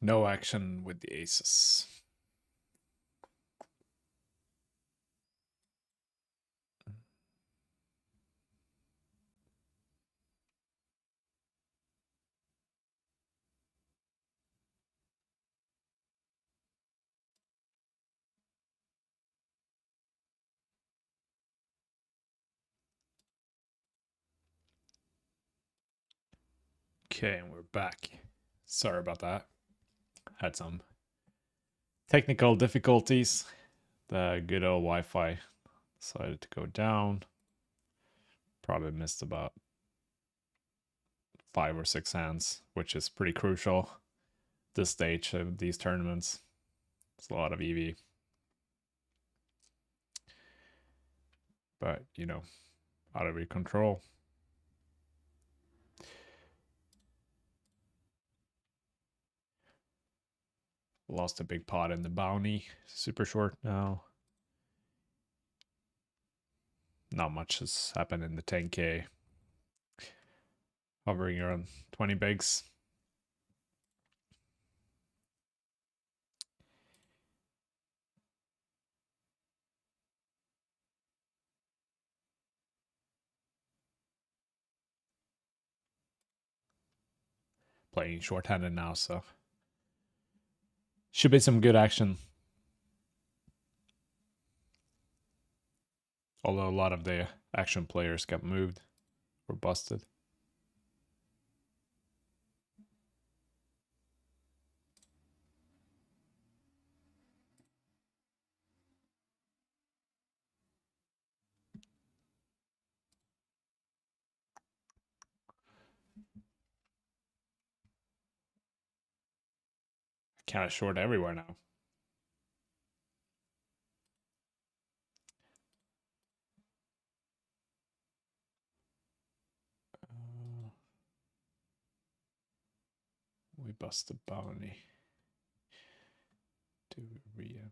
No action with the aces. Okay, and we're back. Sorry about that. Had some technical difficulties. The good old Wi-Fi decided to go down. Probably missed about 5 or 6 hands, which is pretty crucial this stage of these tournaments. It's a lot of EV. But, you know, out of your control. Lost a big pot in the bounty. Super short now. Not much has happened in the 10K. Hovering around 20 bigs. Playing short-handed now, so should be some good action. Although a lot of the action players got moved or busted. Kind of short everywhere now. We bust the bounty. Do we re-enter?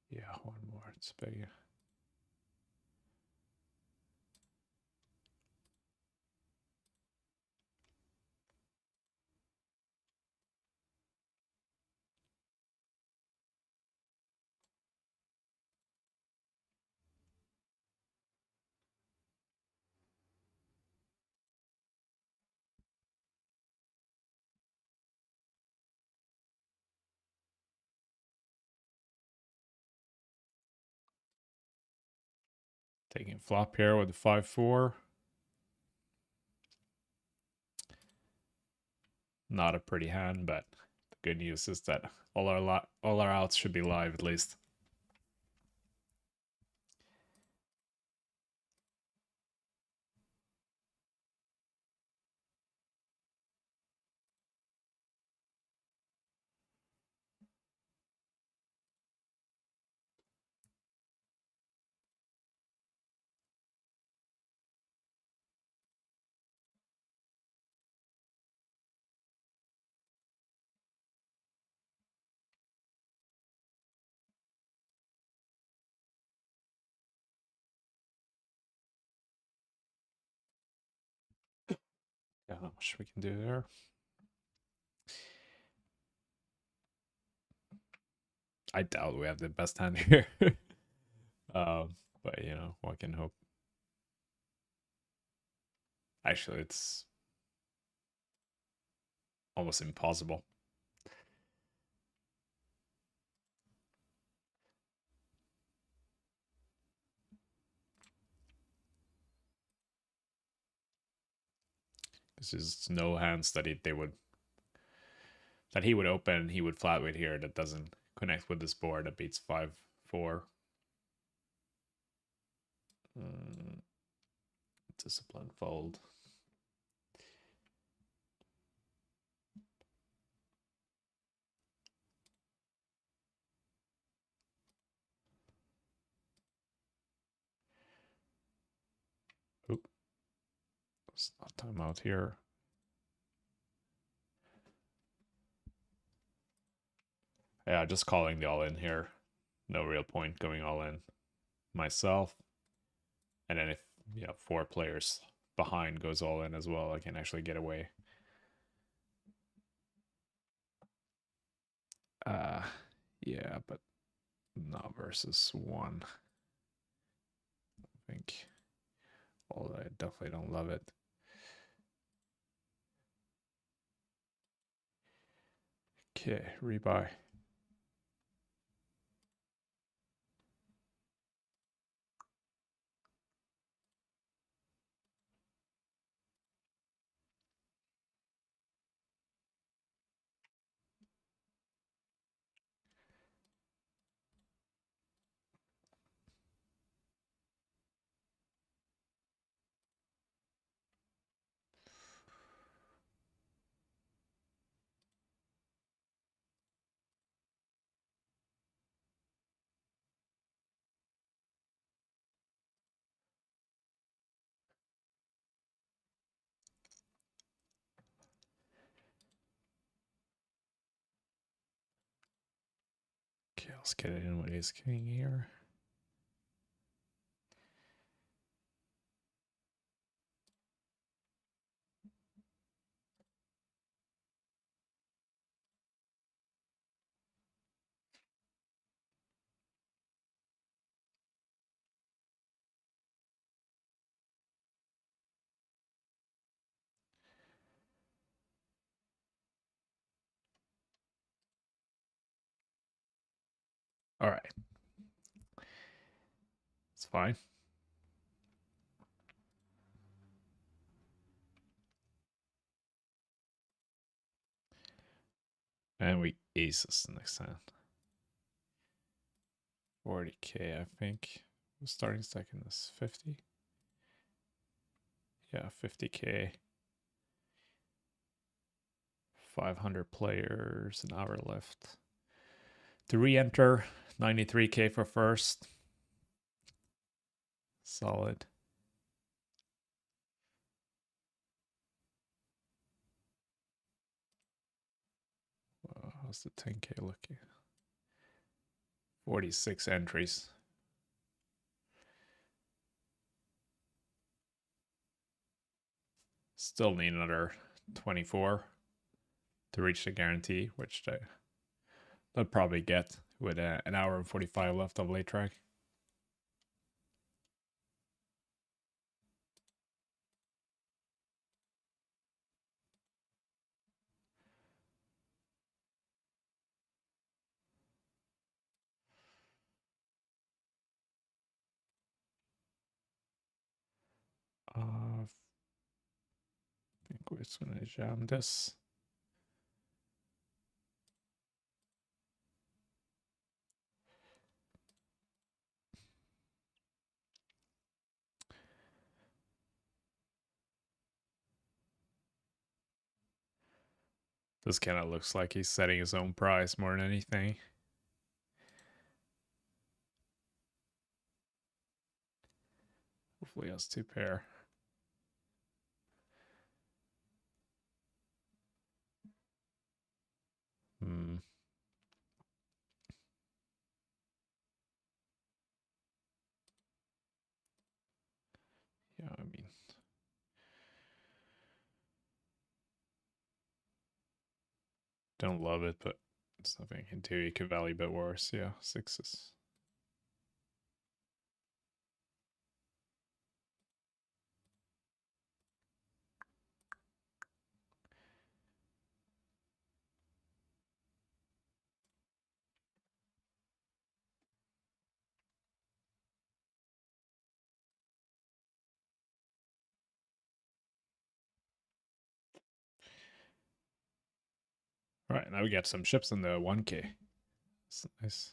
Yeah, one more. It's big. Taking flop here with the 5-4. Not a pretty hand, but the good news is that all our outs should be live at least. Yeah, not much we can do there. I doubt we have the best hand here. But you know, one can hope. Actually, it's almost impossible. This is no hands that he would open. He would flat weight here that doesn't connect with this board that beats 5-4. Discipline fold. Oop. It's not timeout here. Yeah, just calling the all in here. No real point going all in myself. And then if you have 4 players behind goes all in as well. I can actually get away. Yeah, but not versus one. I think. Although I definitely don't love it. Okay, rebuy. Okay, let's get it in with ace king here. All right. It's fine. And we aces next time. 40k, I think. The starting second is 50. Yeah, 50k. 500 players, an hour left. To re-enter, 93k for first. Solid. How's the 10k looking? 46 entries. Still need another 24 to reach the guarantee, which they'll probably get with an hour and 45 left of late track. I think we're just going to jam this. This kind of looks like he's setting his own price more than anything. Hopefully he has two pair. Yeah, I mean, don't love it, but it's nothing I can do. You could value a bit worse. Yeah, sixes. All right, now we got some ships in the 1k. That's nice.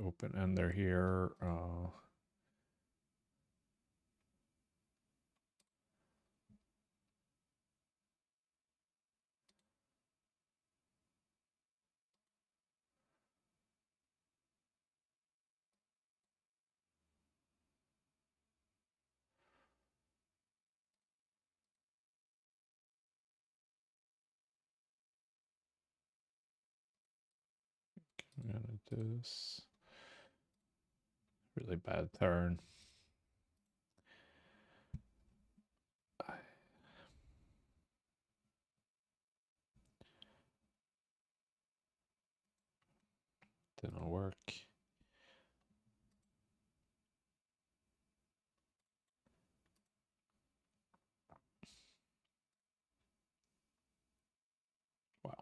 Open ender here. this. Really bad turn. Didn't work. Wow.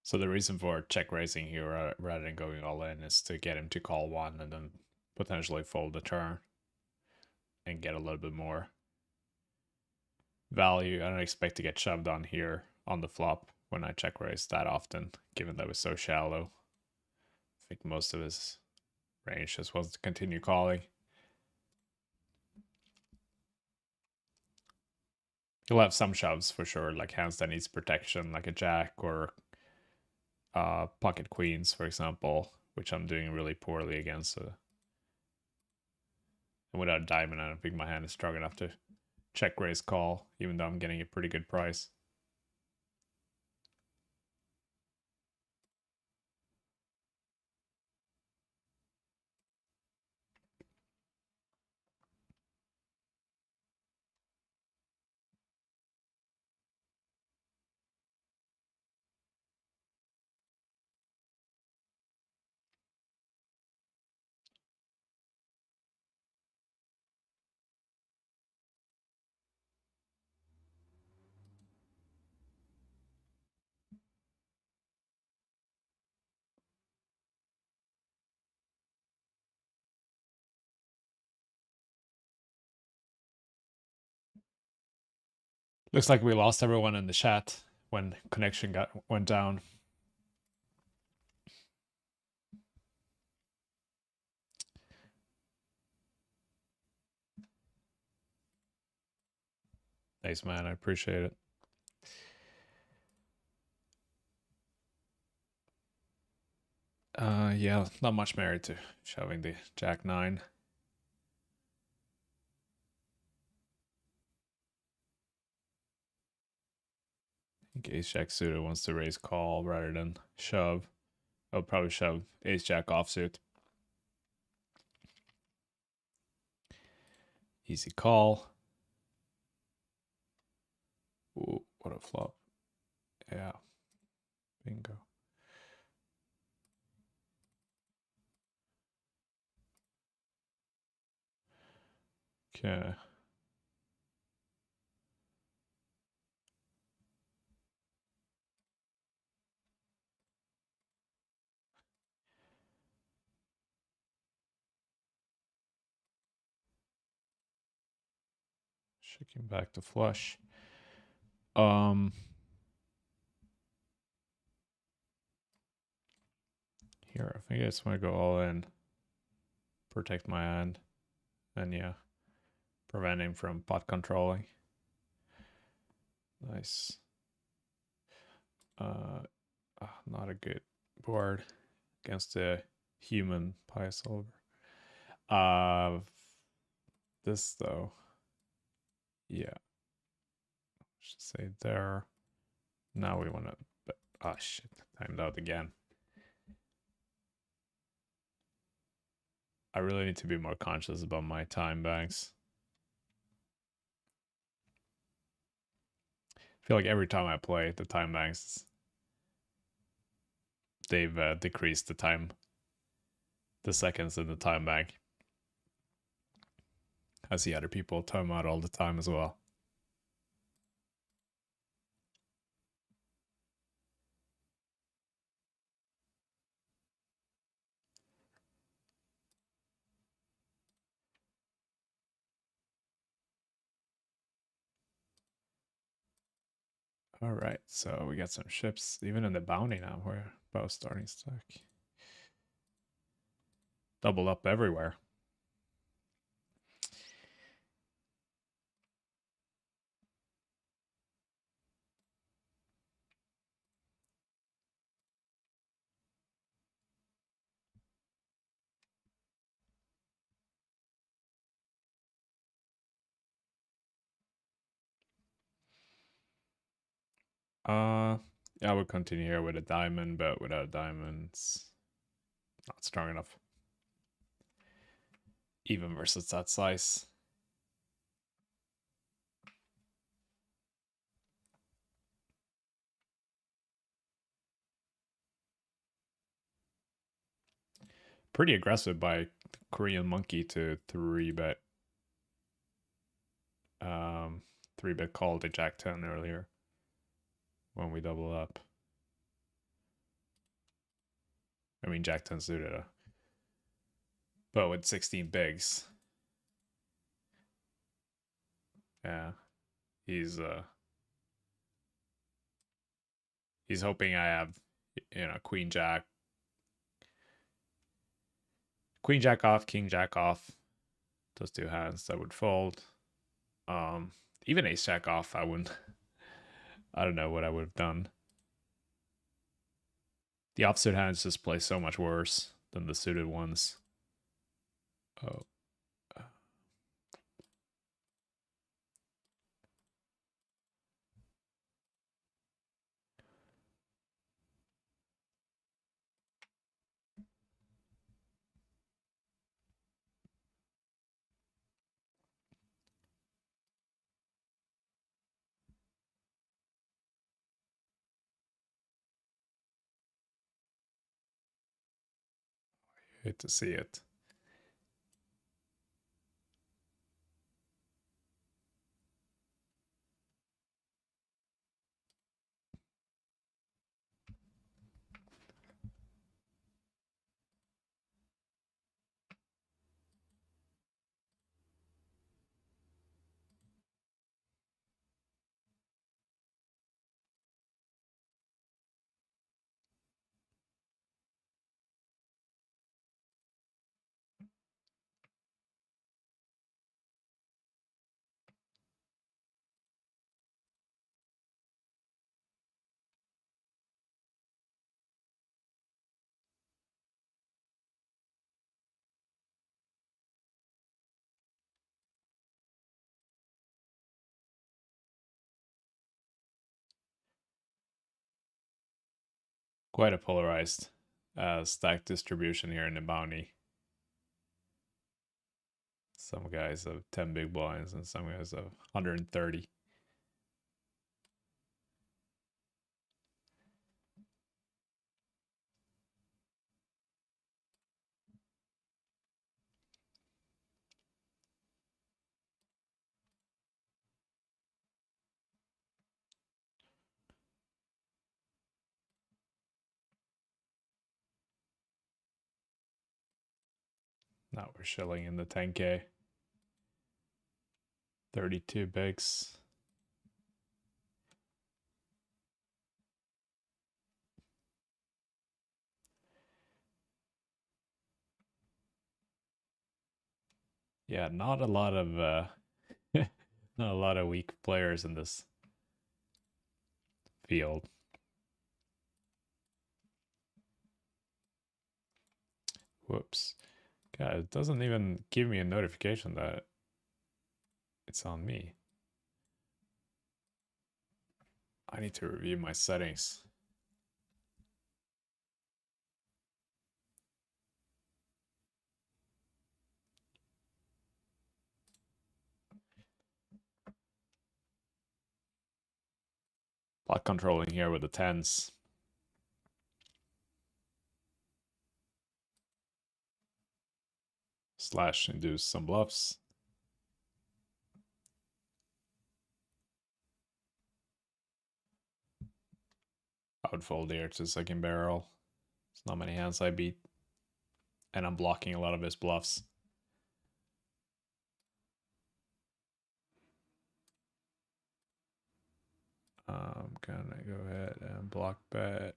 So the reason for check raising here rather than going all in is to get him to call one and then potentially fold the turn and get a little bit more value. I don't expect to get shoved on here on the flop when I check raise that often, given that it was so shallow. I think most of his range just wants to continue calling. He'll have some shoves for sure, like hands that needs protection, like a jack or pocket queens, for example, which I'm doing really poorly against. And without a diamond, I don't think my hand is strong enough to check raise call, even though I'm getting a pretty good price. Looks like we lost everyone in the chat when connection went down. Thanks, man. I appreciate it. Yeah, not much merit to shoving the jack 9. I think ace jack suited wants to raise call rather than shove. I'll probably shove ace jack offsuit. Easy call. Ooh, what a flop. Yeah. Bingo. Okay. Shaking back to flush. Here, I think I just want to go all in. Protect my hand. And yeah, prevent him from pot controlling. Nice. Not a good board against a human pie solver. This though, yeah, should say there. Now we want to, but oh shit, timed out again. I really need to be more conscious about my time banks. I feel like every time I play the time banks, they've decreased the time, the seconds in the time bank. I see other people time out all the time as well. All right, so we got some ships. Even in the bounty now, we're both starting stack. Double up everywhere. Yeah, I would continue here with a diamond, but without diamonds, not strong enough. Even versus that size. Pretty aggressive by Korean Monkey to 3-bet. 3-bet call to Jack 10 earlier when we double up. I mean, Jack 10 suited, but with 16 bigs. Yeah, he's hoping I have, Queen Jack off, King Jack off. Those two hands that would fold. Even Ace Jack off, I wouldn't. I don't know what I would have done. The opposite hands just play so much worse than the suited ones. Oh. Hate to see it. Quite a polarized stack distribution here in the bounty. Some guys have 10 big blinds and some guys have 130. Now we're shilling in the 10K. 32 bigs. Yeah, not a lot of not a lot of weak players in this field. Whoops. God, it doesn't even give me a notification that it's on me. I need to review my settings. Block controlling here with the 10s. Slash induce some bluffs. I would fold here to second barrel. There's not many hands I beat. And I'm blocking a lot of his bluffs. I'm gonna go ahead and block bet.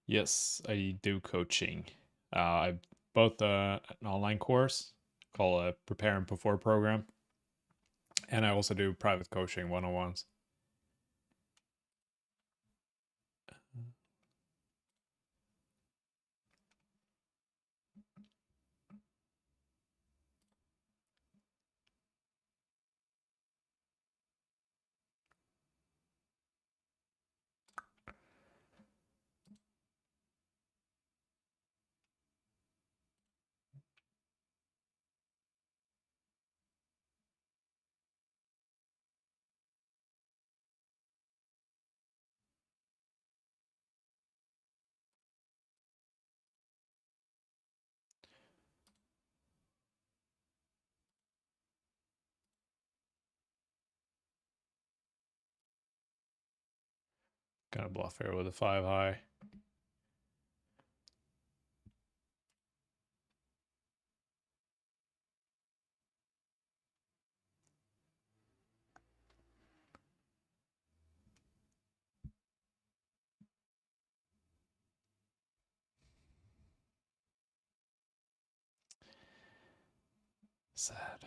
Yes, I do coaching. I both an online course called a Prepare and Perform program, and I also do private coaching 1-on-ones. Gonna bluff here with a 5 high. Sad.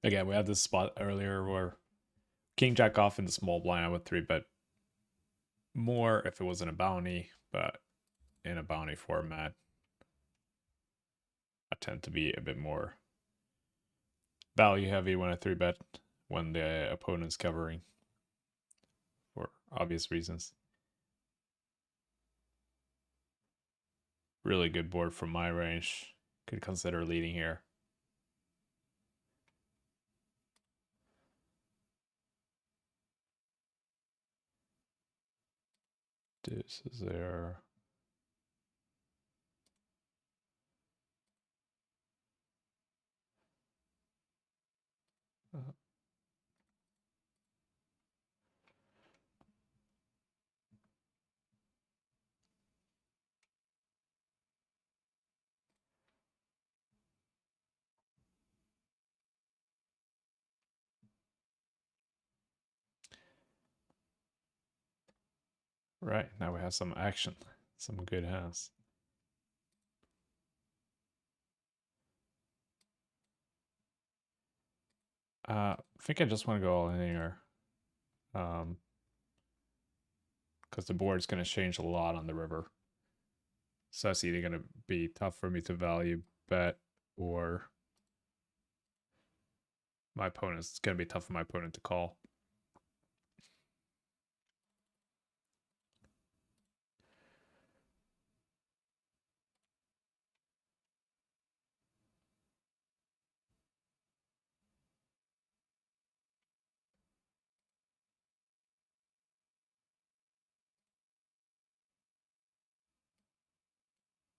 Again, we had this spot earlier where King Jack off in the small blind, I would 3-bet more if it wasn't a bounty, but in a bounty format, I tend to be a bit more value heavy when I 3-bet when the opponent's covering for obvious reasons. Really good board from my range. Could consider leading here. This is there. Right, now we have some action, some good hands. I think I just want to go all in here. Because the board's going to change a lot on the river. So that's either going to be tough for me to value bet, or my opponent's going to be tough for my opponent to call.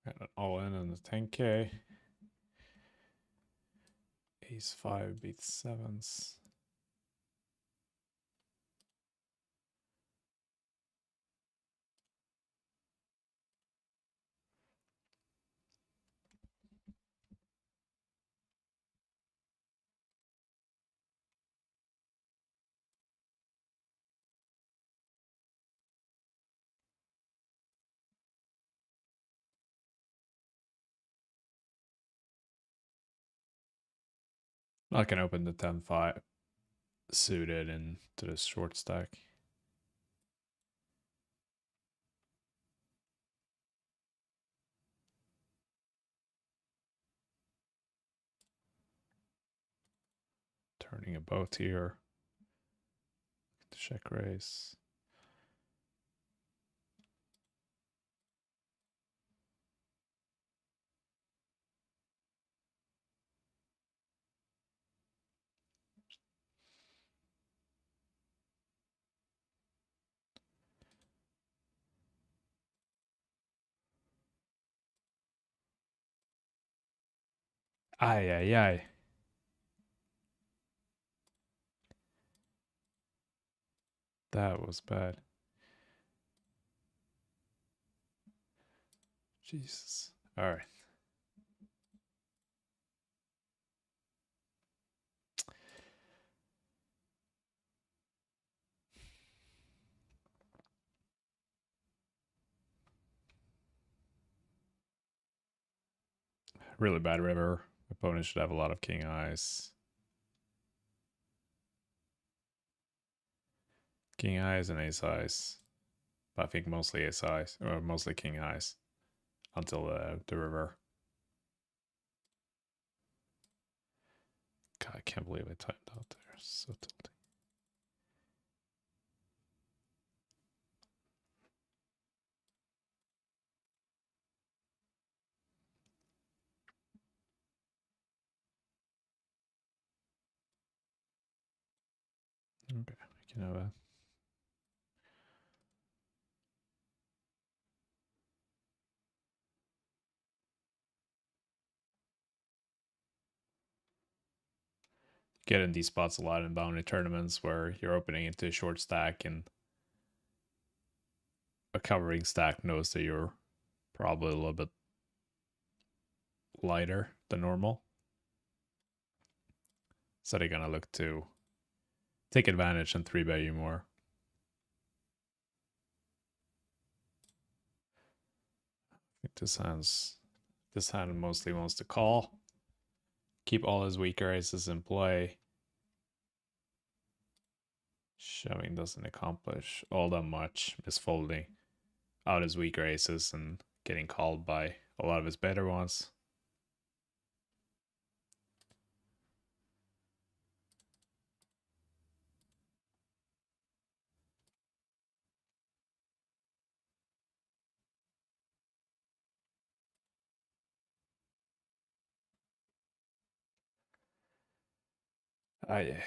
And all in on the 10K. Ace 5 beats 7s. I can open the 10-5 suited into the short stack. Turning a boat here. Check raise. Ay, ay, ay. That was bad. Jesus. All right. Really bad river. Opponent should have a lot of king eyes. King eyes and ace eyes. But I think mostly ace eyes, or mostly king eyes. Until the river. God, I can't believe I timed out there. So tilting. Okay, we can have a get in these spots a lot in bounty tournaments where you're opening into a short stack and a covering stack knows that you're probably a little bit lighter than normal. So they're gonna look to take advantage and 3-bet you more. I think this hand mostly wants to call. Keep all his weaker aces in play. Shoving doesn't accomplish all that much. Misfolding out his weaker aces and getting called by a lot of his better ones. I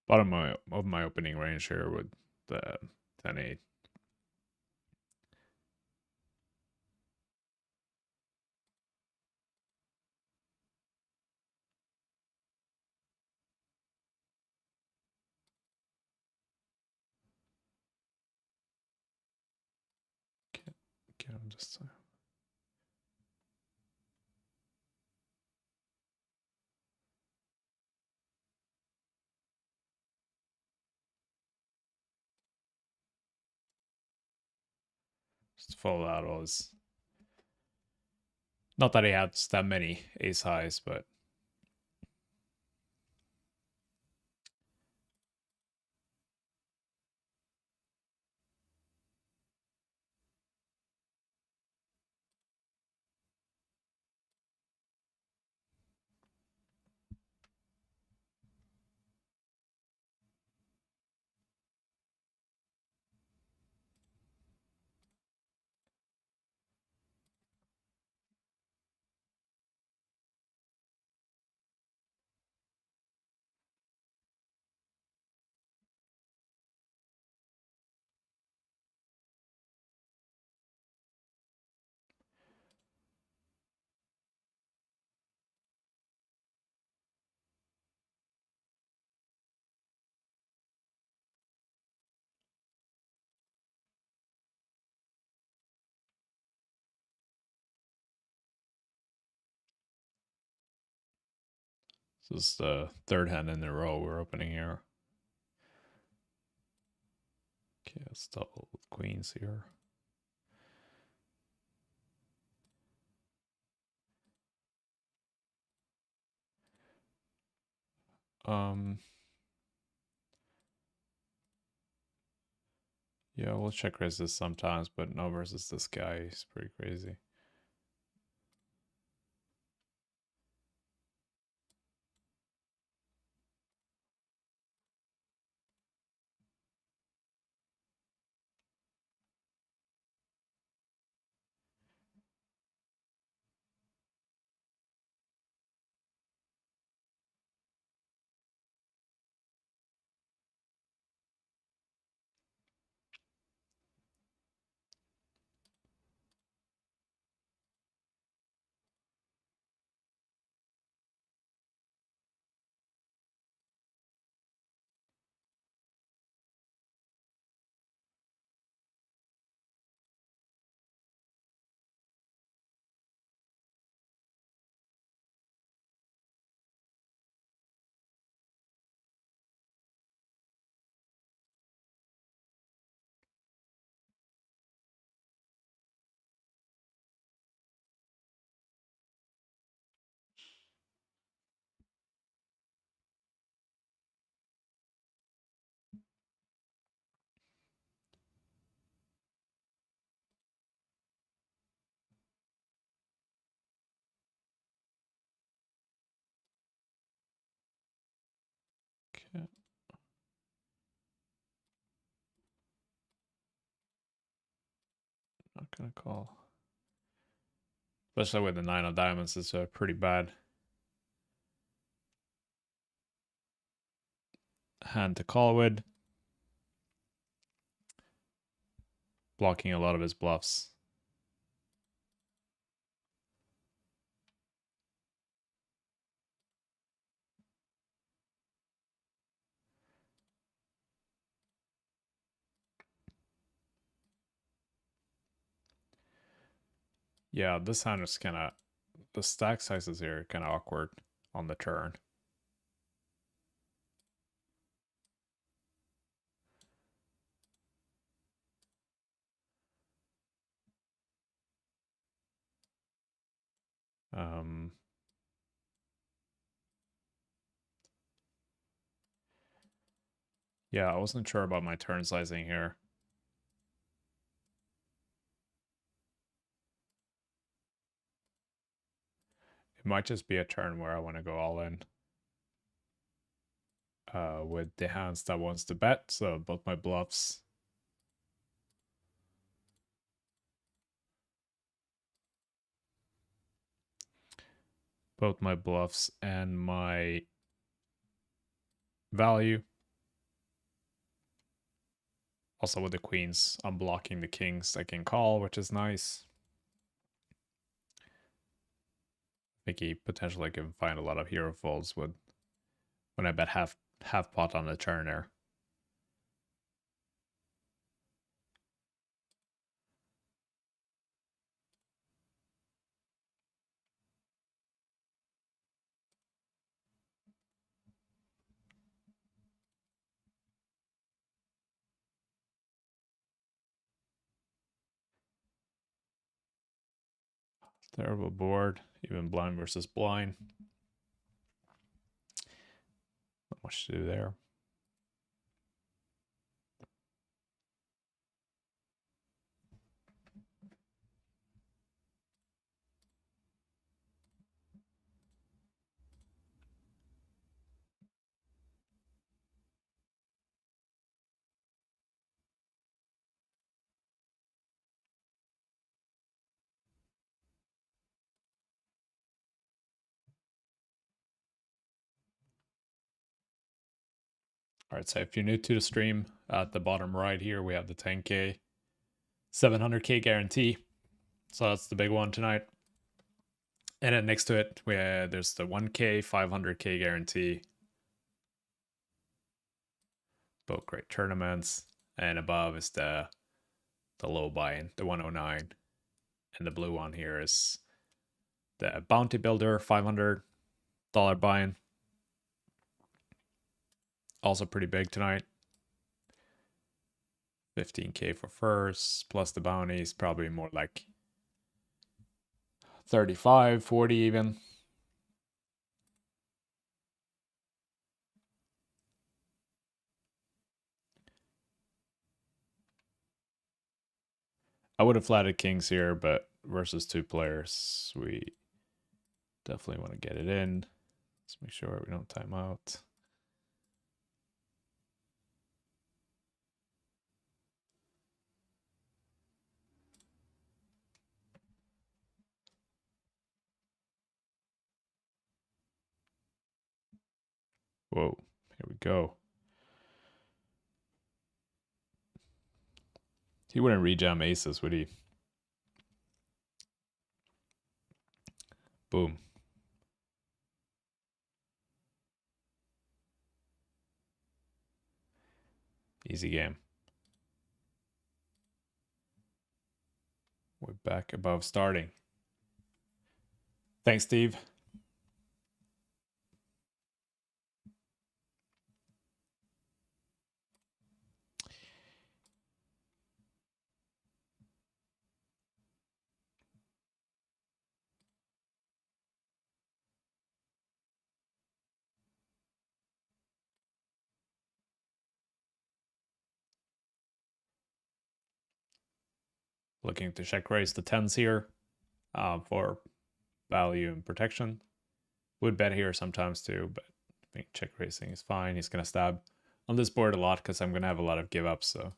bottom of my opening range here with the 10-8. Okay, I'm just fold out all his. Not that he has that many ace highs, but this is the third hand in a row we're opening here. Okay, let's double queens here. Yeah, we'll check raise this sometimes, but no versus this guy. He's pretty crazy. Not gonna call. Especially with the 9 of diamonds, it's pretty bad hand to call with. Blocking a lot of his bluffs. Yeah, this hand is kind of... The stack sizes here are kind of awkward on the turn. Yeah, I wasn't sure about my turn sizing here. It might just be a turn where I want to go all in. With the hands that wants to bet, so both my bluffs. Both my bluffs and my value. Also with the queens, I'm blocking the kings I can call, which is nice. I think he potentially can find a lot of hero folds with when I bet half pot on the turn there. Terrible board, even blind versus blind. Not much to do there. All right, so if you're new to the stream, at the bottom right here, we have the 10K, 700K guarantee. So that's the big one tonight. And then next to it, there's the 1K, 500K guarantee. Both great tournaments. And above is the low buy-in, the 109. And the blue one here is the Bounty Builder, $500 buy-in. Also pretty big tonight. 15K for first, plus the bounties, probably more like 35, 40 even. I would have flatted kings here, but versus 2 players, we definitely want to get it in. Let's make sure we don't time out. Whoa, here we go. He wouldn't rejam aces, would he? Boom. Easy game. We're back above starting. Thanks, Steve. Looking to check raise the 10s here for value and protection. Would bet here sometimes too, but I think check raising is fine. He's going to stab on this board a lot because I'm going to have a lot of give ups. So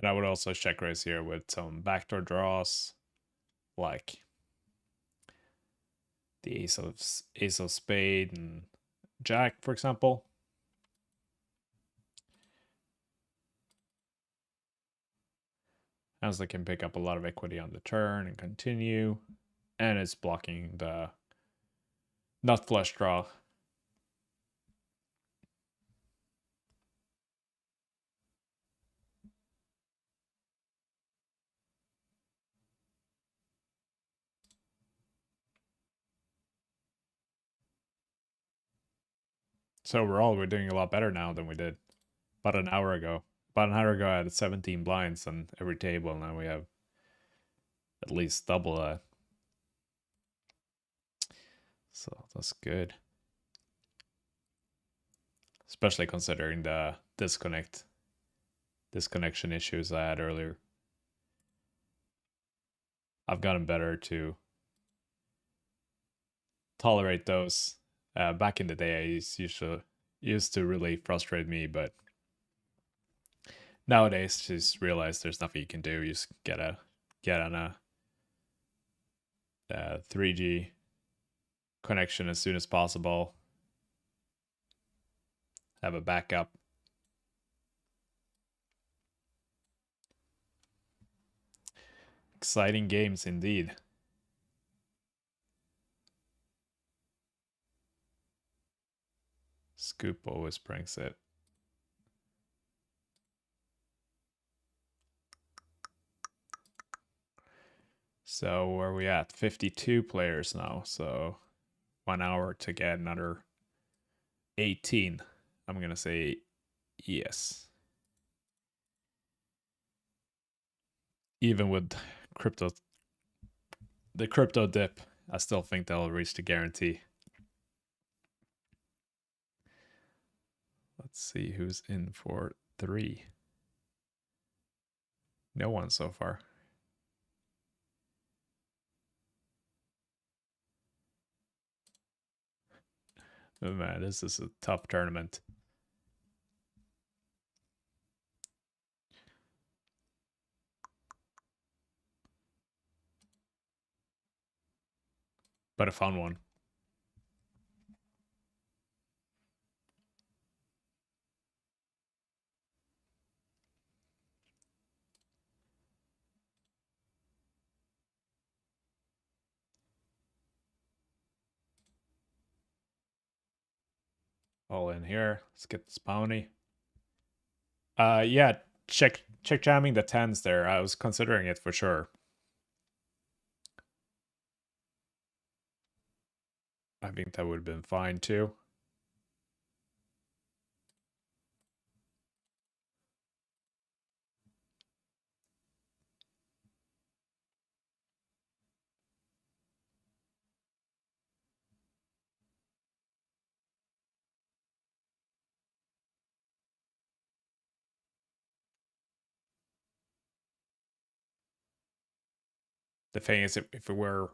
And I would also check raise here with some backdoor draws, like the ace of spade and jack, for example. As they can pick up a lot of equity on the turn and continue. And it's blocking the nut flush draw. So overall, we're doing a lot better now than we did about an hour ago. About an hour ago, I had 17 blinds on every table. Now we have at least double that. So that's good. Especially considering the disconnection issues I had earlier. I've gotten better to tolerate those. Back in the day, I used to really frustrate me, but nowadays just realize there's nothing you can do. You just get on a 3G connection as soon as possible. Have a backup. Exciting games indeed. Scoop always brings it. So where are we at? 52 players now. So 1 hour to get another 18. I'm going to say yes. Even with the crypto dip, I still think they'll reach the guarantee. Let's see who's in for 3. No one so far. Oh man, this is a tough tournament. But a fun one. All in here. Let's get this bounty. Yeah, check jamming the 10s there. I was considering it for sure. I think that would have been fine too. The thing is, if we're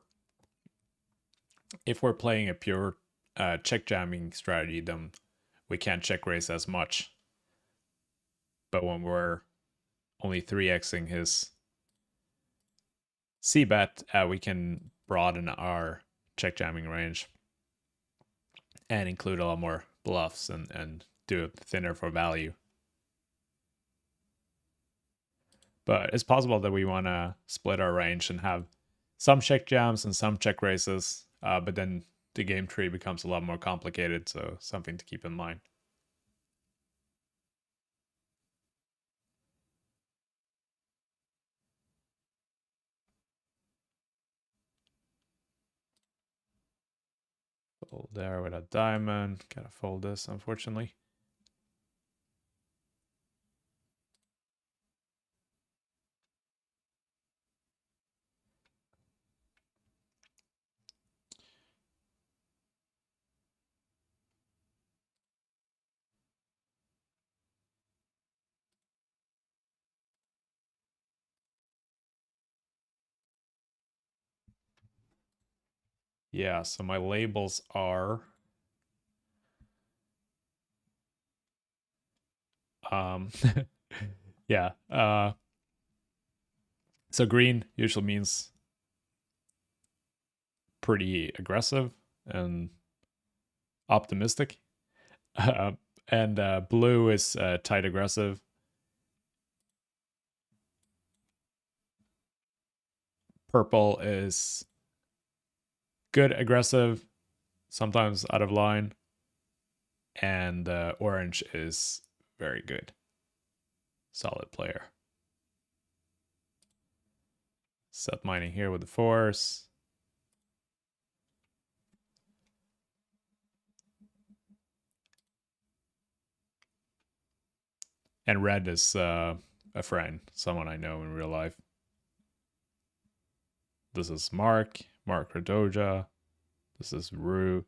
playing a pure check jamming strategy, then we can't check raise as much. But when we're only 3xing his c-bet, we can broaden our check jamming range and include a lot more bluffs and do it thinner for value. But it's possible that we want to split our range and have some check jams and some check raises, but then the game tree becomes a lot more complicated, so something to keep in mind. Fold there with a diamond. Gotta fold this, unfortunately. Yeah, so my labels are um yeah, So green usually means pretty aggressive and optimistic. Uh, and blue is tight aggressive. Purple is good aggressive, sometimes out of line. And orange is very good. Solid player. Set mining here with the force. And red is a friend, someone I know in real life. This is Mark Radoja. This is Rue.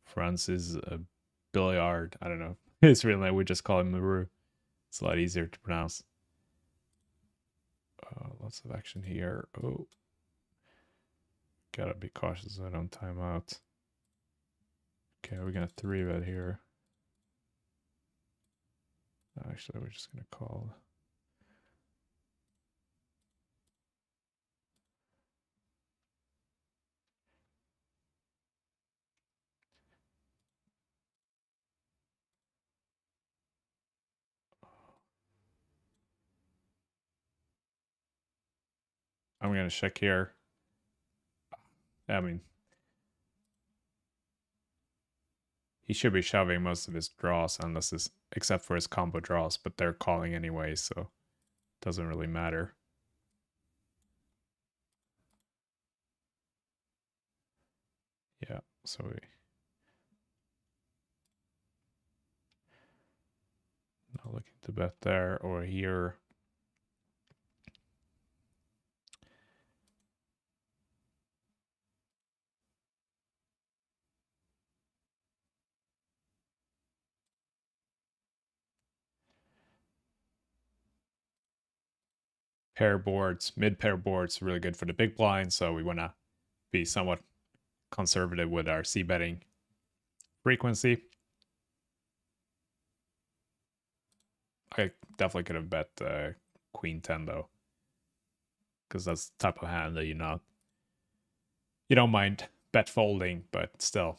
Francis Billiard. I don't know. His real name, we just call him Rue. It's a lot easier to pronounce. Lots of action here. Oh. Gotta be cautious so I don't time out. Okay, we're gonna 3-bet here. Actually, we're just gonna call. I'm gonna check here. I mean, he should be shoving most of his draws except for his combo draws, but they're calling anyway, so it doesn't really matter. Yeah, so we not looking to bet there or here. Pair boards, mid pair boards, really good for the big blind, so we want to be somewhat conservative with our c betting frequency. I definitely could have bet Queen 10 though, because that's the type of hand that you don't mind bet folding, but still.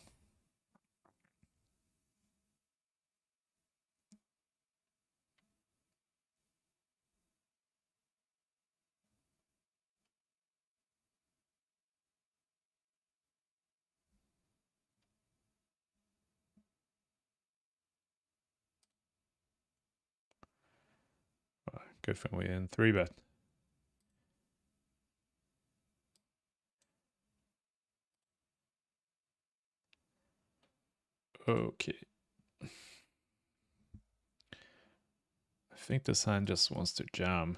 Good for me in 3-bet. Okay. I think this hand just wants to jam.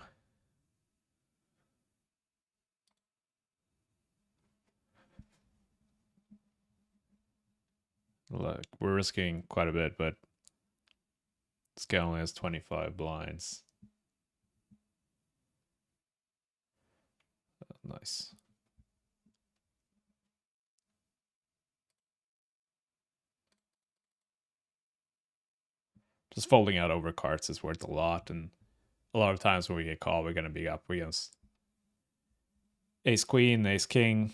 Look, we're risking quite a bit, but this guy only has 25 blinds. Nice. Just folding out over cards is worth a lot, and a lot of times when we get called, we're going to be up against ace queen, ace king,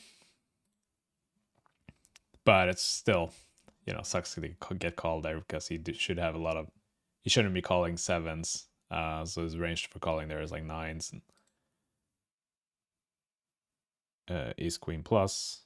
but it's still, sucks to get called there because he should have he shouldn't be calling sevens, so his range for calling there is like nines and ace queen plus.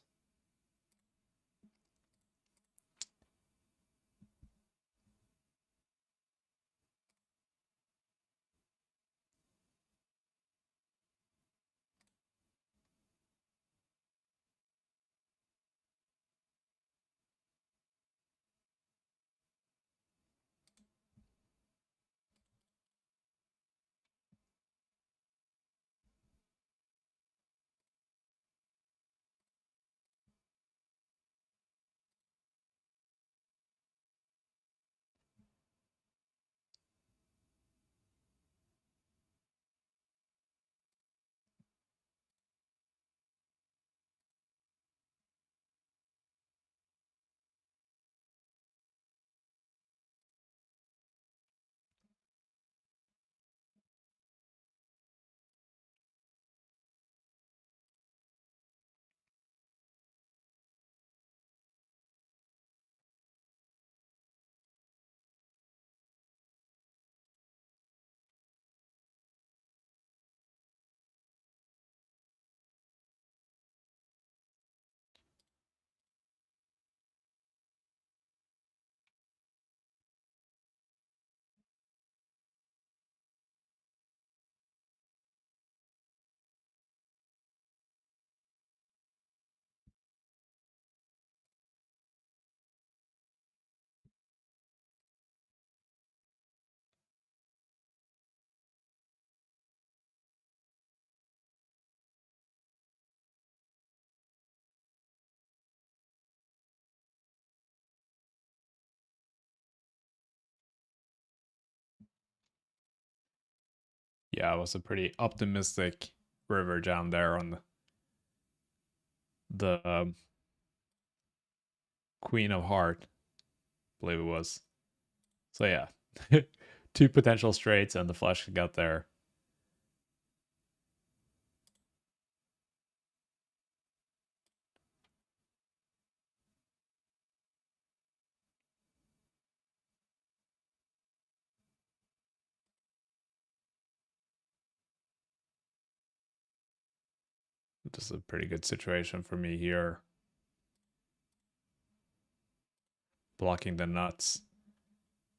Yeah, it was a pretty optimistic river down there on the Queen of Heart, I believe it was. So yeah, two potential straights and the flush got there. This is a pretty good situation for me here. Blocking the nuts.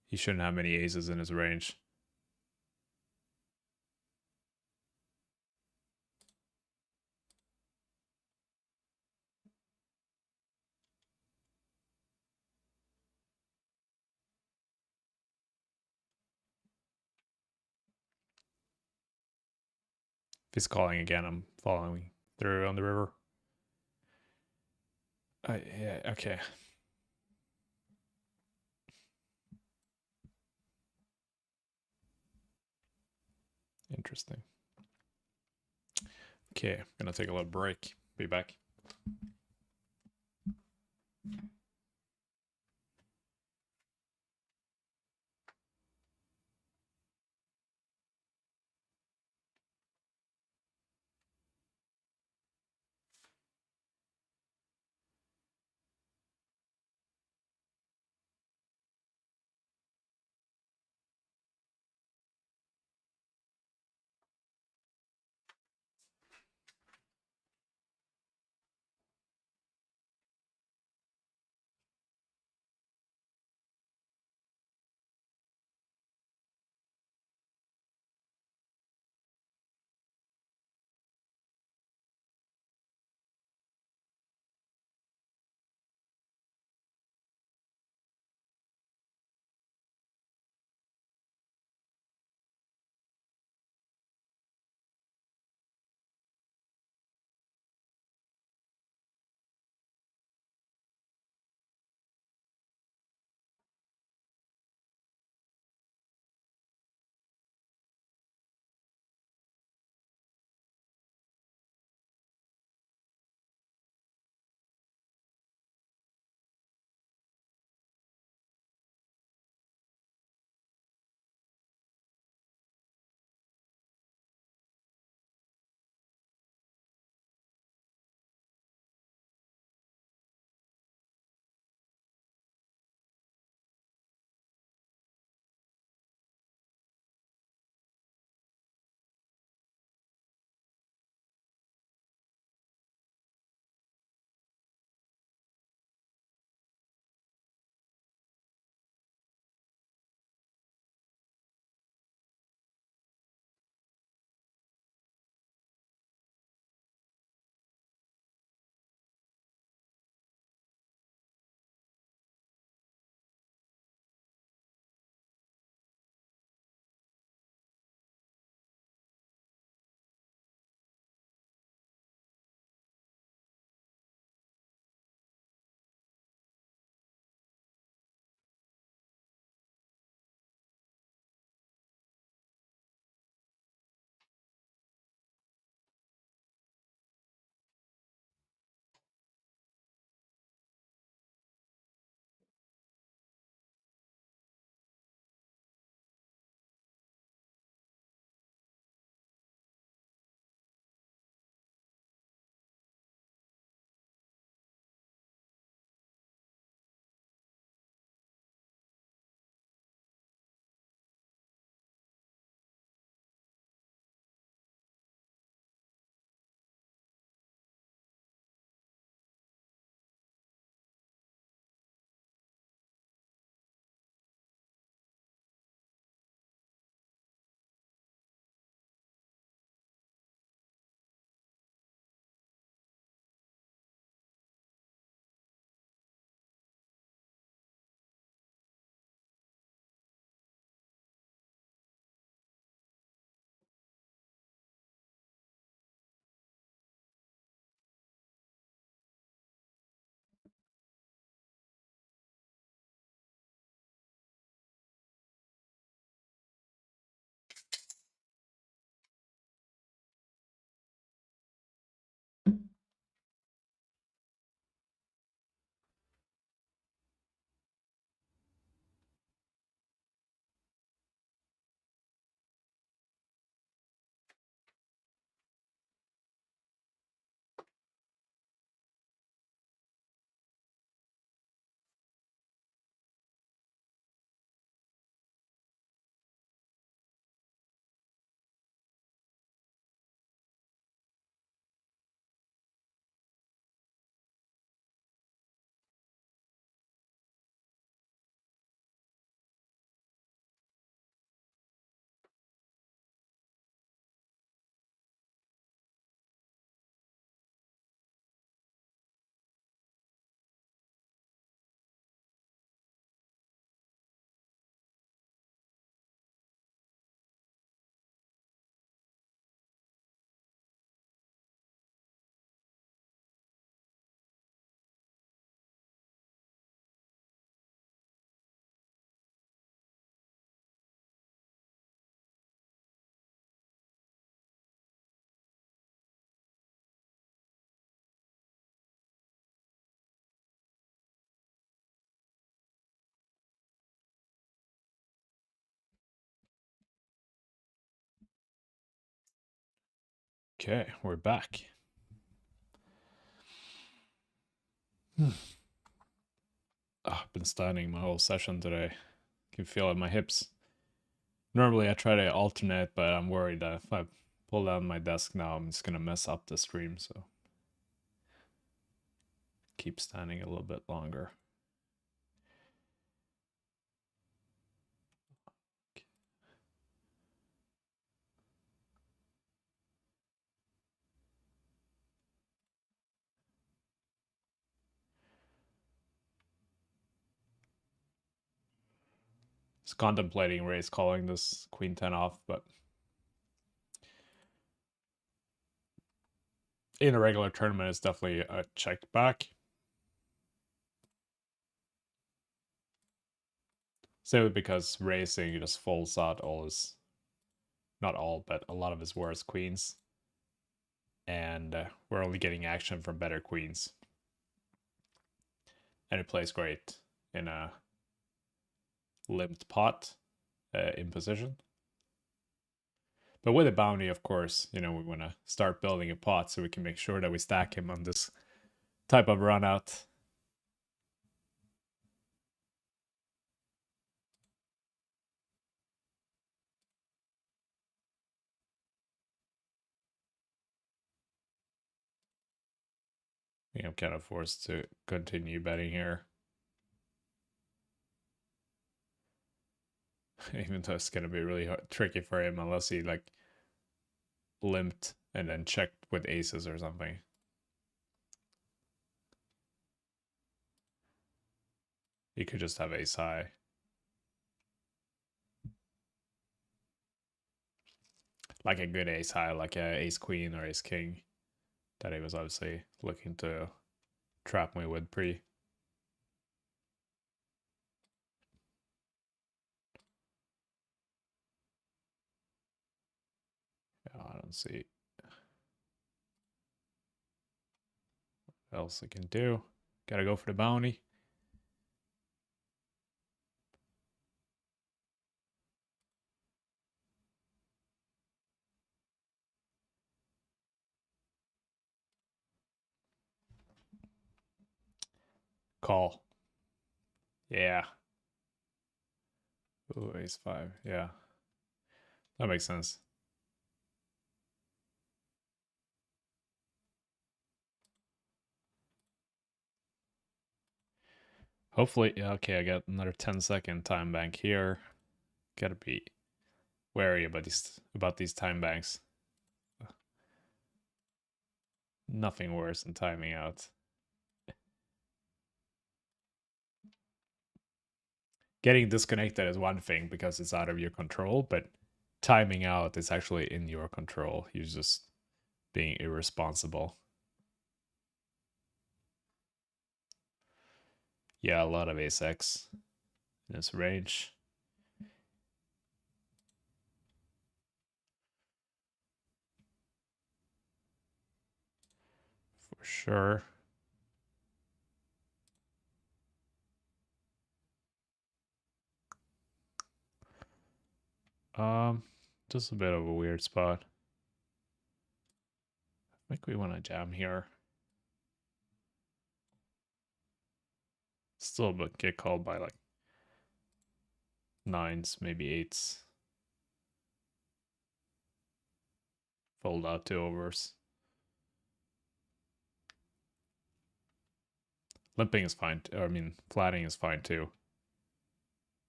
He shouldn't have many aces in his range. If he's calling again, I'm following through on the river. Yeah, okay. Interesting. Okay, I'm gonna take a little break. Be back. Okay, we're back. I've been standing my whole session today. Can feel it in my hips. Normally I try to alternate, but I'm worried that if I pull down my desk now, I'm just gonna mess up the stream, so keep standing a little bit longer. Just contemplating raise calling this queen 10 off, but in a regular tournament, it's definitely a check back. Simply because raising just folds out all his, not all, but a lot of his worst queens. And we're only getting action from better queens. And it plays great in a limped pot in position. But with a bounty, of course, we want to start building a pot so we can make sure that we stack him on this type of run out. I think I'm kind of forced to continue betting here. Even though it's going to be really tricky for him unless he like limped and then checked with aces or something. He could just have ace high. Like a good ace high, like a ace queen or ace king that he was obviously looking to trap me with pre. Yeah, I don't see what else I can do. Gotta go for the bounty. Call. Yeah. Ooh, ace five. Yeah. That makes sense. Hopefully, yeah, okay, I got another 10-second time bank here. Gotta be wary about these time banks. Nothing worse than timing out. Getting disconnected is one thing because it's out of your control, but timing out is actually in your control. You're just being irresponsible. Yeah, a lot of ace X in this range. For sure. Just a bit of a weird spot. I think we want to jam here. Still but get called by like nines, maybe eights. Fold out 2 overs. Limping is fine, I mean, flatting is fine too.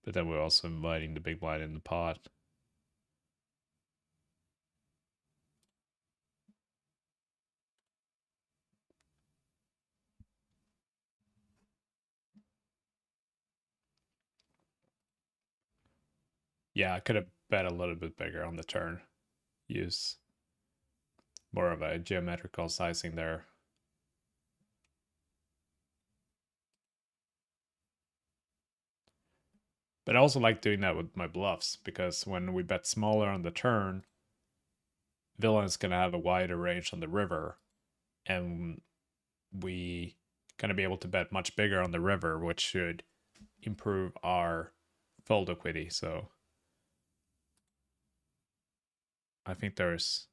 But then we're also inviting the big blind in the pot. Yeah, I could have bet a little bit bigger on the turn. Use more of a geometrical sizing there. But I also like doing that with my bluffs, because when we bet smaller on the turn, villain is going to have a wider range on the river, and we going to be able to bet much bigger on the river, which should improve our fold equity. So I think there's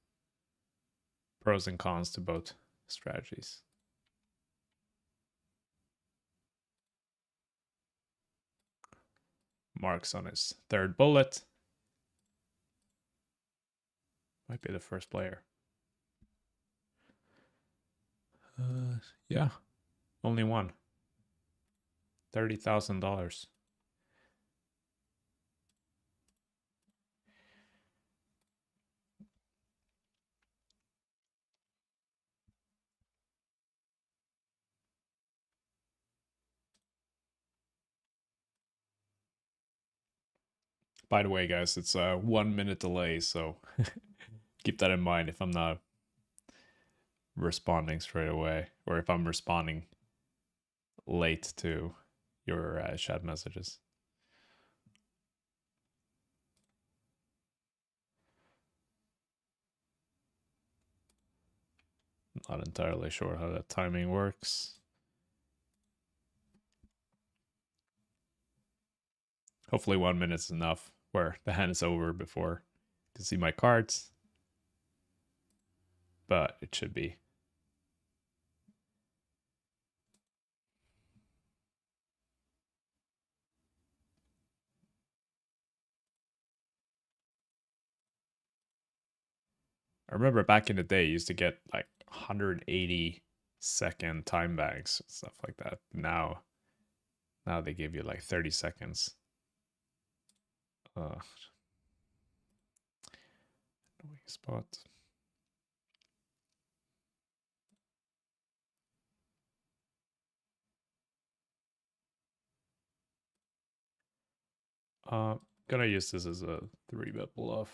pros and cons to both strategies. Marks on his third bullet. Might be the first player. Yeah, only one. $30,000. By the way, guys, it's a 1 minute delay, so keep that in mind if I'm not responding straight away, or if I'm responding late to your chat messages. Not entirely sure how that timing works. Hopefully 1 minute's enough where the hand is over before I can see my cards. But it should be. I remember back in the day, you used to get like 180-second time banks, stuff like that. Now they give you like 30 seconds. Weak spot. Gonna use this as a 3-bet bluff.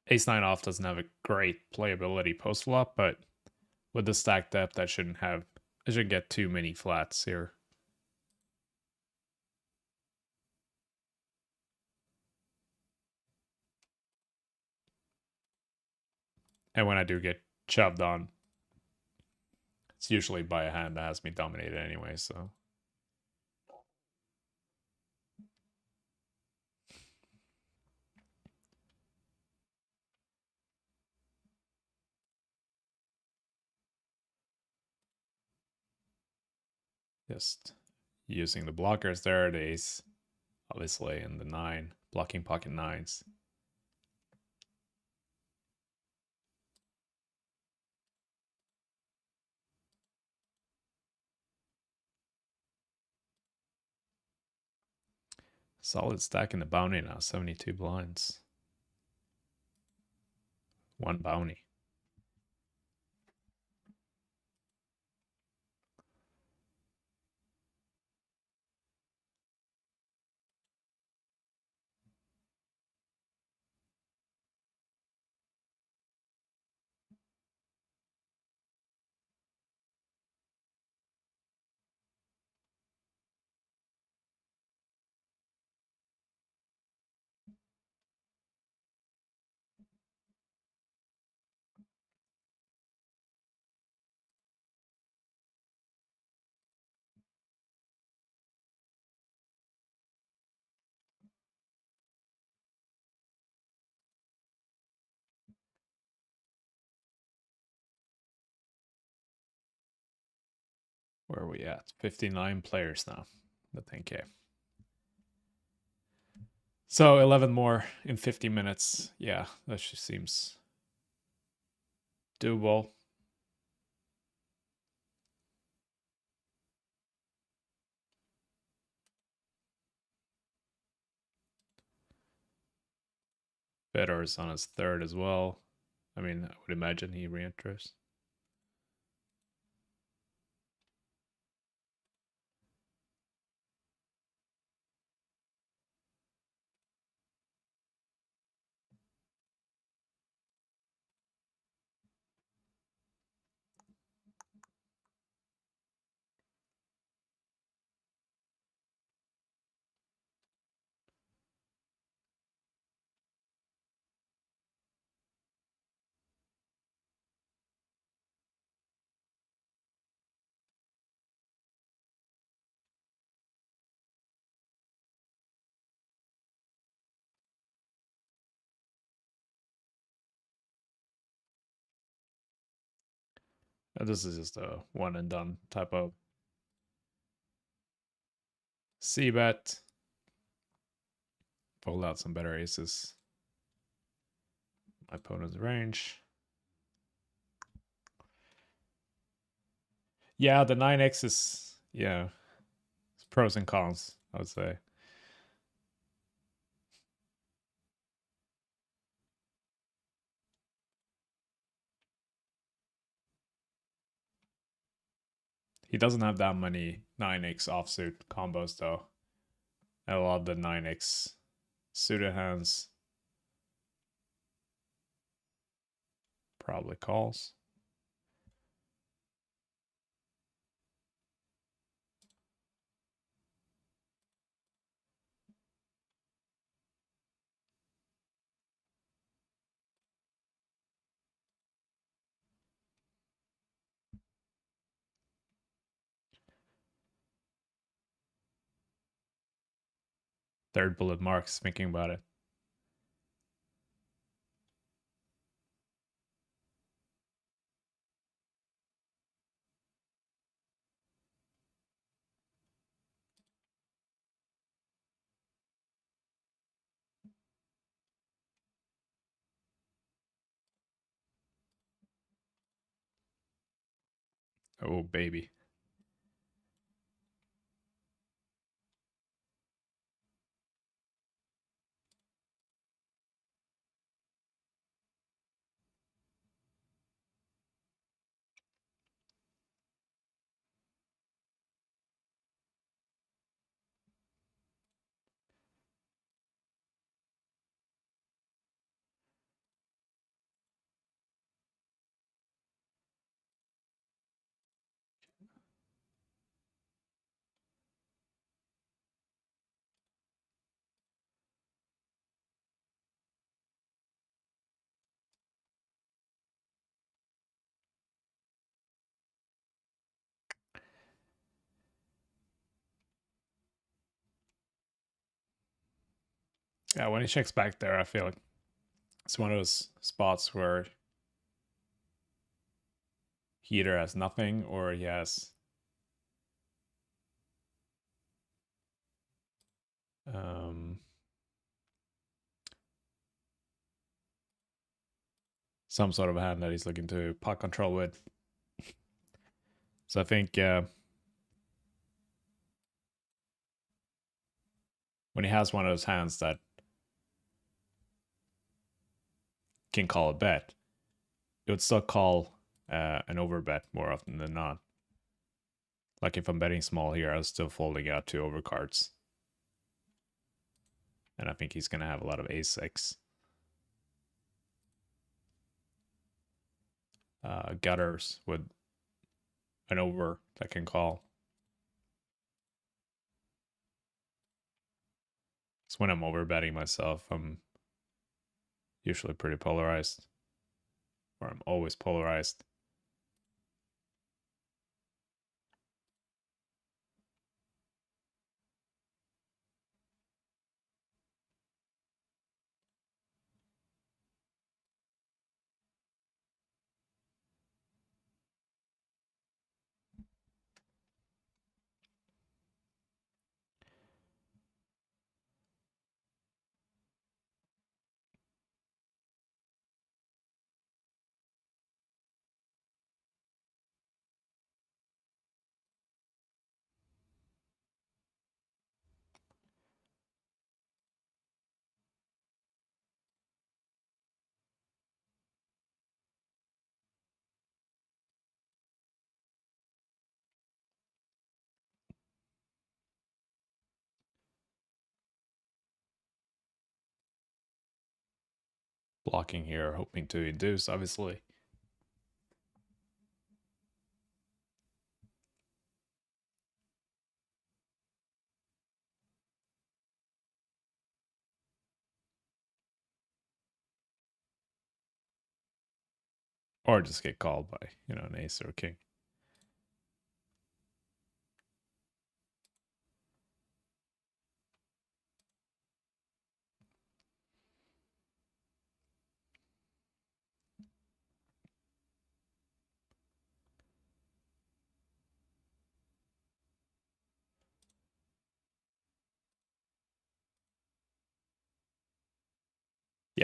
Ace-9 off doesn't have a great playability post-flop, but with the stack depth, I shouldn't get too many flats here. And when I do get shoved on, it's usually by a hand that has me dominated anyway, so. Just using the blockers there, the ace, obviously, and the 9, blocking pocket 9s. Solid stack in the bounty now, 72 blinds. 1 bounty. Where are we at? 59 players now. The 10K. So 11 more in 50 minutes. Yeah, that just seems doable. Fedor is on his third as well. I mean, I would imagine he re-enters. This is just a one and done type of c-bet. Fold out some better aces. My opponent's range. Yeah, the 9x is, yeah, it's pros and cons, I would say. He doesn't have that many 9x offsuit combos though. And a lot of the 9x suited hands probably calls. Third bullet marks thinking about it. Oh, baby. Yeah, when he checks back there, I feel like it's one of those spots where he either has nothing or he has some sort of hand that he's looking to pot control with. So I think when he has one of those hands that can call a bet, it would still call an overbet more often than not. Like if I'm betting small here, I was still folding out 2 overcards. And I think he's going to have a lot of ace-6. Gutters with an over that can call. So when I'm overbetting myself, I'm usually pretty polarized. Or I'm always polarized. Blocking here, hoping to induce, obviously. Or just get called by, an ace or a king.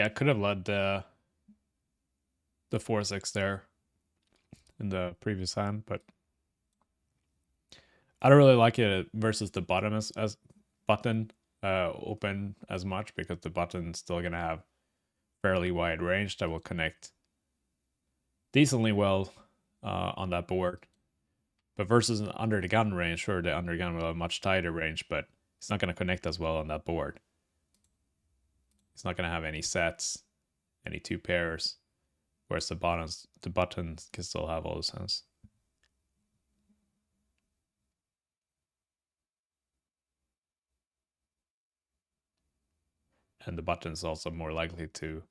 Yeah, I could have led the 4-6 there in the previous hand, but I don't really like it versus the bottom as button open as much, because the button's still gonna have fairly wide range that will connect decently well on that board. But versus an under the gun range, sure, the under the gun will have a much tighter range, but it's not gonna connect as well on that board. It's not gonna have any sets, any two pairs, whereas the buttons can still have all those hands. And the button's also more likely to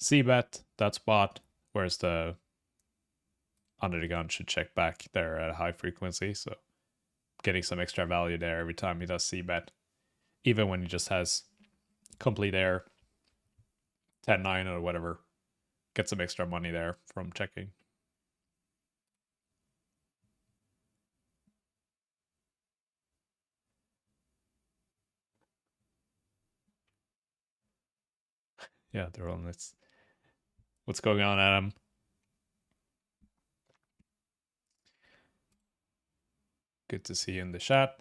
c-bet that spot, whereas the under the gun should check back there at a high frequency, so getting some extra value there every time he does c-bet, even when he just has complete air 10-9 or whatever, get some extra money there from checking. Yeah, they're on this. What's going on, Adam? Good to see you in the chat.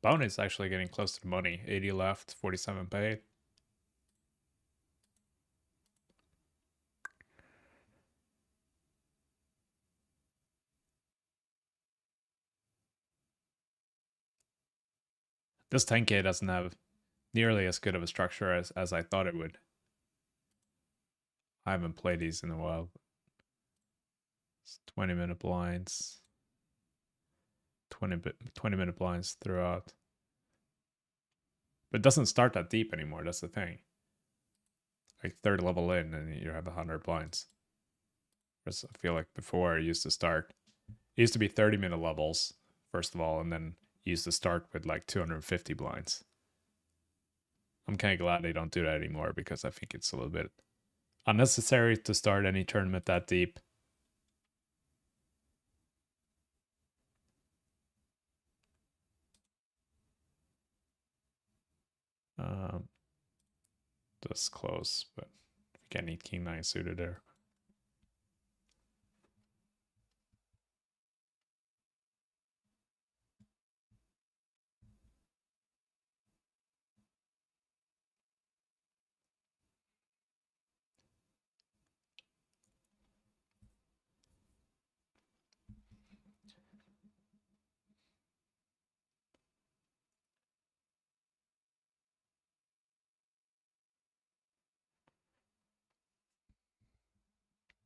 Bone is actually getting close to the money. 80 left, 47 paid. This 10K doesn't have nearly as good of a structure as I thought it would. I haven't played these in a while. It's 20-minute blinds. 20-minute blinds throughout. But it doesn't start that deep anymore, that's the thing. Like third level in and you have 100 blinds. Whereas I feel like before it used to be 30-minute levels, first of all, and then you used to start with like 250 blinds. I'm kind of glad they don't do that anymore, because I think it's a little bit unnecessary to start any tournament that deep. Just close, but I think I need king 9 suited there.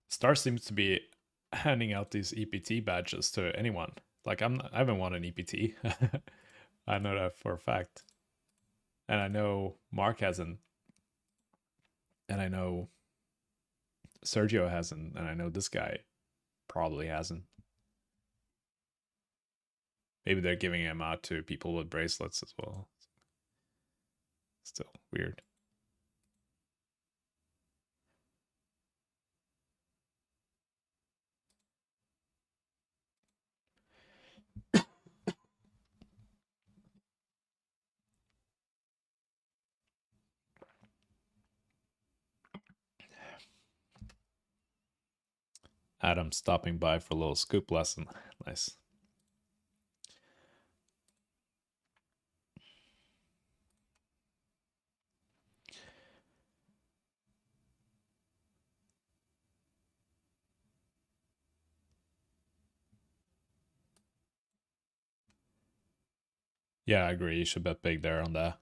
Star seems to be handing out these EPT badges to anyone. Like I haven't won an EPT. I know that for a fact. And I know Mark hasn't. And I know Sergio hasn't. And I know this guy probably hasn't. Maybe they're giving him out to people with bracelets as well. Still weird. Adam stopping by for a little scoop lesson. Nice. Yeah, I agree. You should bet big there on the,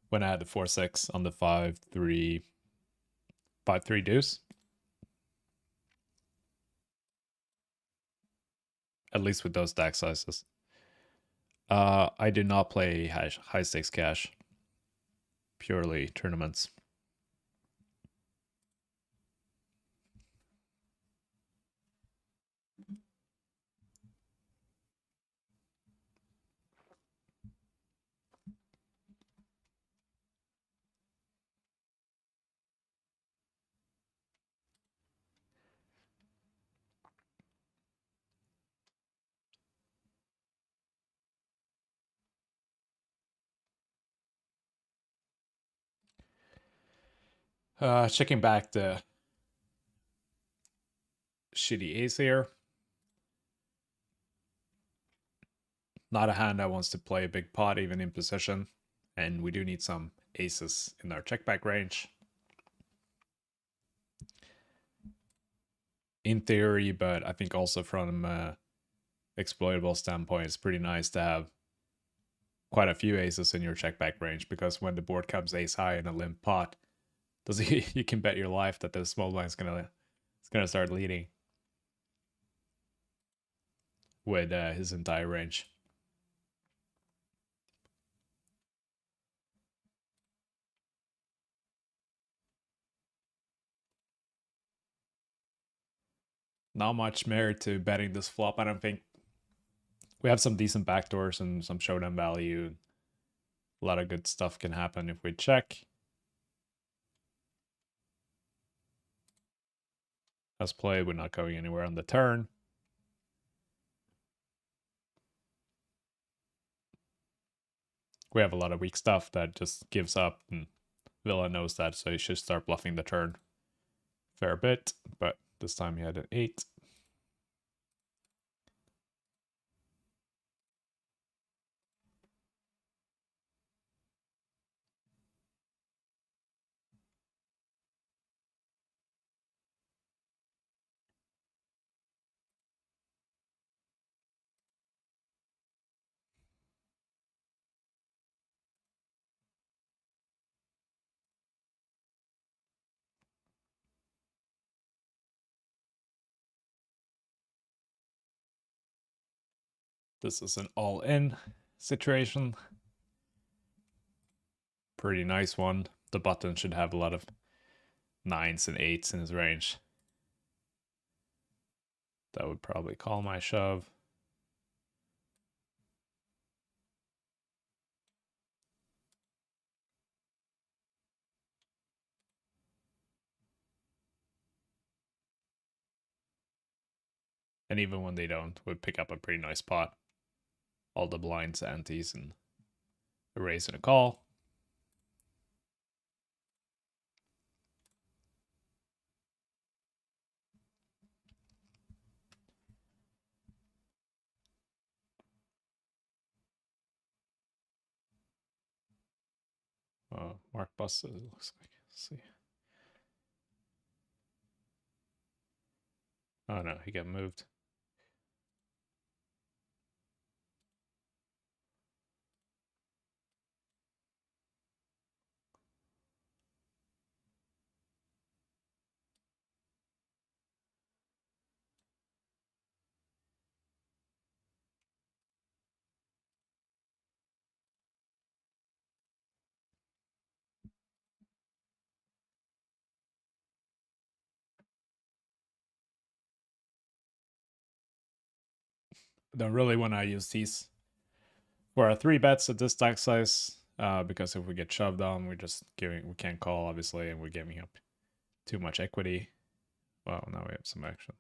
when I had the 4-6 on the 5-3 deuce. At least with those stack sizes. I did not play high stakes cash. Purely tournaments. Checking back the shitty ace here. Not a hand that wants to play a big pot even in position. And we do need some aces in our check back range. In theory, but I think also from exploitable standpoint, it's pretty nice to have quite a few aces in your check back range, because when the board comes ace high in a limp pot, you can bet your life that the small blind's gonna start leading with his entire range. Not much merit to betting this flop, I don't think. We have some decent backdoors and some showdown value. A lot of good stuff can happen if we check. As played, we're not going anywhere on the turn. We have a lot of weak stuff that just gives up, and Villa knows that, so he should start bluffing the turn fair bit, but this time he had an 8. This is an all-in situation. Pretty nice one. The button should have a lot of 9s and 8s in his range. That would probably call my shove. And even when they don't, would pick up a pretty nice pot. All the blinds, antes, and a raise and a call. Mark busted, it looks like. Let's see. Oh no, he got moved. Don't really want to use these for our 3 bets at this stack size, because if we get shoved on, we can't call, obviously, and we're giving up too much equity. Well, now we have some action.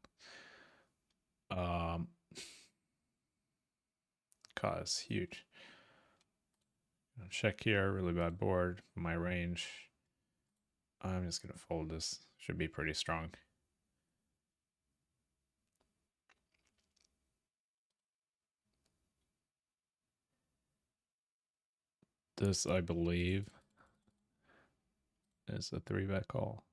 Cause huge. Check here, really bad board. My range. I'm just gonna fold this. Should be pretty strong. This, I believe, is a 3-bet call.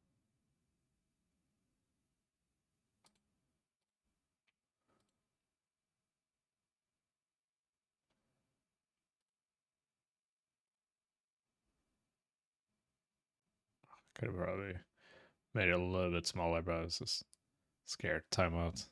Could have probably made it a little bit smaller, but I was just scared. Timeout.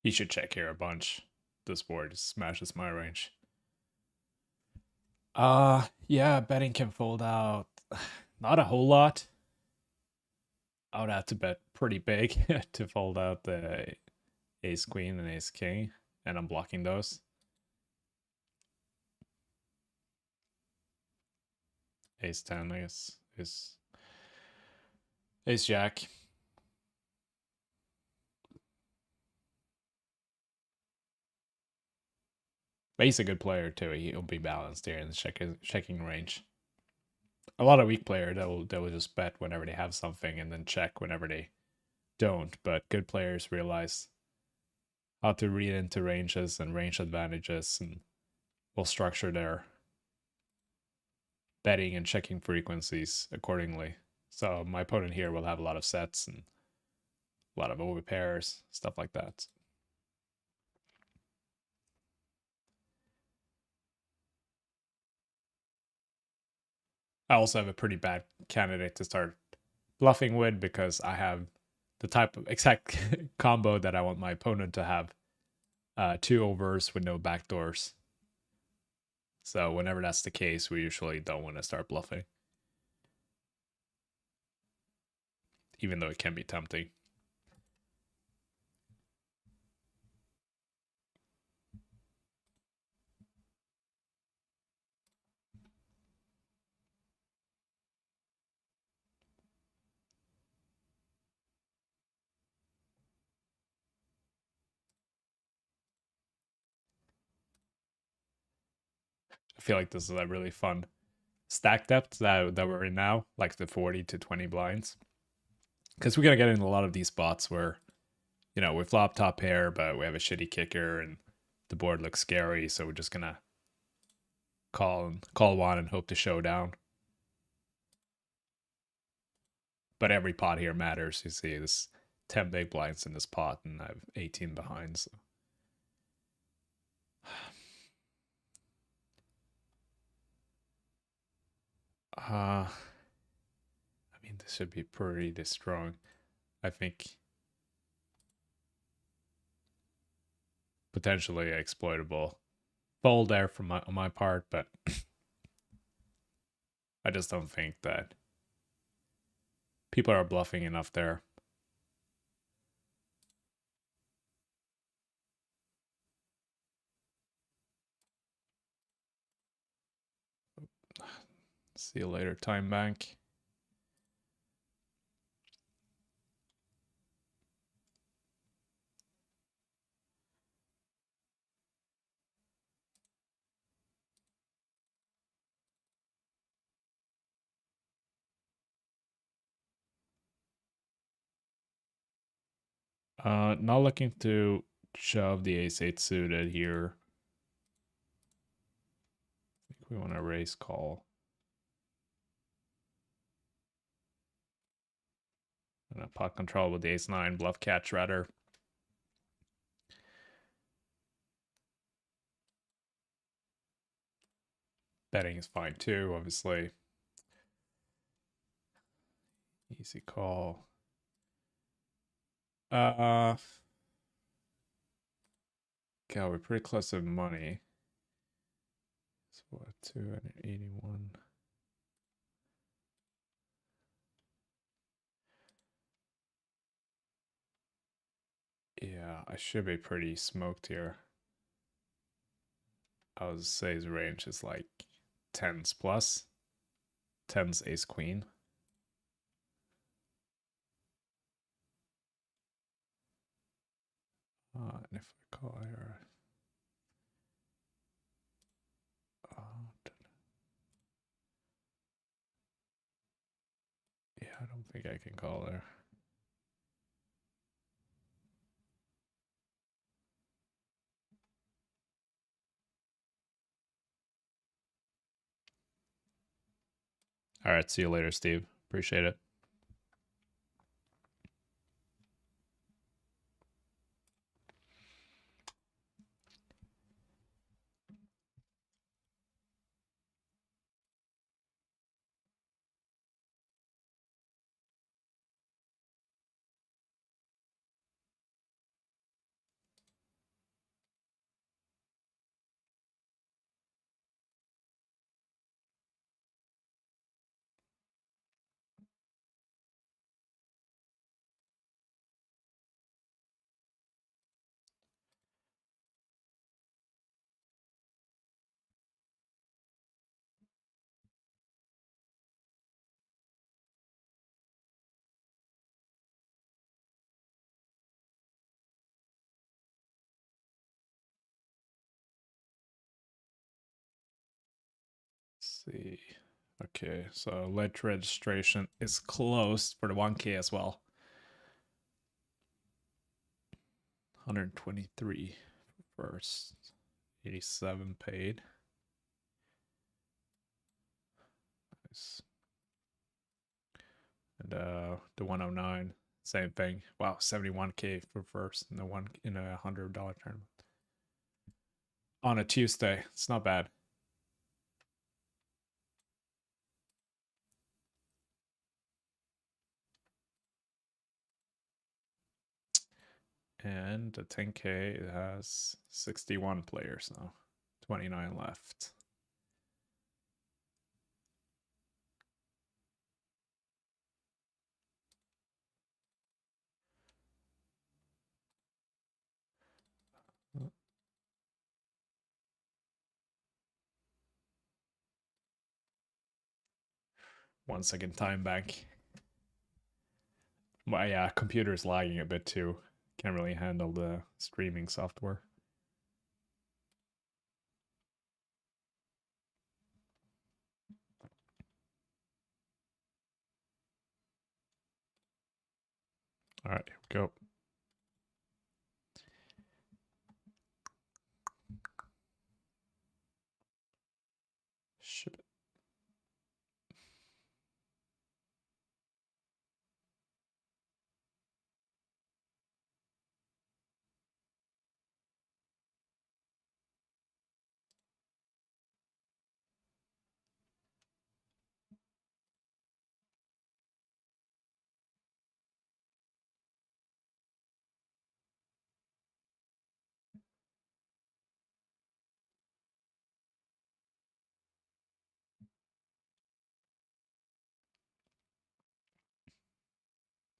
He should check here a bunch. This board smashes my range. Yeah, betting can fold out. Not a whole lot. I would have to bet pretty big to fold out the ace queen and ace king, and I'm blocking those. Ace 10, I guess. Ace Jack. But he's a good player too. He'll be balanced here in the checking range. A lot of weak player that will just bet whenever they have something and then check whenever they don't. But good players realize how to read into ranges and range advantages and will structure their betting and checking frequencies accordingly. So my opponent here will have a lot of sets and a lot of overpairs, stuff like that. I also have a pretty bad candidate to start bluffing with because I have the type of exact combo that I want my opponent to have. 2 overs with no backdoors. So whenever that's the case, we usually don't want to start bluffing. Even though it can be tempting. I feel like this is a really fun stack depth that we're in now, like the 40 to 20 blinds. Because we're going to get in a lot of these spots where, we flop top pair, but we have a shitty kicker and the board looks scary. So we're just going to call one and hope to show down. But every pot here matters. You see, there's 10 big blinds in this pot, and I have 18 behind. So. I mean, this should be pretty strong. I think potentially exploitable fold there from on my part, but I just don't think that people are bluffing enough there. See you later, time bank. Not looking to shove the ace-8 suited here. I think we want to raise call. And a pot control with the ace-9, bluff catch rather. Betting is fine too, obviously. Easy call. God, we're pretty close to money. So what, 281. Yeah, I should be pretty smoked here. I would say his range is like 10s plus. 10s ace queen. And if I call here, yeah, I don't think I can call there. All right, see you later, Steve. Appreciate it. see. Okay, so late registration is closed for the 1K as well. 123 first. 87 paid. Nice. And the 109, same thing. Wow, 71K for first in a $100 tournament. On a Tuesday. It's not bad. And the 10K has 61 players now. 29 left. One second time bank. My computer's lagging a bit too. Can't really handle the streaming software. All right, here we go. Ship it.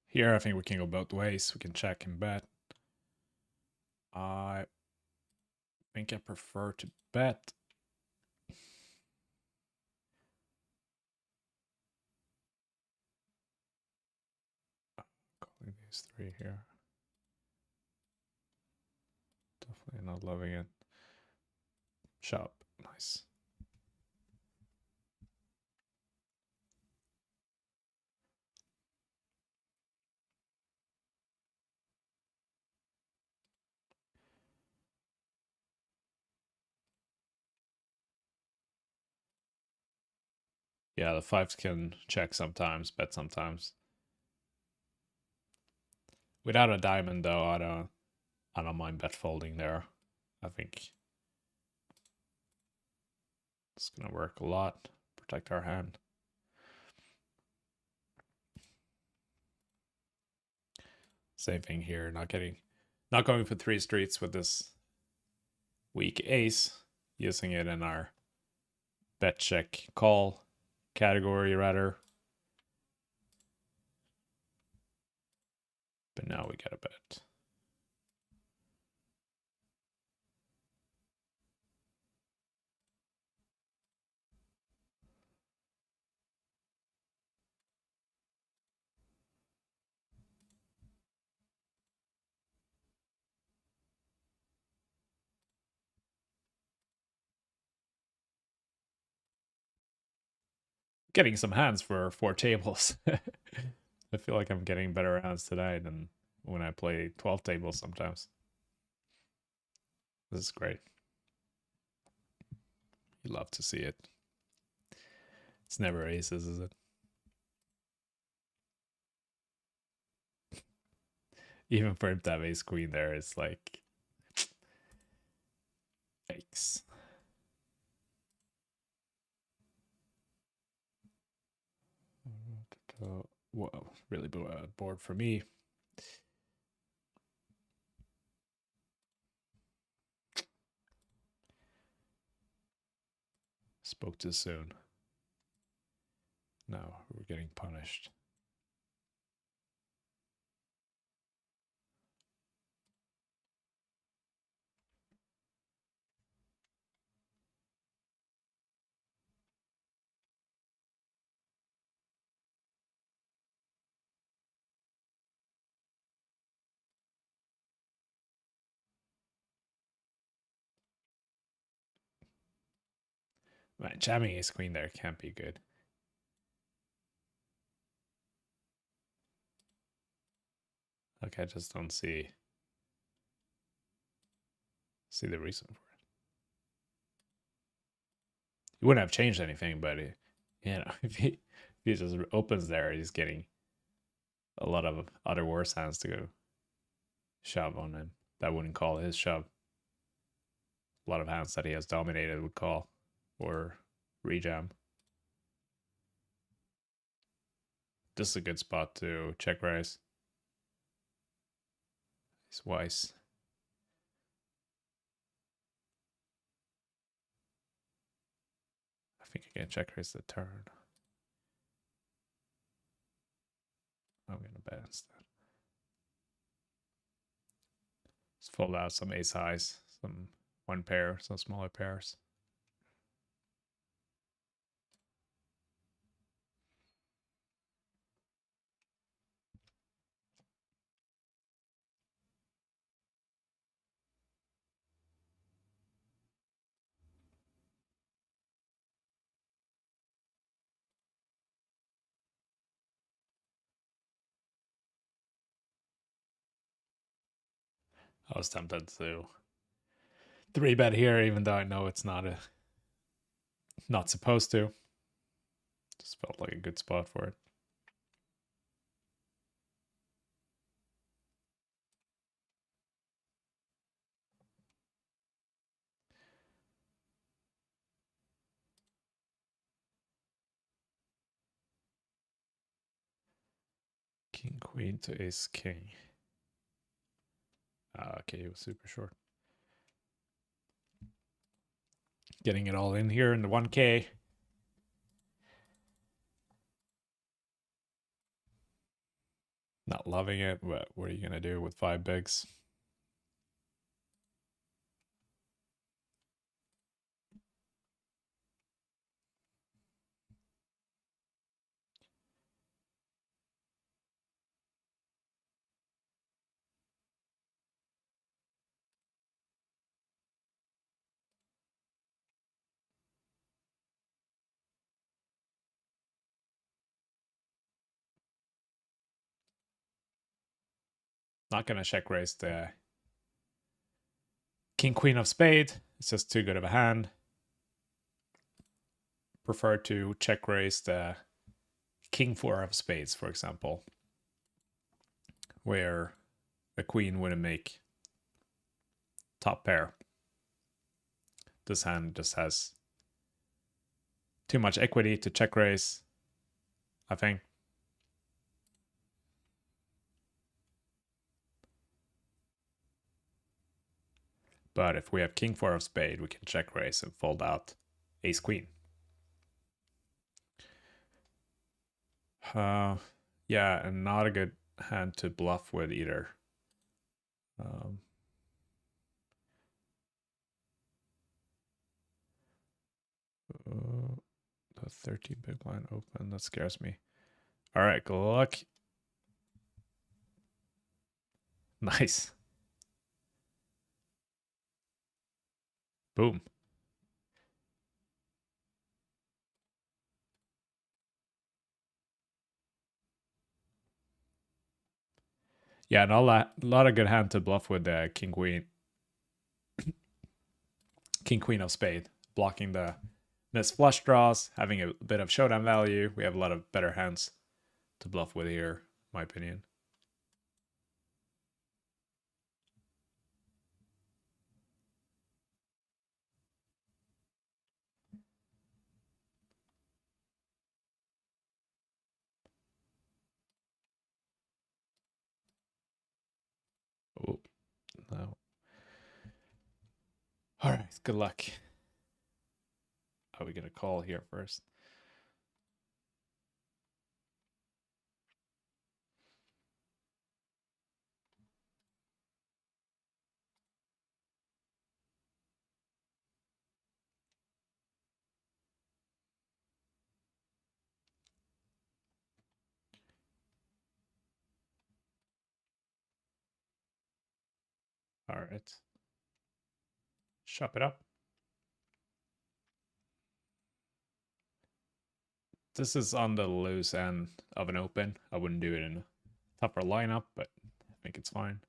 Here, I think we can go both ways. We can check and bet. I think I prefer to bet. Calling these three here. Definitely not loving it. Shop. Nice. Yeah, the fives can check sometimes, bet sometimes. Without a diamond though, I don't mind bet folding there. I think it's gonna work a lot. Protect our hand. Same thing here, not going for three streets with this weak ace, using it in our bet check call category rather. But now we gotta bet. Getting some hands for 4 tables. I feel like I'm getting better hands today than when I play 12 tables sometimes. This is great. You love to see it. It's never aces, is it? Even for him to have ace queen there, it's like yikes. Whoa, really bored for me. Spoke too soon. No, we're getting punished. Man, jamming ace queen there can't be good. Like I just don't see the reason for it. He wouldn't have changed anything, but if he just opens there, he's getting a lot of other worse hands to go shove on him. That wouldn't call his shove. A lot of hands that he has dominated would call or rejam. This is a good spot to check raise. He's wise. I think I can check raise the turn. I'm gonna bet instead. Let's fold out some ace highs, some one pair, some smaller pairs. I was tempted to 3-bet here, even though I know it's not supposed to. Just felt like a good spot for it. King, queen to ace, king. Okay, it was super short. Getting it all in here in the 1K. Not loving it, but what are you going to do with 5 bigs? Not going to check raise the king, queen of spade. It's just too good of a hand. Prefer to check raise the king, 4 of spades, for example, where the queen wouldn't make top pair. This hand just has too much equity to check raise, I think. But if we have king, 4 of spade, we can check raise and fold out ace queen. Yeah, and not a good hand to bluff with either. The 13 big blind open, that scares me. All right, good luck. Nice. Boom. Yeah, and a lot of good hand to bluff with the king queen. King queen of spade, blocking the missed flush draws, having a bit of showdown value. We have a lot of better hands to bluff with here, in my opinion. Oh, no. All right, good luck. Are we going to call here first? All right. Chop it up. this is on the loose end of an open. I wouldn't do it in a tougher lineup, but I think it's fine.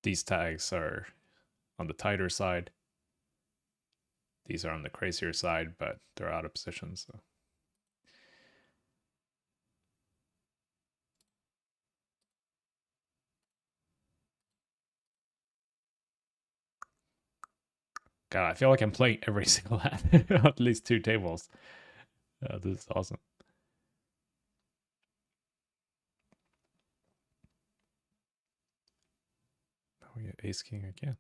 These tags are on the tighter side. These are on the crazier side, but they're out of position, so. God, I feel like I'm playing every single hand, at least 2 tables. This is awesome. Now we get ace king again.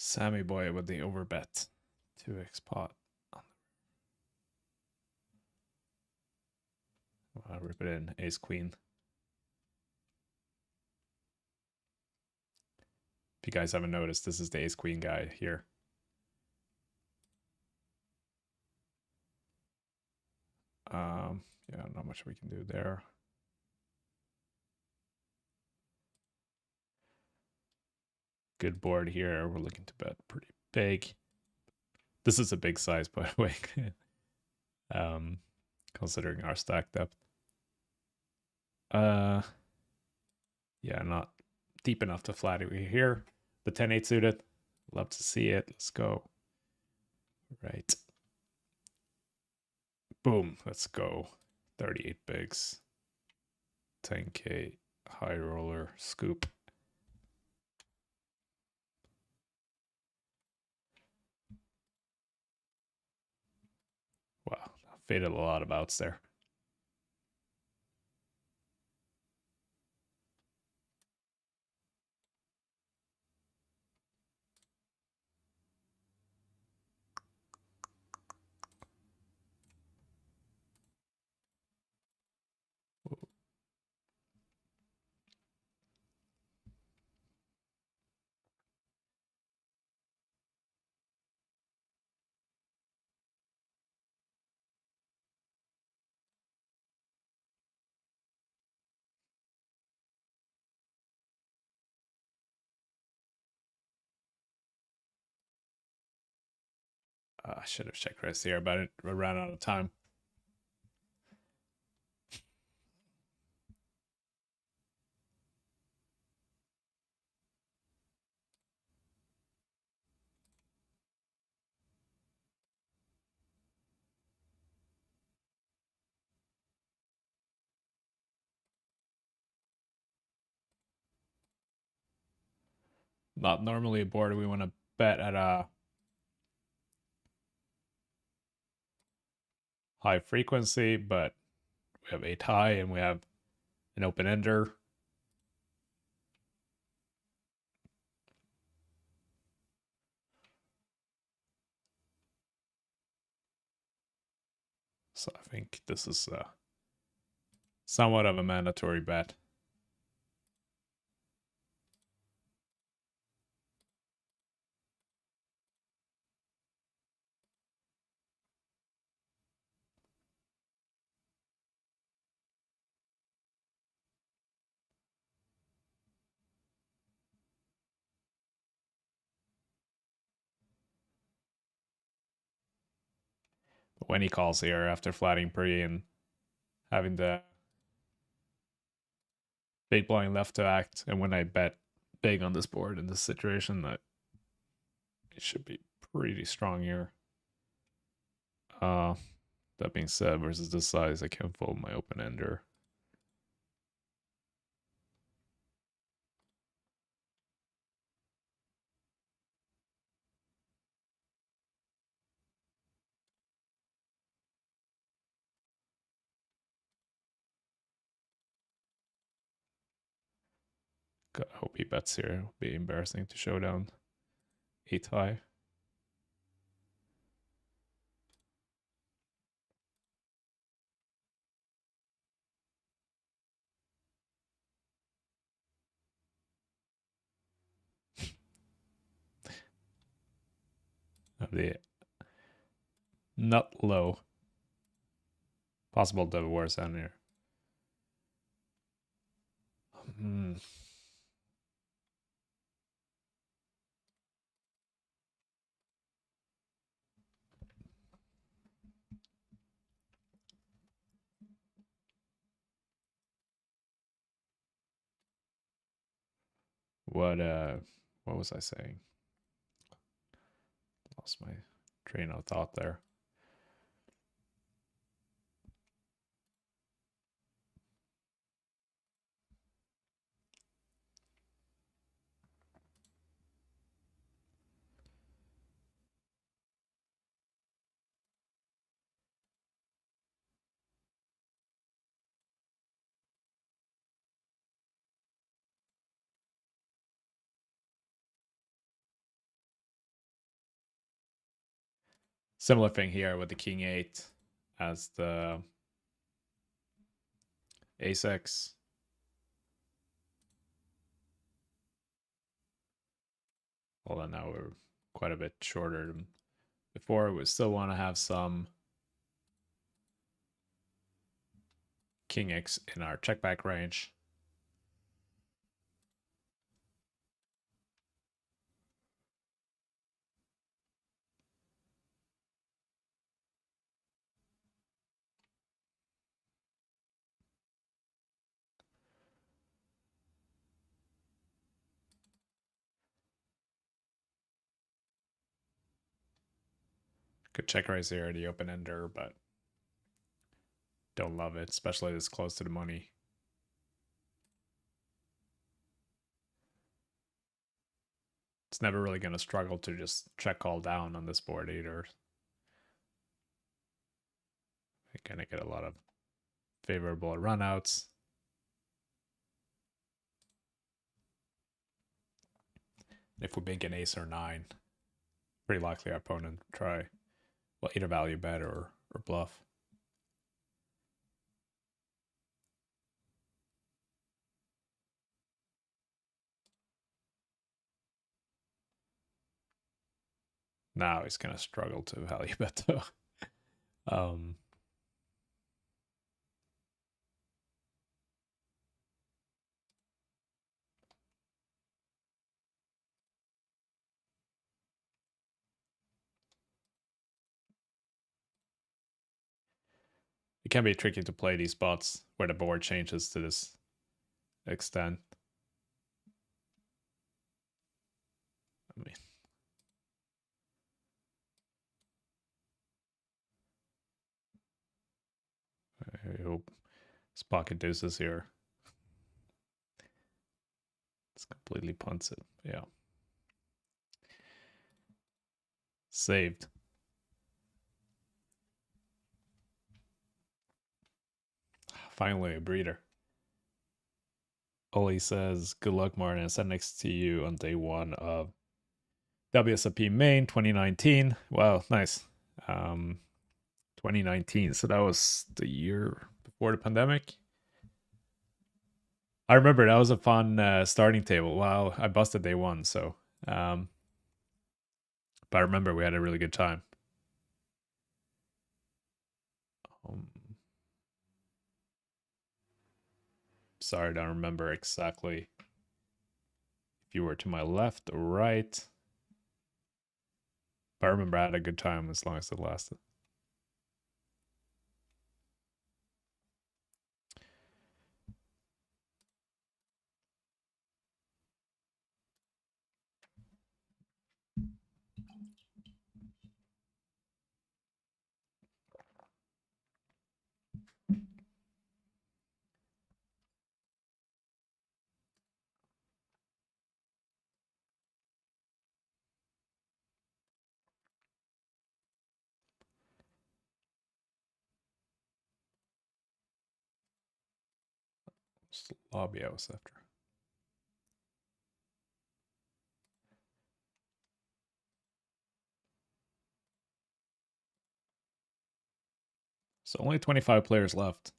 Sammy boy with the overbet. 2x pot. I'll rip it in. Ace queen. If you guys haven't noticed, this is the ace queen guy here. Yeah, not much we can do there. Good board here. We're looking to bet pretty big. This is a big size, by the way. Considering our stack depth. Yeah, not deep enough to flat it here. The 10-8 suited. Love to see it. Let's go. Right. Boom. Let's go. 38 bigs. 10K high roller scoop. Wow. Faded a lot of outs there. I should have checked raised here, but I ran out of time. Not normally a board we want to bet at a high frequency, but we have 8 high and we have an open ender. So I think this is somewhat of a mandatory bet. But when he calls here after flatting pre and having the big blind left to act, and when I bet big on this board in this situation, that it should be pretty strong here. That being said, versus this size, I can't fold my open ender. God, I hope he bets here. It'll be embarrassing to show down 8 high. have the nut low. Possible divorce down here. What was I saying? Lost my train of thought there. Similar thing here with the king 8 as the ace-x. Although now we're quite a bit shorter than before. We still want to have some king x in our check back range. Could check raise here, the open ender, but don't love it, especially this close to the money. It's never really going to struggle to just check all down on this board either. We're going to get a lot of favorable runouts. If we make an ace or 9, pretty likely our opponent will try, well, either value bet or bluff. Now he's going to struggle to value bet though. It can be tricky to play these spots where the board changes to this extent. I mean, I hope his pocket deuces here. It's completely punts it. Yeah. Saved. Finally, a breeder. Oli says, good luck, Martin. I sat next to you on day 1 of WSOP Maine 2019. Wow, nice. 2019. So that was the year before the pandemic. I remember that was a fun starting table. Wow, I busted day 1, so but I remember we had a really good time. Sorry, I don't remember exactly if you were to my left or right. But I remember I had a good time as long as it lasted. Lobby I was after. So only 25 players left.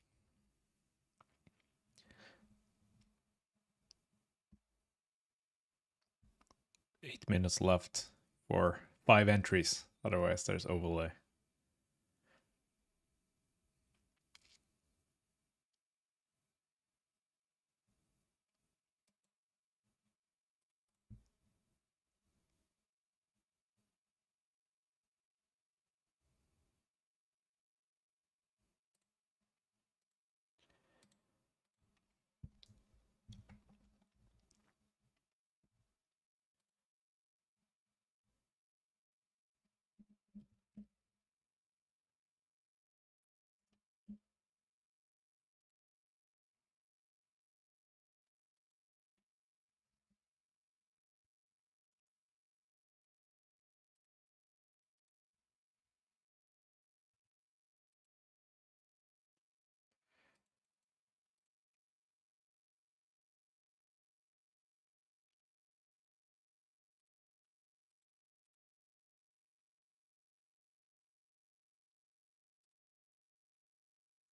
8 minutes left for 5 entries. Otherwise, there's overlay.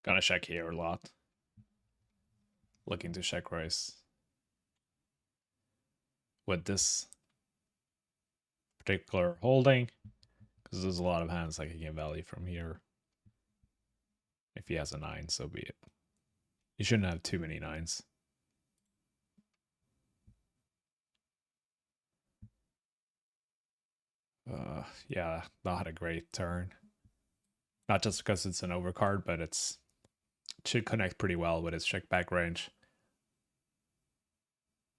Gonna check here a lot. Looking to check raise with this particular holding, because there's a lot of hands I can get value from here. If he has a 9, so be it. You shouldn't have too many 9s. Yeah, not a great turn. Not just because it's an overcard, but it should connect pretty well with his check back range.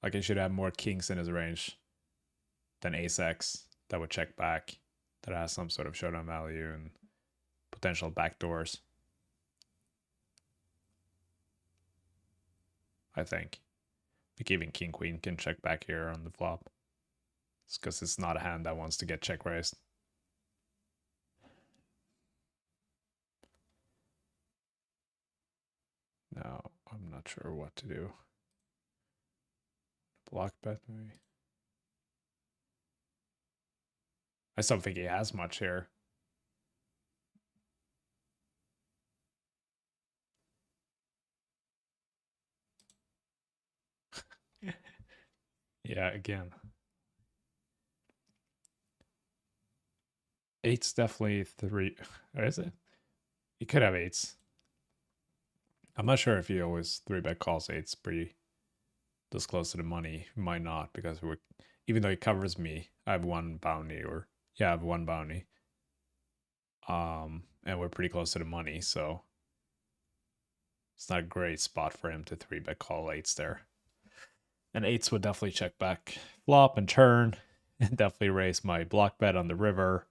Like he should have more kings in his range than ace x that would check back, that has some sort of showdown value and potential backdoors. I think. Like even king queen can check back here on the flop. It's because it's not a hand that wants to get check raised. No, I'm not sure what to do. Block bet maybe. I still don't think he has much here. Yeah, again. 8's definitely 3. Or is it? He could have 8s. I'm not sure if he always 3-bet calls 8s pretty this close to the money. He might not, because even though he covers me, I have one bounty, I have one bounty. And we're pretty close to the money, so it's not a great spot for him to 3-bet call 8s there. And 8s would definitely check back flop and turn, and definitely raise my block bet on the river.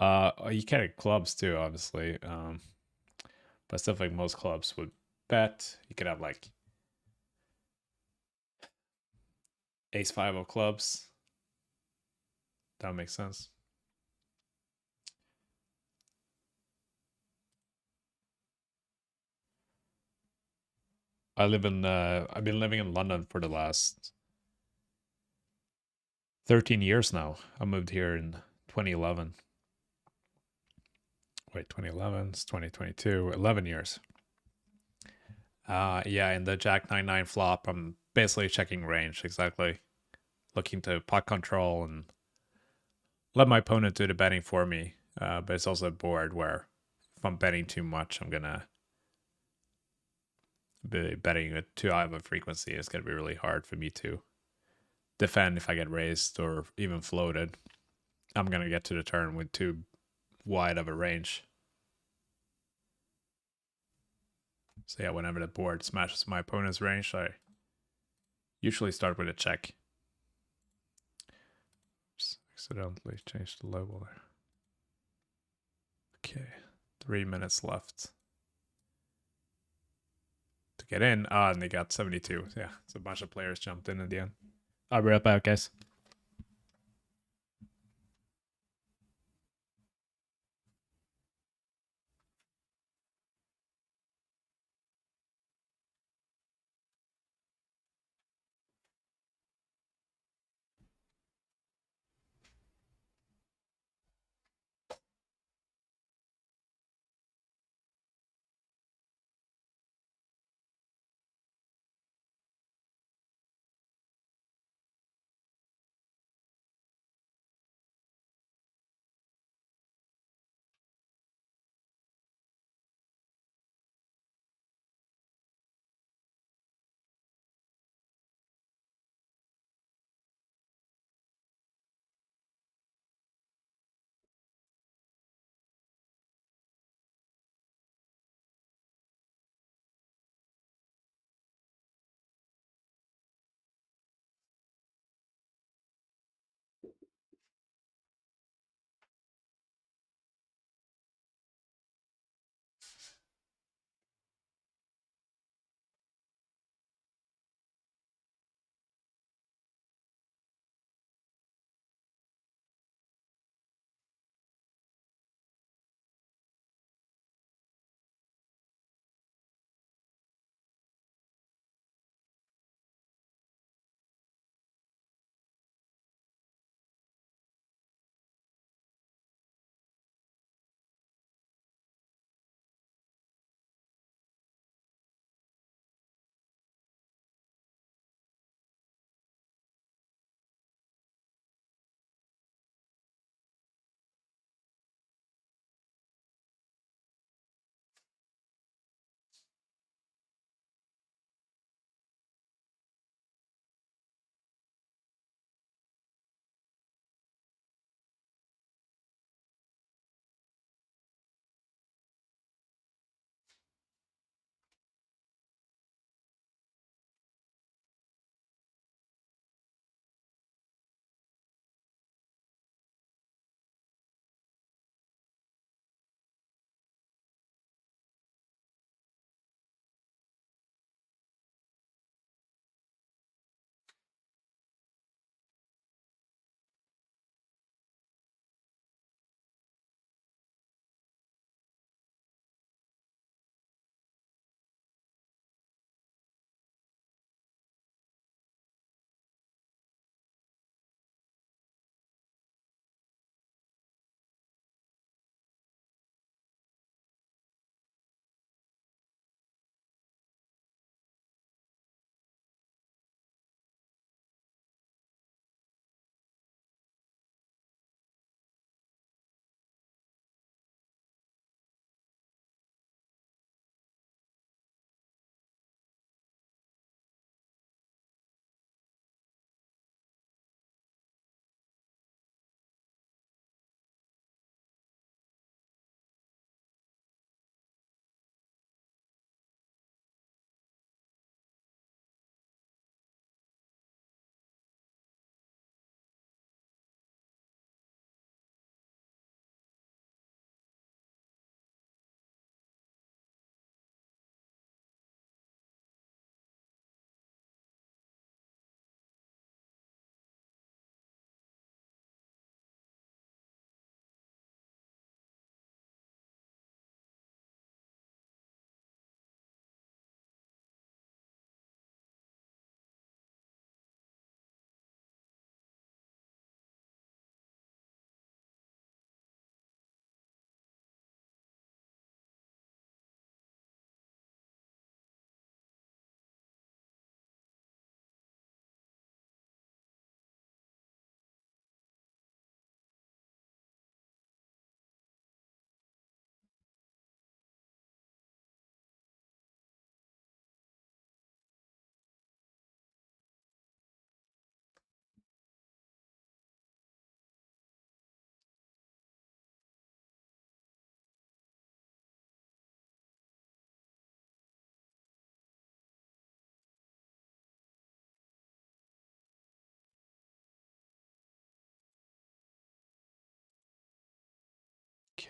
You can have clubs too, obviously. But stuff like most clubs would bet. You could have like ace 5 of clubs. That makes sense. I've been living in London for the last 13 years now. I moved here in 2011. Wait, 2011, it's 2022, 11 years. Yeah, in the Jack 9-9 flop, I'm basically checking range, exactly. Looking to pot control and let my opponent do the betting for me. But it's also a board where if I'm betting too much, I'm gonna be betting at too high of a frequency. It's gonna be really hard for me to defend if I get raised or even floated. I'm gonna get to the turn with too wide of a range. So yeah, whenever the board smashes my opponent's range, I usually start with a check. Oops, accidentally changed the level there. Okay, 3 minutes left to get in. And they got 72. Yeah, so a bunch of players jumped in at the end. I'll be right back, guys.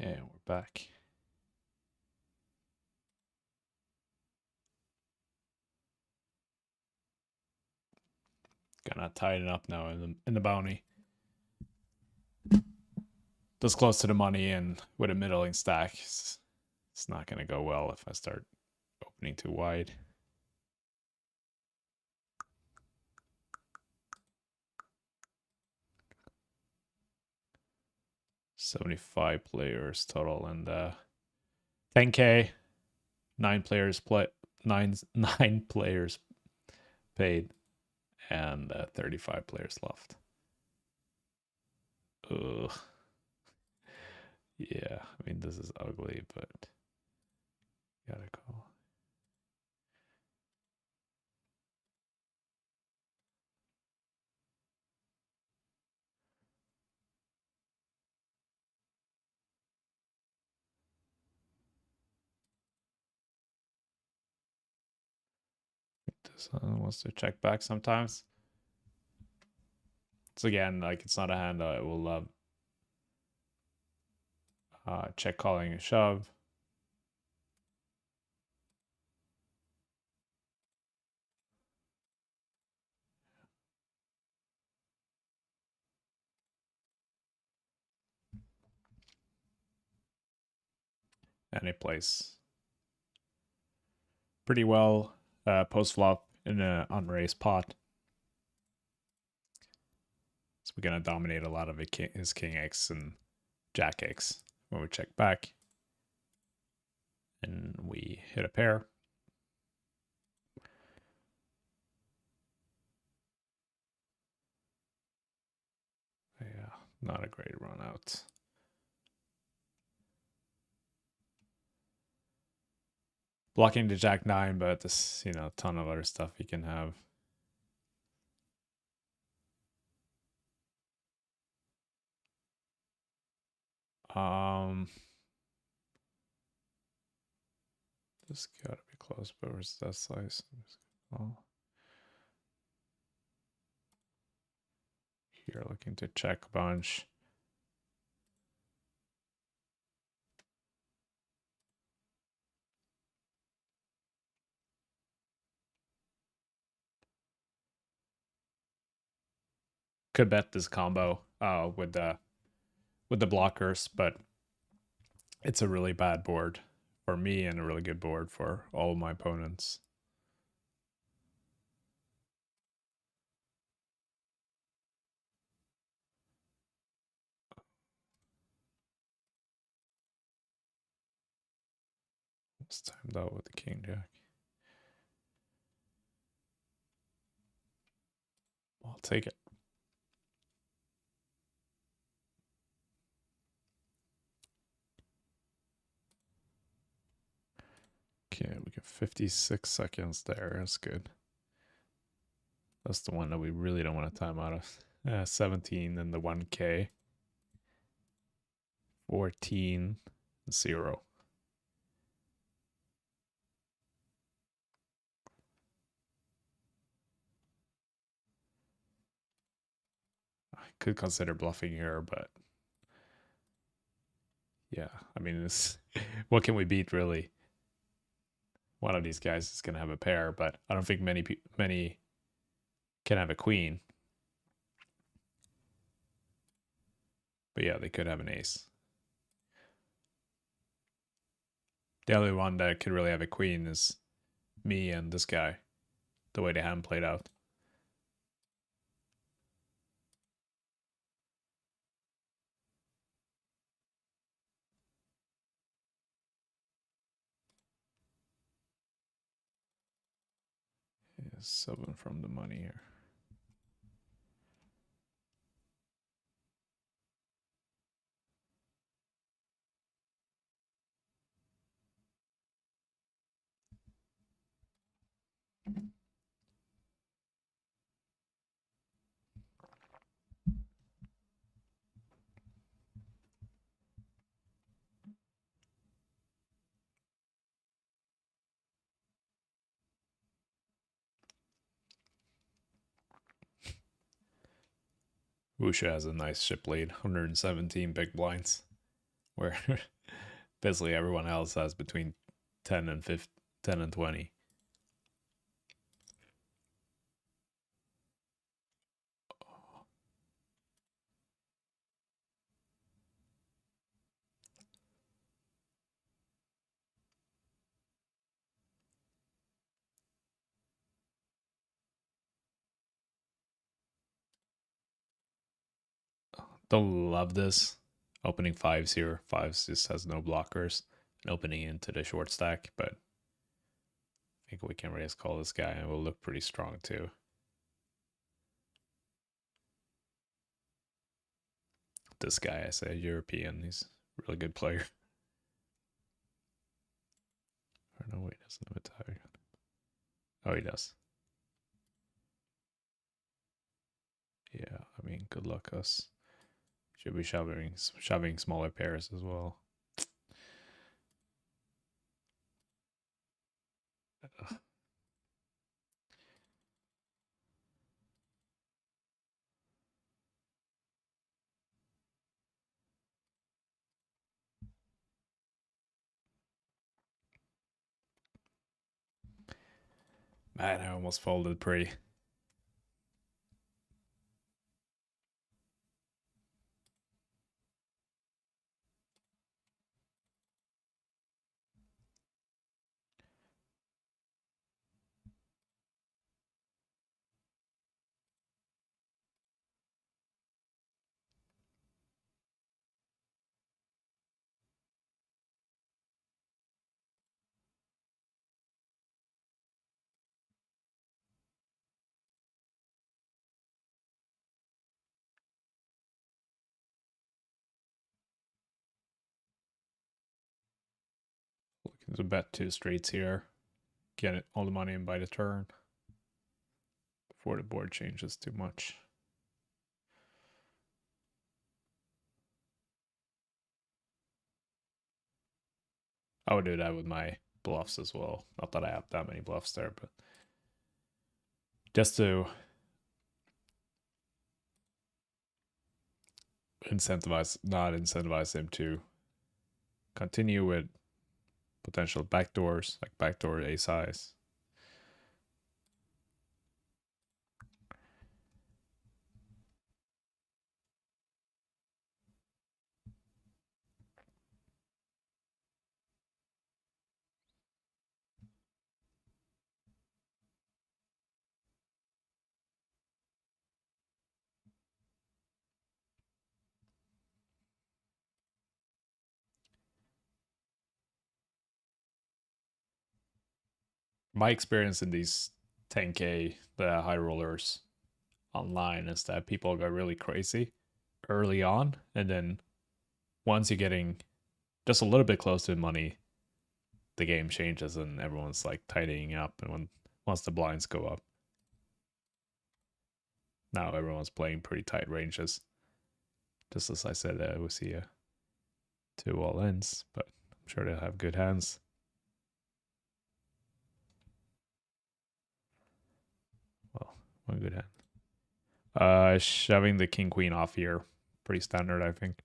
Okay, we're back. Gonna tighten up now in the bounty. This close to the money and with a middling stack, it's not gonna go well if I start opening too wide. $75 players total and 10K, 9 players paid, and 35 players left. Ugh. Yeah, I mean this is ugly, but gotta call. This one wants to check back sometimes. So again, like it's not a hand I will love. Check calling a shove. And it plays pretty well post flop in an unraised pot. So we're gonna dominate a lot of his king X and jack X when we check back. And we hit a pair. Yeah, not a great run out. Blocking the jack 9, but this, a ton of other stuff he can have. This gotta be close, but where's that slice? Oh. Here, looking to check a bunch. Could bet this combo with the blockers, but it's a really bad board for me and a really good board for all of my opponents. It's timed out with the king jack. I'll take it. Okay, we get 56 seconds there. That's good. That's the one that we really don't want to time out of. 17 and the 1K. 14, 0. I could consider bluffing here, but yeah, I mean, this. What can we beat, really? One of these guys is going to have a pair, but I don't think many can have a queen. But yeah, they could have an ace. The only one that could really have a queen is me and this guy, the way the hand played out. Yeah, 7 from the money here. Wusha has a nice ship lead, 117 big blinds. where basically everyone else has between 10 and 15, 10 and 20. Don't love this. Opening fives here. Fives just has no blockers. And opening into the short stack, but I think we can raise call this guy and we'll look pretty strong too. This guy, I say European, he's a really good player. Or no, he doesn't have a tag. Oh, he does. Yeah, I mean, good luck us. Should be shoving smaller pairs as well. Ugh. Man, I almost folded pre. Looking to bet two streets here. Get it, all the money in by the turn. Before the board changes too much. I would do that with my bluffs as well. Not that I have that many bluffs there, but just to not incentivize him to continue with potential backdoors, like backdoor ace highs. My experience in these 10K, the high rollers online, is that people go really crazy early on, and then once you're getting just a little bit close to money, the game changes and everyone's like tidying up. And once the blinds go up, now everyone's playing pretty tight ranges. Just as I said, we see two all ins, but I'm sure they'll have good hands. Well, one good hand. Shoving the king queen off here, pretty standard, I think.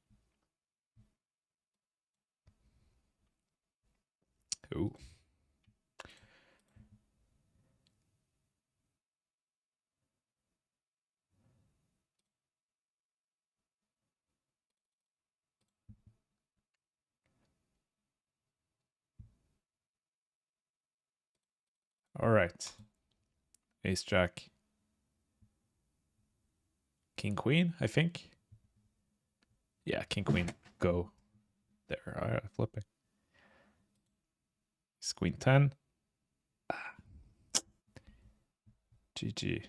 Ooh. All right. Ace jack. King queen, I think. Yeah, king queen. Go. There. All right, flipping. Ace queen 10. GG.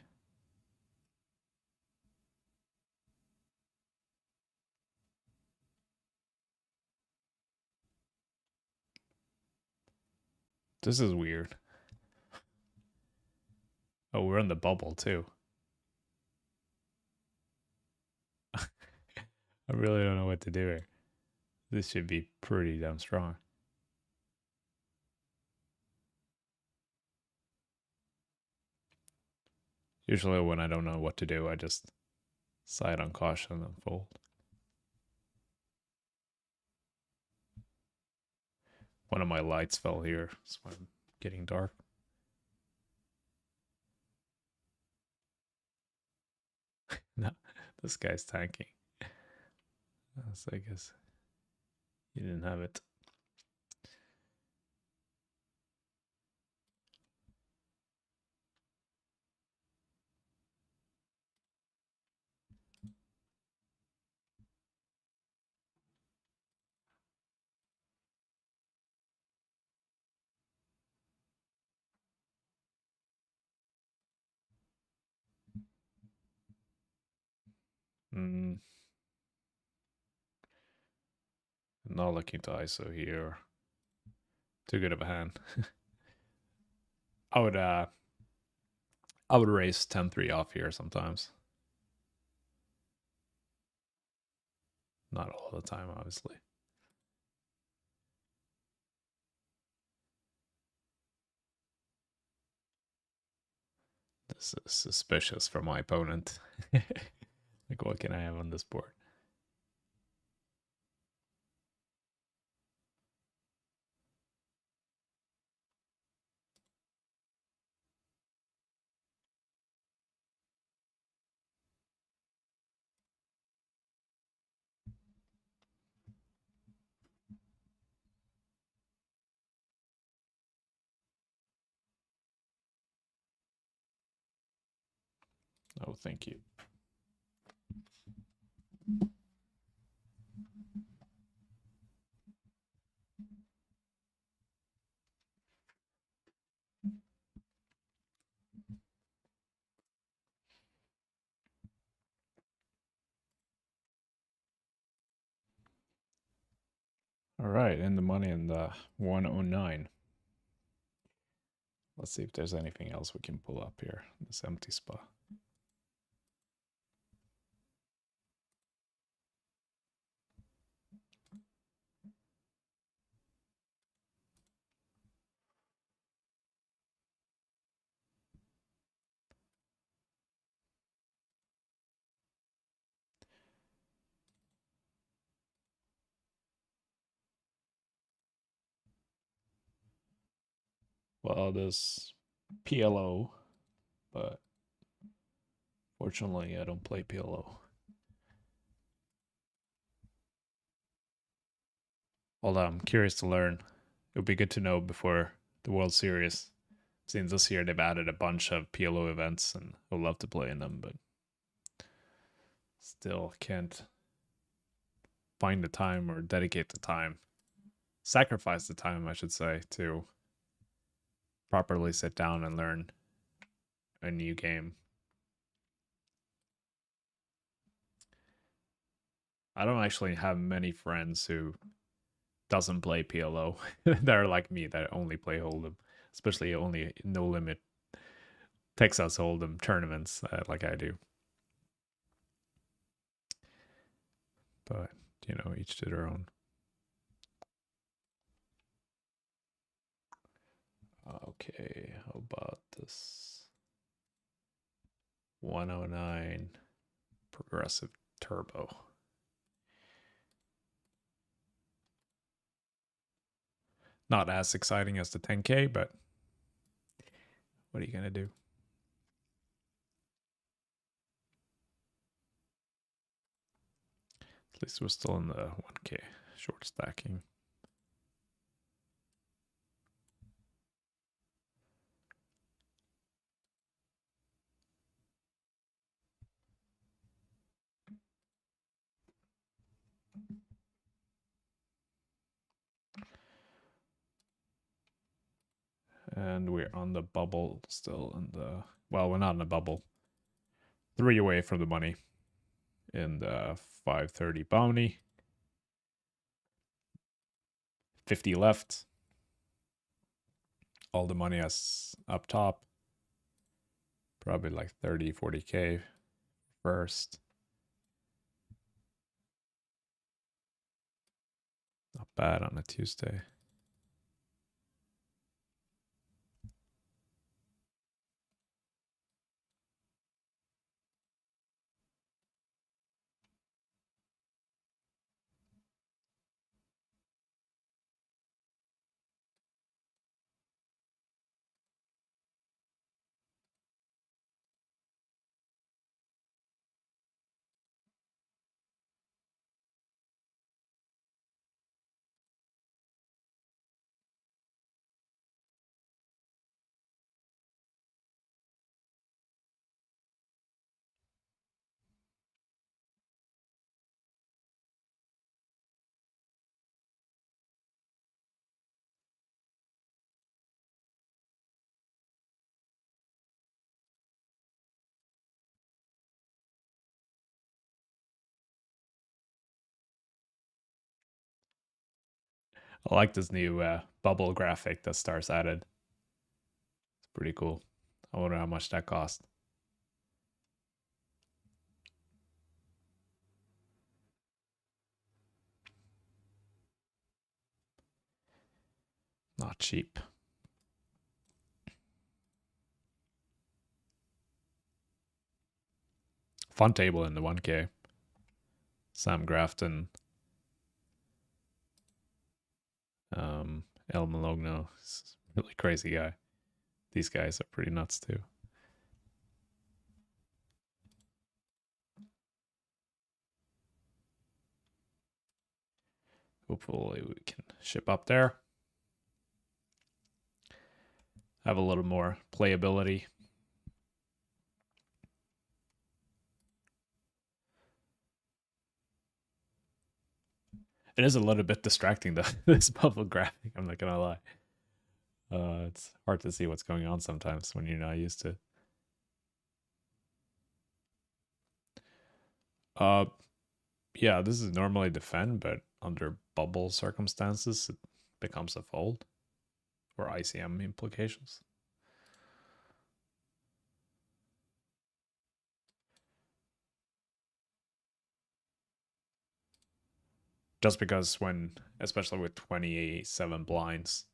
This is weird. Oh, we're in the bubble too. I really don't know what to do here. This should be pretty damn strong. Usually when I don't know what to do, I just side on caution and fold. One of my lights fell here, so I'm getting dark. No, this guy's tanking. So I guess you didn't have it. I'm not looking to ISO here. Too good of a hand. I would raise 10-3 off here sometimes. Not all the time, obviously. This is suspicious for my opponent. Like, what can I have on this board? Oh, thank you. All right, and the money in the 109. Let's see if there's anything else we can pull up here. This empty spot. Well, there's PLO, but fortunately I don't play PLO. Although I'm curious to learn. It would be good to know before the World Series. Since this year they've added a bunch of PLO events and I would love to play in them, but still can't find the time or dedicate the time. Sacrifice the time, I should say, to properly sit down and learn a new game. I don't actually have many friends who doesn't play PLO that are like me that only play Hold'em, especially only no limit Texas Hold'em tournaments like I do. But you know, each to their own. Okay, how about this 109 progressive turbo? Not as exciting as the 10K, but what are you gonna do? At least we're still in the 1K short stacking. And we're on the bubble still in the, well, we're not in the bubble. 3 away from the money in the 530 bounty. 50 left. All the money is up top. Probably like 30, 40K first. Not bad on a Tuesday. I like this new bubble graphic that Stars added. It's pretty cool. I wonder how much that cost. Not cheap. Fun table in the 1K. Sam Grafton. El Malogno. He's a really crazy guy. These guys are pretty nuts too. Hopefully we can ship up there. Have a little more playability. It is a little bit distracting though, this bubble graphic, I'm not gonna lie. It's hard to see what's going on sometimes when you're not used to it. Yeah, this is normally defend, but under bubble circumstances, it becomes a fold or ICM implications. Just because when, especially with 27 blinds,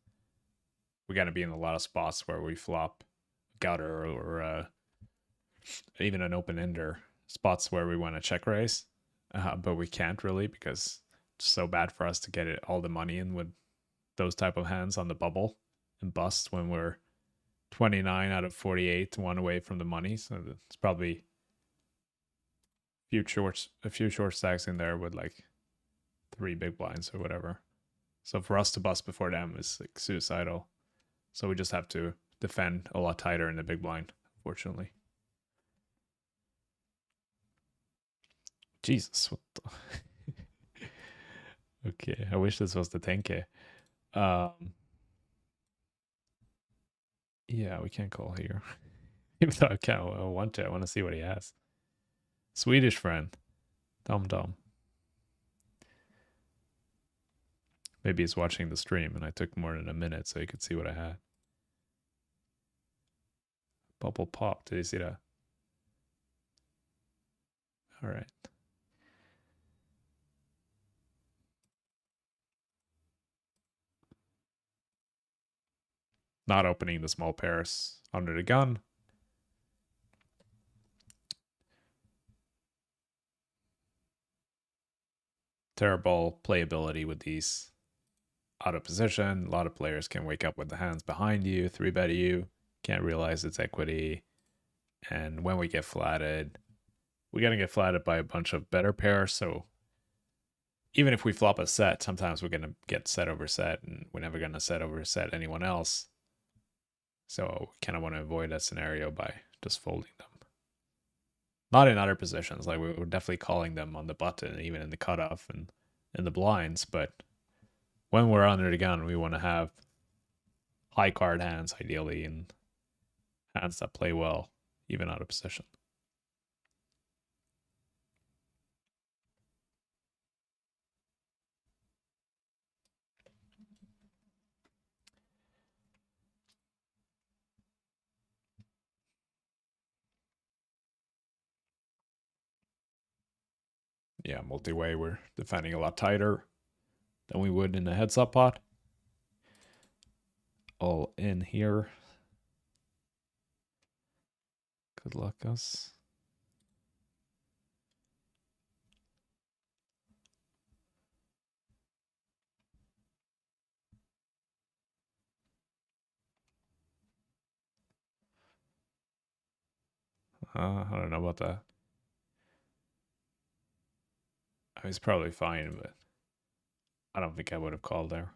we're going to be in a lot of spots where we flop gutter or even an open ender, spots where we want to check raise, but we can't really because it's so bad for us to get it all the money in with those type of hands on the bubble and bust when we're 29 out of 48, one away from the money. So it's probably a few short stacks in there with like 3 big blinds or whatever. So for us to bust before them is like suicidal. So we just have to defend a lot tighter in the big blind, unfortunately. Jesus, what the... Okay, I wish this was the 10K. Yeah, we can't call here. Even though I want to. I want to see what he has. Swedish friend. Dum. Maybe he's watching the stream and I took more than a minute so he could see what I had. Bubble pop. Did you see that? All right. Not opening the small pairs under the gun. Terrible playability with these out of position. A lot of players can wake up with the hands behind you, 3-bet you, can't realize it's equity. And when we get flatted, we're going to get flatted by a bunch of better pairs. So even if we flop a set, sometimes we're going to get set over set, and we're never going to set over set anyone else. So we kind of want to avoid that scenario by just folding them. Not in other positions, like we're definitely calling them on the button, even in the cutoff and in the blinds, but when we're under the gun, we want to have high card hands, ideally, and hands that play well, even out of position. Yeah, multi-way, we're defending a lot tighter than we would in a heads-up pot. All in here. Good luck, us. I don't know about that. He's probably fine, but I don't think I would have called there.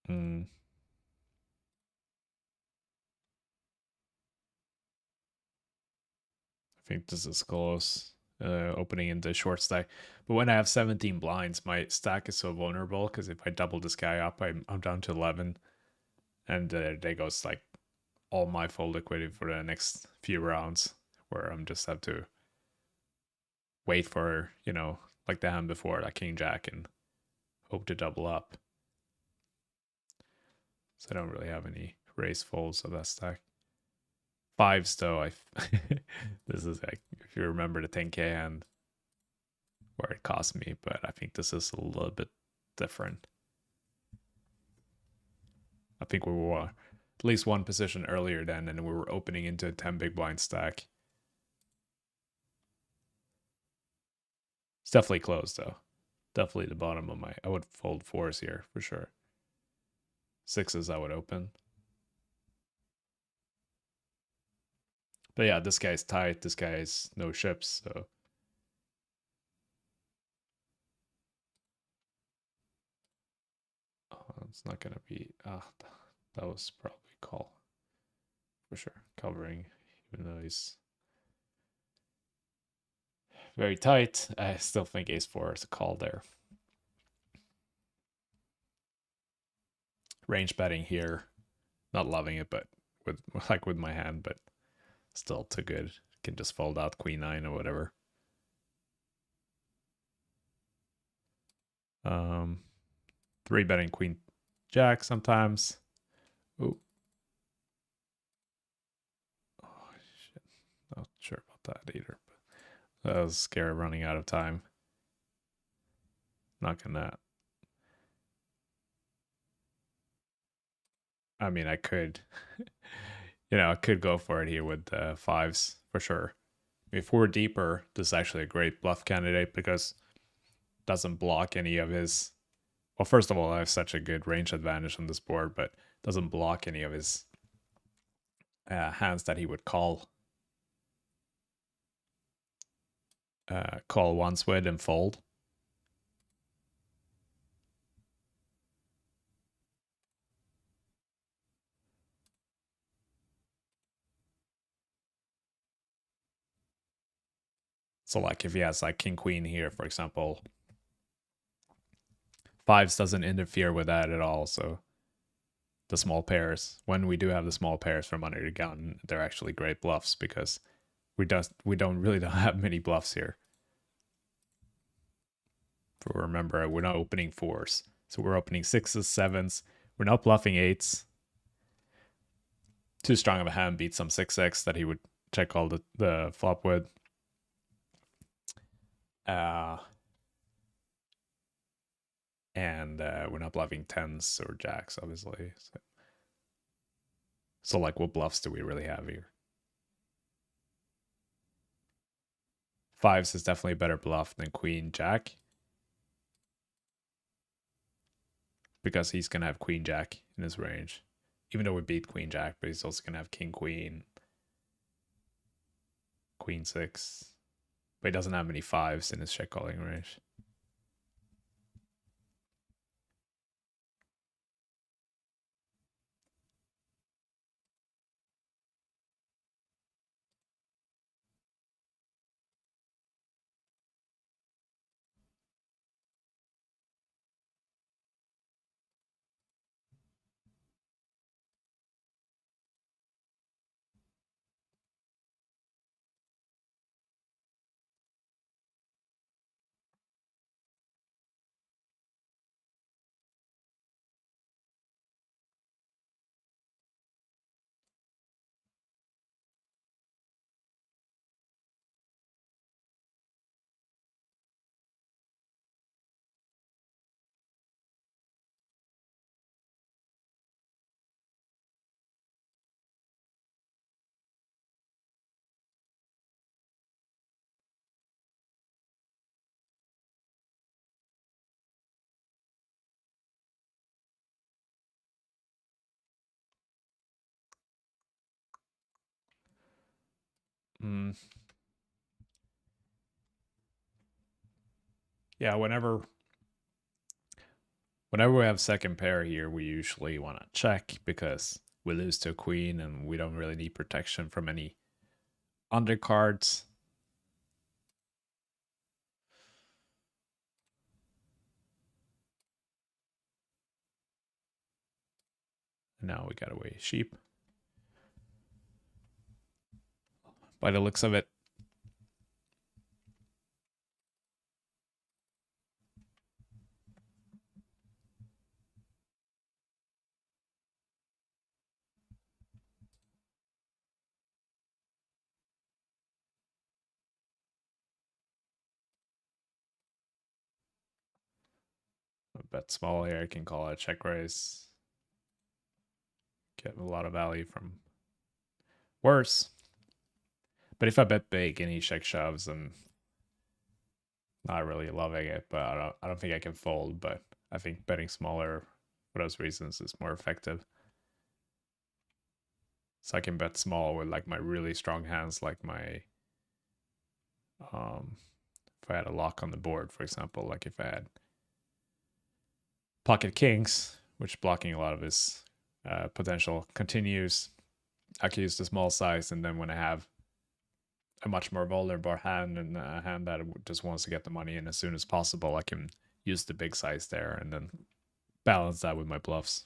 I think this is close. Opening into short stack. But when I have 17 blinds, my stack is so vulnerable because if I double this guy up, I'm down to 11. And there goes like all my full liquidity for the next few rounds. where I'm just have to wait for, you know, like the hand before, like king jack, and hope to double up. So I don't really have any raise folds of that stack. Fives though, this is like, if you remember the 10k hand where it cost me, but I think this is a little bit different. I think we were at least one position earlier then, and we were opening into a 10 big blind stack. It's definitely closed though. Definitely the bottom of my, I would fold fours here for sure. Sixes I would open. But yeah, this guy's tight. This guy's no ships, so. It's not gonna be, that was probably call. For sure, covering, even though he's very tight. I still think ace-4 is a call there. Range betting here. Not loving it, but with like with my hand, but still too good. Can just fold out queen-9 or whatever. Three betting queen jack sometimes. Ooh. Oh shit. Not sure about that either. But that was scary running out of time. Not gonna. I mean, I could, you know, I could go for it here with fives for sure. If we're deeper, this is actually a great bluff candidate because it doesn't block any of his. Well, first of all, I have such a good range advantage on this board, but doesn't block any of his hands that he would call once with and fold. So like if he has like king queen here, for example, fives doesn't interfere with that at all. So the small pairs, when we do have the small pairs from under the gun, they're actually great bluffs because we don't really have many bluffs here. Remember, we're not opening fours, so we're opening sixes, sevens. We're not bluffing eights. Too strong of a hand beats some 6x that he would check all the flop with. And we're not bluffing tens or jacks, obviously. So like, what bluffs do we really have here? Fives is definitely a better bluff than queen jack, because he's gonna have queen jack in his range, even though we beat queen jack, but he's also gonna have king queen, queen six, but he doesn't have many fives in his check calling range. Yeah, whenever we have second pair here, we usually want to check because we lose to a queen and we don't really need protection from any undercards. And now we got away sheep. by the looks of it. Bet small here, I can call it a check raise. Get a lot of value from worse. But if I bet big and he check shoves, I'm not really loving it. But I don't think I can fold. But I think betting smaller for those reasons is more effective. So I can bet small with like my really strong hands, like my if I had a lock on the board, for example, like if I had pocket kings, which blocking a lot of his potential continues, I can use the small size, and then when I have a much more vulnerable hand and a hand that just wants to get the money in as soon as possible, I can use the big size there and then balance that with my bluffs.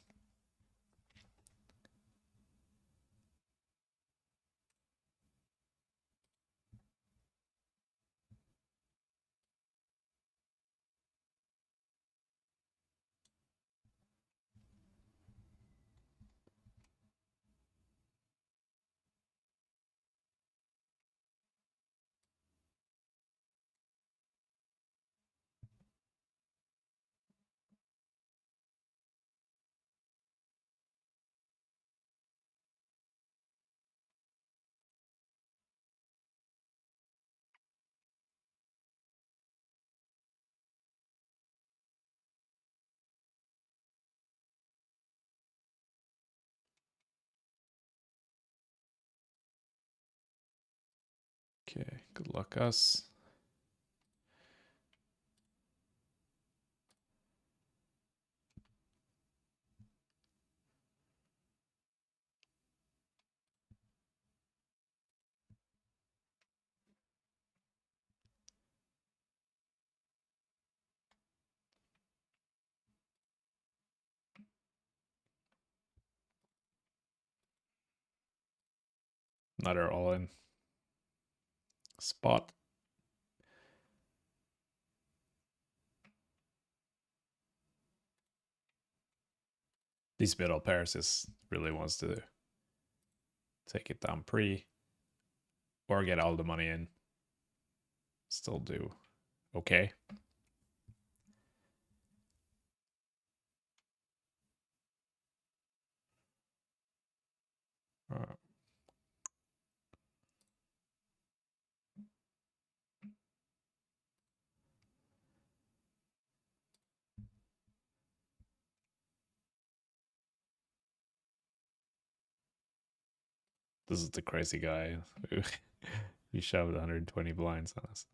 Okay, good luck us. Another all-in spot. These middle pairs just really wants to take it down pre or get all the money in. Still do okay. This is the crazy guy who he shoved 120 blinds on us.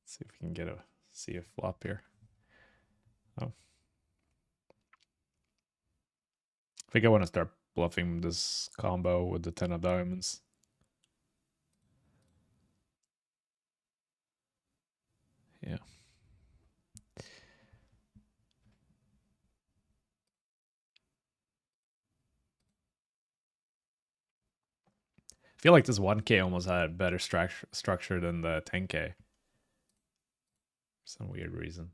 Let's see if we can see a flop here. Oh. I think I want to start bluffing this combo with the 10 of diamonds. Yeah. I feel like this 1K almost had better structure than the 10K. For some weird reason.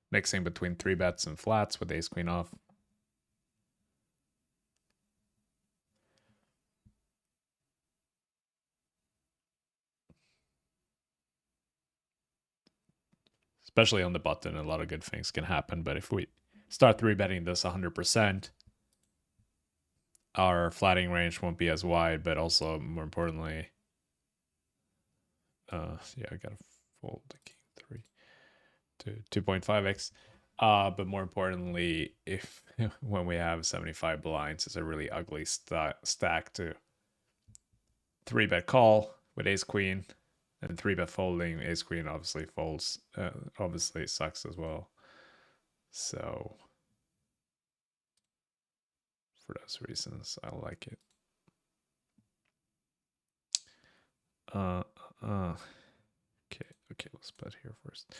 Mixing between 3 bets and flats with ace queen off. Especially on the button, a lot of good things can happen. But if we start 3-betting this 100%, our flatting range won't be as wide, but also, more importantly, yeah, I gotta fold the king 3 to 2.5x. But more importantly, if when we have 75 blinds, it's a really ugly stack to 3-bet call with ace queen, and 3-bet folding. Ace queen obviously folds, obviously sucks as well. So for those reasons. I like it. Okay, let's bet here first.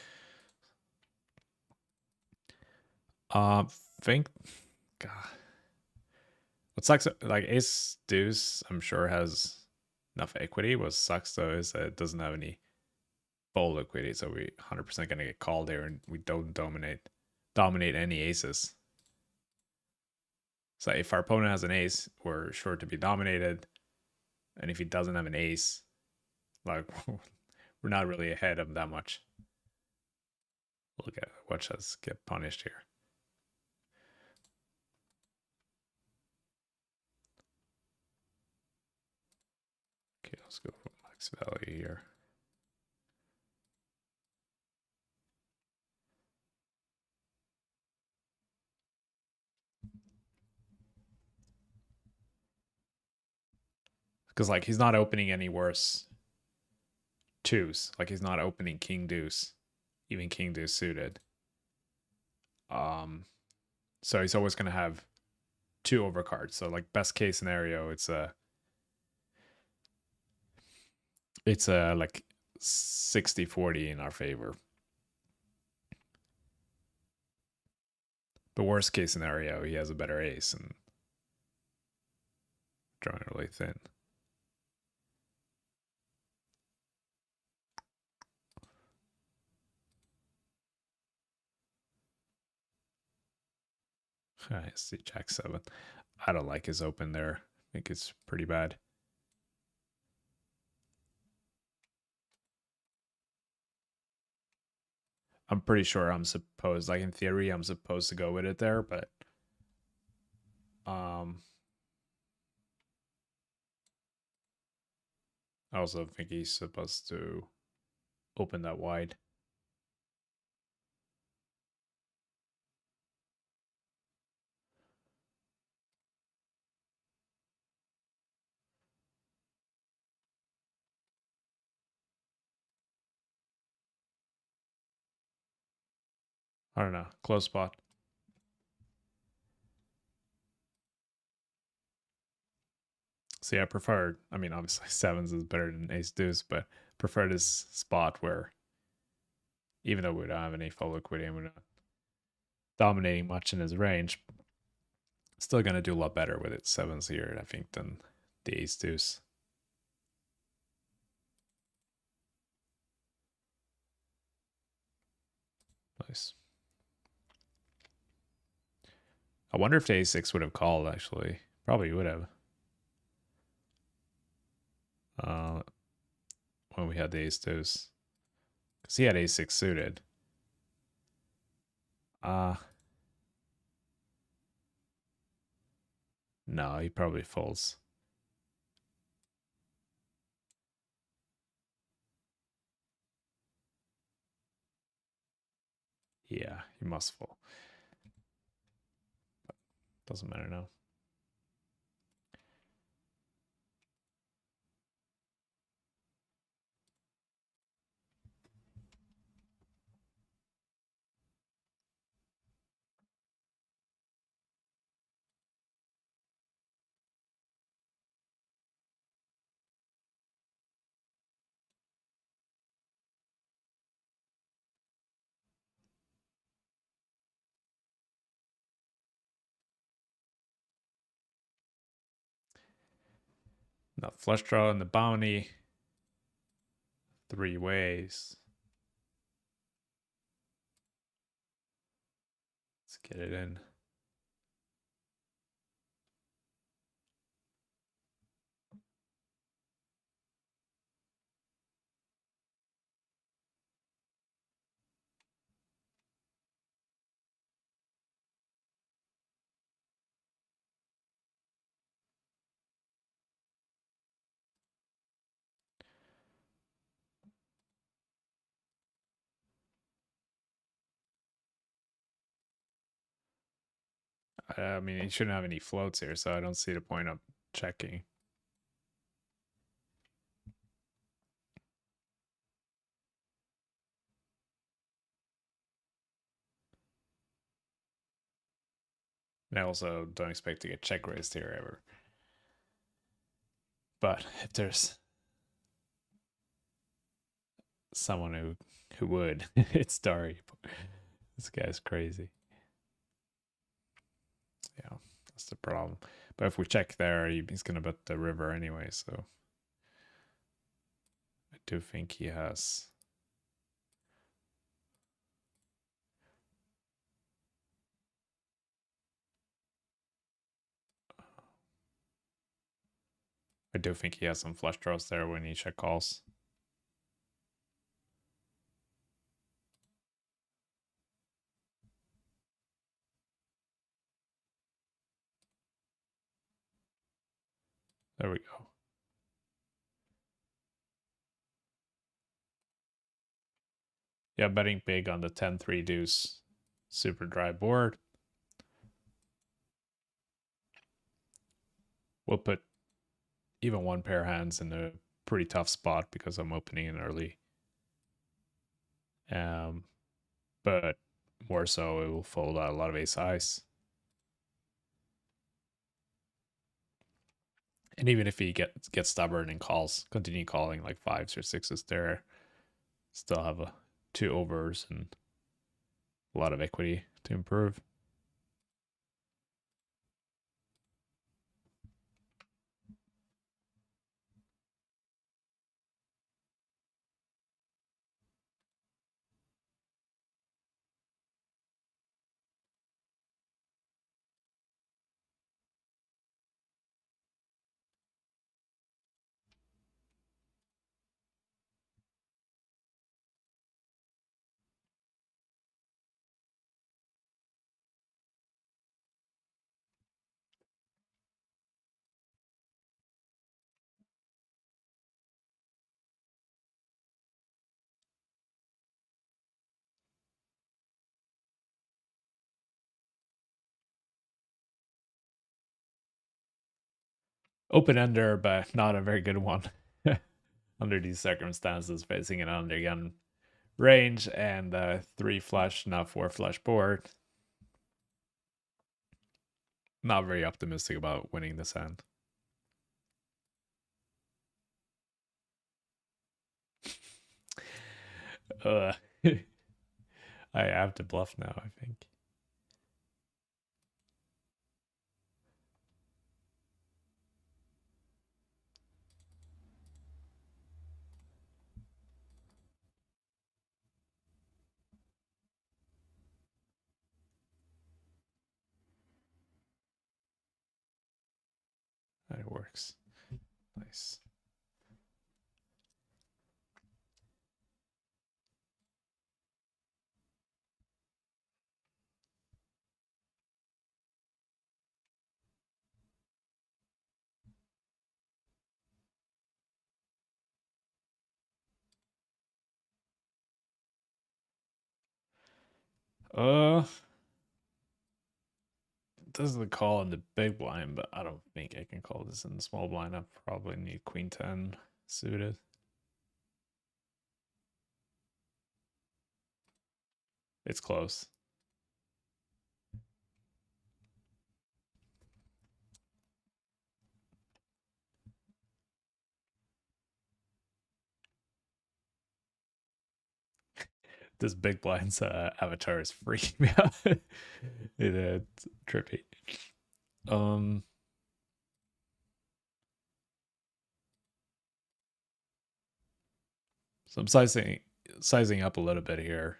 Think, God, what sucks, like ace deuce, I'm sure has enough equity. What sucks though is that it doesn't have any full liquidity, so we 100% gonna get called there, and we don't dominate any aces. So if our opponent has an ace, we're sure to be dominated, and if he doesn't have an ace, like we're not really ahead of that much. Look at watch us get punished here. Okay, let's go for max value here. Because like he's not opening any worse twos. Like he's not opening king deuce, even king deuce suited. So he's always gonna have two overcards. So like best case scenario, it's a like 60-40 in our favor. But worst case scenario, he has a better ace and drawing really thin. I see jack 7. I don't like his open there. I think it's pretty bad. I'm pretty sure I'm supposed, like in theory, I'm supposed to go with it there, but I also think he's supposed to open that wide. I don't know. Close spot. See, I preferred, I mean, obviously sevens is better than ace deuce, but prefer this spot where even though we don't have any full liquidity and we're not dominating much in his range, still going to do a lot better with it sevens here, I think, than the ace deuce. Nice. I wonder if the a6 would have called, actually. Probably would have. When we had the ace deuce. Because he had a6 suited. No, he probably folds. Yeah, he must fold. But doesn't matter now. Now flush draw and the bounty. 3 ways. Let's get it in. I mean, he shouldn't have any floats here, so I don't see the point of checking. And I also don't expect to get check raised here ever. But if there's someone who would, it's Dari. This guy's crazy. Yeah, that's the problem. But if we check there, he's gonna bet the river anyway, so I do think he has. I do think he has some flush draws there when he check calls. There we go. Yeah, betting big on the 10-3 deuce. Super dry board. We'll put even one pair of hands in a pretty tough spot because I'm opening in early. But more so, it will fold out a lot of ace highs. And even if he gets stubborn and continue calling like 5s or 6s there, still have 2 overs and a lot of equity to improve. Open ender, but not a very good one under these circumstances, facing an undergun range and 3 flush, not 4 flush board. Not very optimistic about winning this hand. I have to bluff now, I think. That works. Nice. This is the call in the big blind, but I don't think I can call this in the small blind. I probably need queen 10 suited. It's close. This big blind's avatar is freaking me out. It's trippy. So I'm sizing up a little bit here.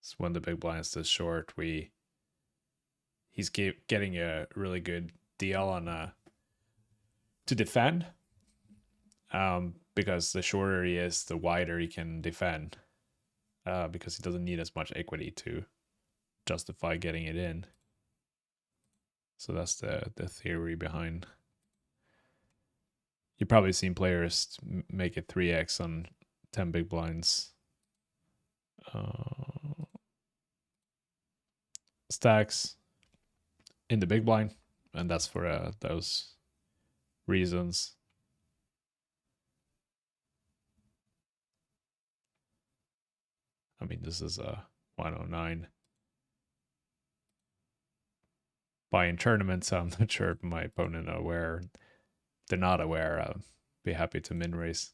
So when the big blind's this short, he's getting a really good deal on to defend. Because the shorter he is, the wider he can defend. Because he doesn't need as much equity to justify getting it in. So that's the theory behind. You've probably seen players make it 3x on 10 big blinds. Stacks in the big blind, and that's for those reasons. I mean, this is a 109. Buying tournaments, so I'm not sure if my opponent are aware. If they're not aware, I'll be happy to min raise.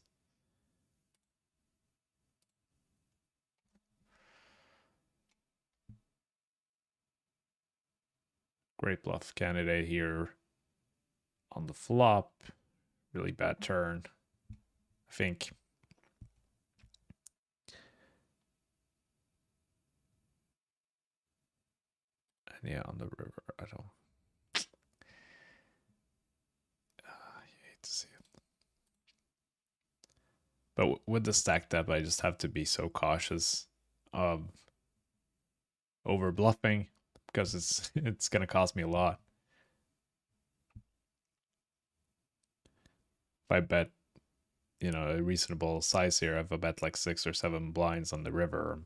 Great bluff candidate here on the flop. Really bad turn, I think. And yeah, on the river, I hate to see it. But with the stack depth, I just have to be so cautious of over bluffing because it's gonna cost me a lot. If I bet, a reasonable size here, if I bet like 6 or 7 blinds on the river, I'm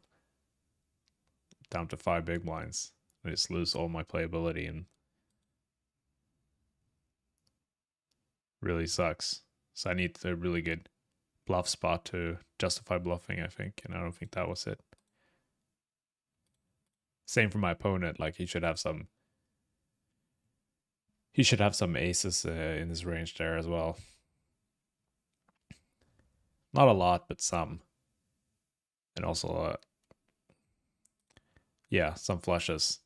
down to 5 big blinds. I just lose all my playability and really sucks. So I need a really good bluff spot to justify bluffing, I think, and I don't think that was it. Same for my opponent, like he should have some aces in his range there as well. Not a lot, but some. And also yeah, some flushes.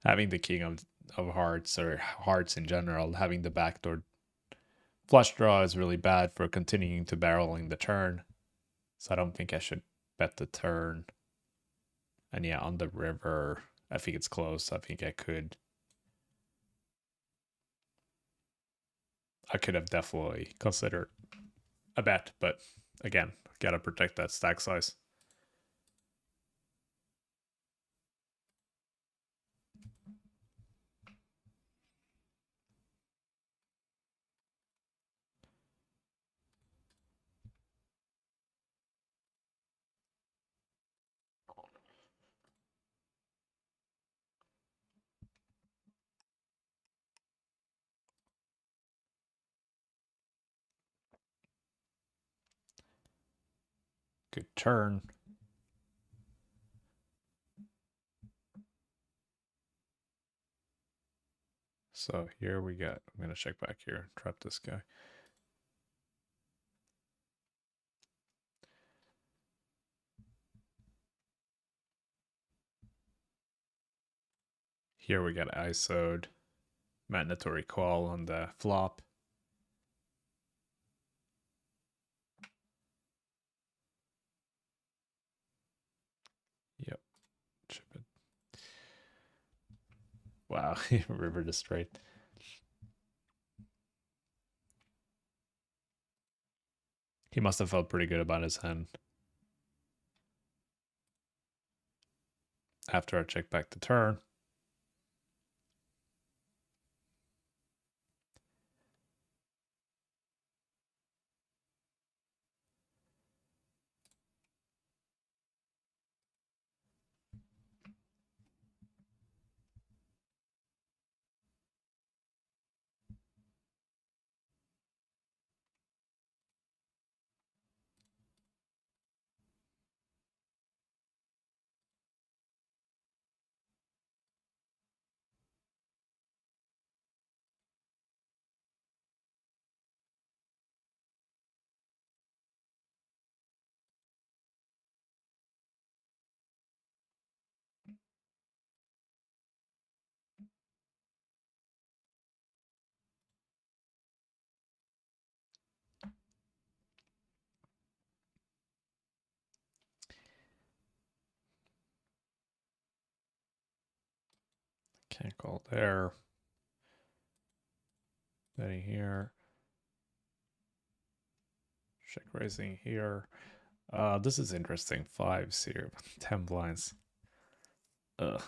Having the king of hearts, or hearts in general, having the backdoor flush draw is really bad for continuing to barreling the turn. So I don't think I should bet the turn. And yeah, on the river, I think it's close. I think I could have definitely considered a bet, but again, gotta protect that stack size. Good turn. So here we got, I'm gonna check back here, trap this guy. Here we got ISO'd, mandatory call on the flop. Yep, chip it. Wow, river to straight. He must have felt pretty good about his hand. After I check back the turn. Can't call there. Betting here. Check raising here. This is interesting. 5s here, 10 blinds. Ugh.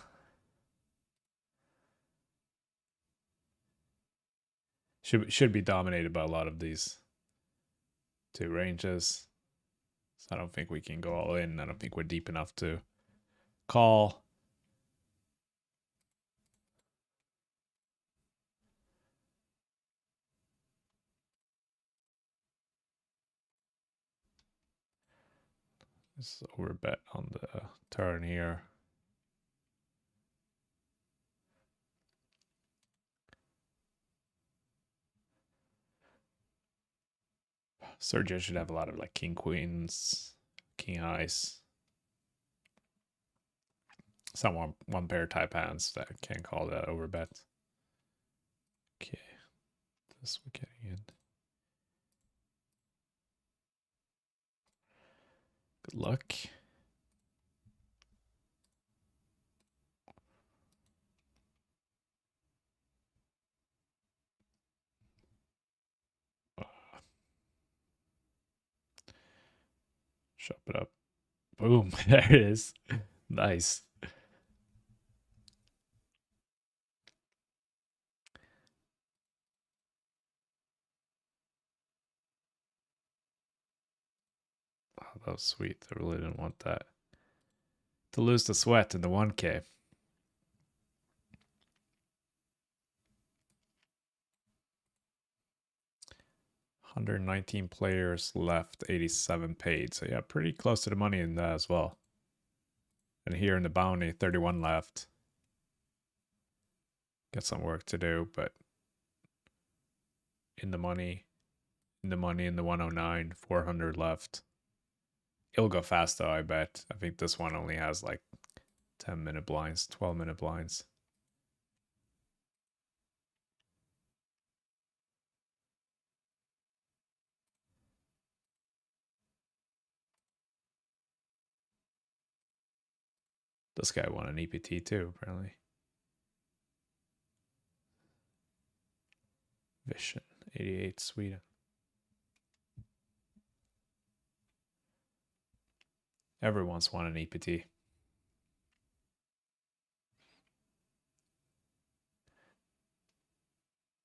Should be dominated by a lot of these. two ranges. So I don't think we can go all in. I don't think we're deep enough to call. This is overbet on the turn here. Sergio should have a lot of like king queens, king highs. Some one pair type hands that can't call that overbet. Okay, this we're getting in. Good luck. Shop it up. Boom. There it is. Nice. Oh, that was sweet. I really didn't want that. To lose the sweat in the 1K. $119 players left, 87 paid. So yeah, pretty close to the money in that as well. And here in the bounty, 31 left. Got some work to do, but in the money, in the 109, 400 left. It'll go fast though, I bet. I think this one only has like 10-minute blinds, 12-minute blinds. This guy won an EPT too, apparently. Vision, 88, Sweden. Everyone's won an EPT.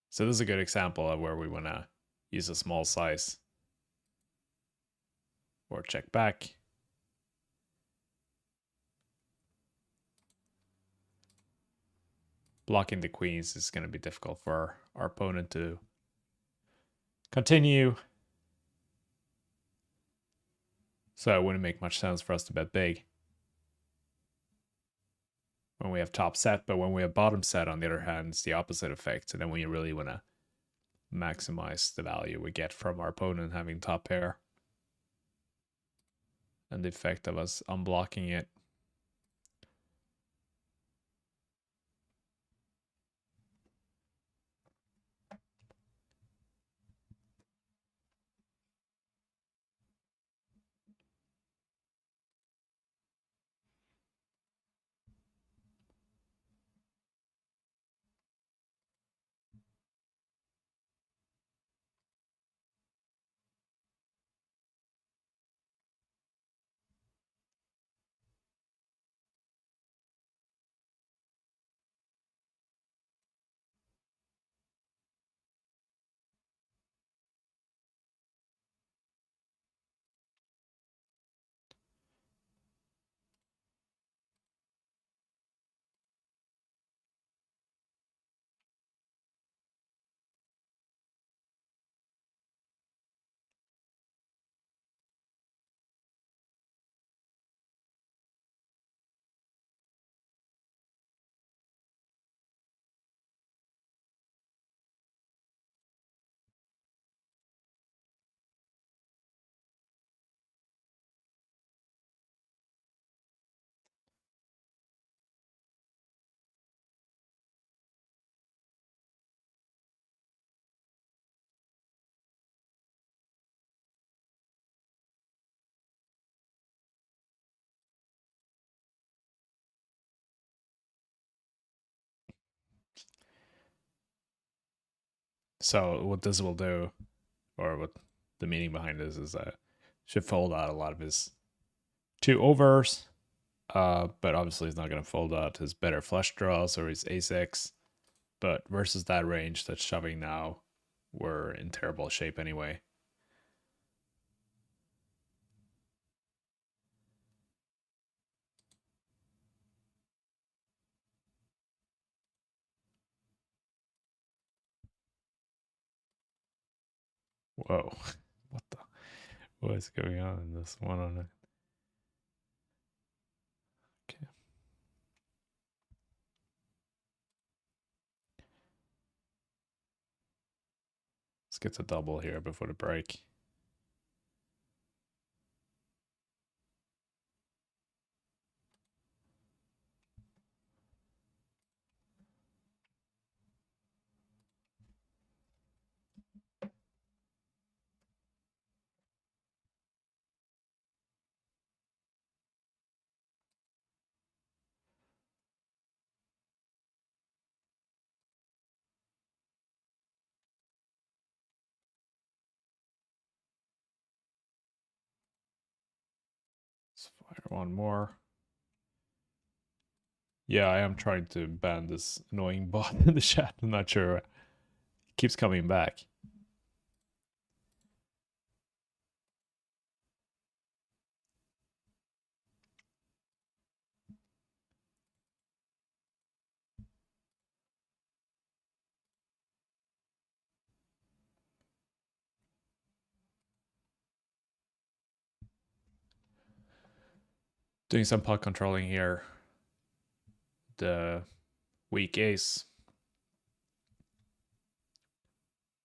So this is a good example of where we want to use a small size. Or check back. Blocking the queens is going to be difficult for our opponent to continue. So it wouldn't make much sense for us to bet big when we have top set, but when we have bottom set, on the other hand, it's the opposite effect. And then when you really want to maximize the value we get from our opponent having top pair and the effect of us unblocking it. So what this will do, or what the meaning behind this is should fold out a lot of his two overs, but obviously he's not going to fold out his better flush draws or his ace-x. But versus that range that's shoving now, we're in terrible shape anyway. Whoa. What the? What is going on in this one on it? Okay. Let's get a double here before the break. Let's fire one more. Yeah, I am trying to ban this annoying bot in the chat. I'm not sure. It keeps coming back. Doing some pot controlling here. The weak ace.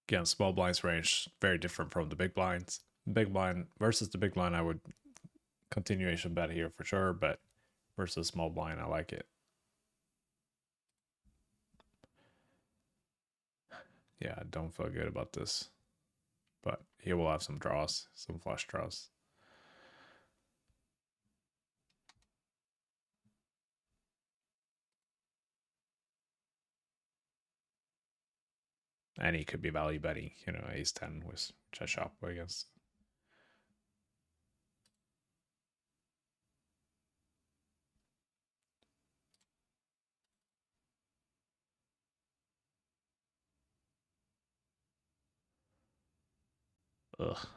Again, small blinds range, very different from the big blinds. Big blind versus the big blind, I would continuation bet here for sure, but versus small blind, I like it. Yeah, I don't feel good about this. But he will have some draws, some flush draws. And he could be value betting, you know, ace 10 with chess shop against. Ugh.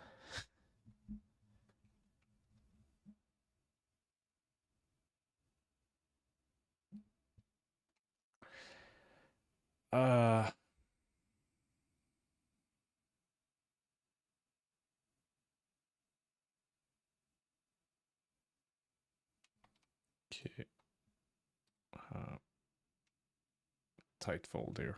Uh, okay. Tight fold here.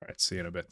All right, see you in a bit.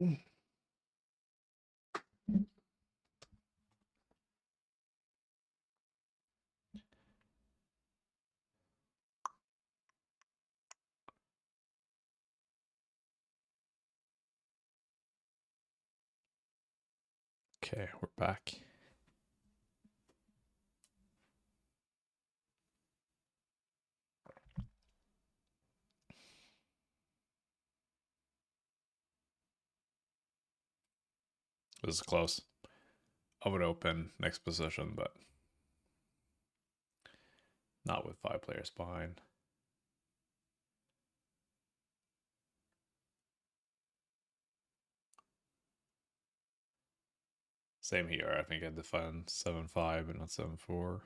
Okay, we're back. This is close. I would open next position, but not with 5 players behind. Same here. I think I defend 7-5 and not 7-4.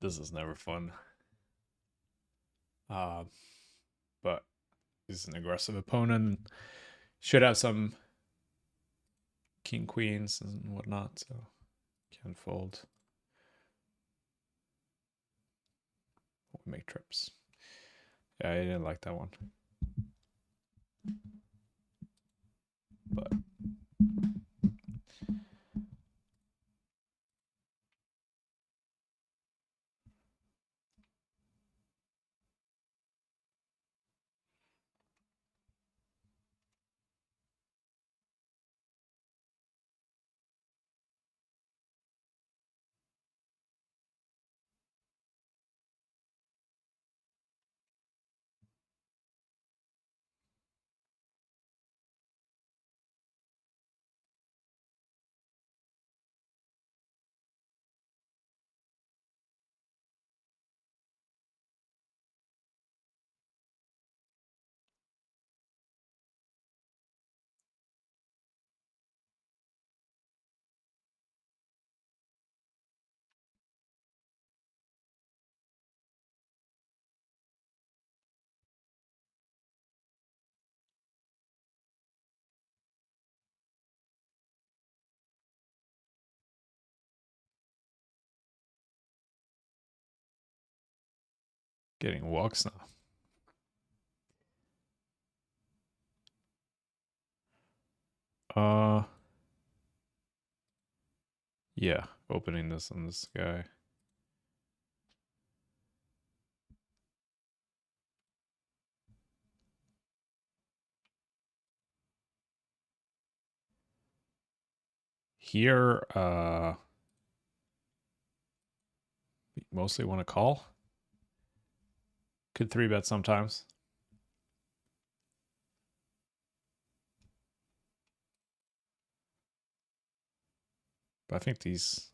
This is never fun. But he's an aggressive opponent. Should have some king queens and whatnot, so can't fold. We make trips. Yeah, I didn't like that one. But getting walks now. Yeah, opening this on this guy. Here, we mostly want to call. Could 3-bet sometimes. But I think these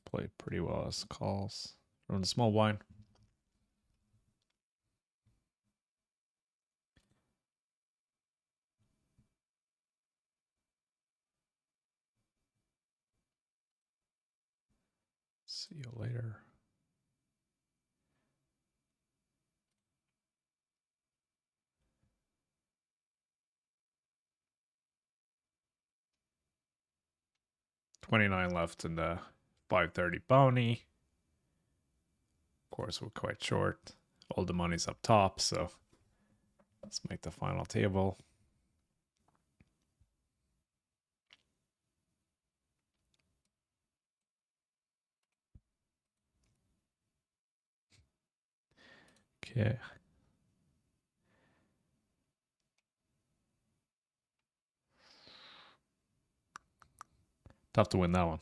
play pretty well as calls from the small blind. See you later. $29 left in the 530 bounty. Of course, we're quite short. All the money's up top, so let's make the final table. Okay. Tough to win that one.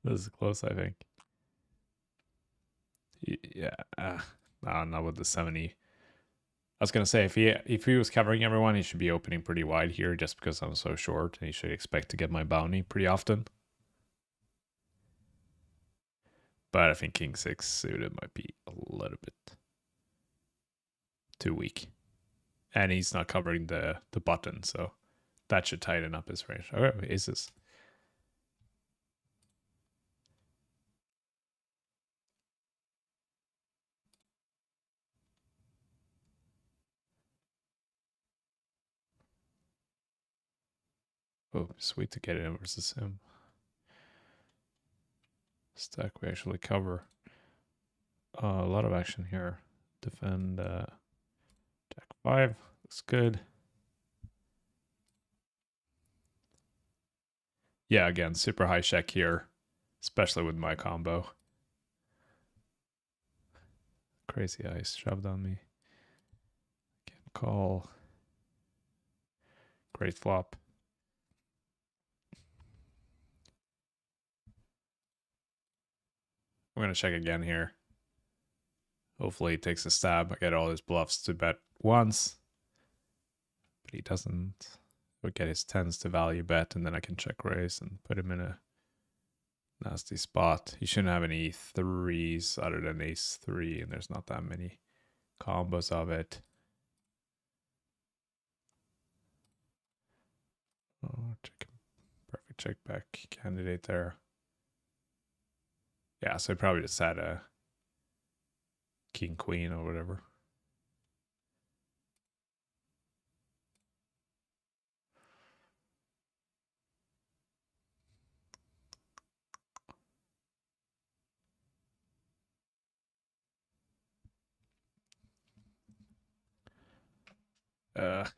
This is close, I think. Yeah, no, not with the 70. I was gonna say if he was covering everyone, he should be opening pretty wide here, just because I'm so short, and he should expect to get my bounty pretty often. But I think King 6 suited might be a little bit too weak, and he's not covering the button, so that should tighten up his range. Okay, aces. Oh, sweet to get it versus him. Stack we actually cover. A lot of action here. Defend Jack 5. Looks good. Yeah, again, super high check here, especially with my combo. Crazy ice shoved on me. Can't call. Great flop. I'm going to check again here. Hopefully he takes a stab. I get all his bluffs to bet once. But he doesn't. We'll get his tens to value bet, and then I can check raise and put him in a nasty spot. He shouldn't have any threes other than ace 3, and there's not that many combos of it. Oh, check. Perfect check back candidate there. Yeah, so I probably just had a king queen or whatever.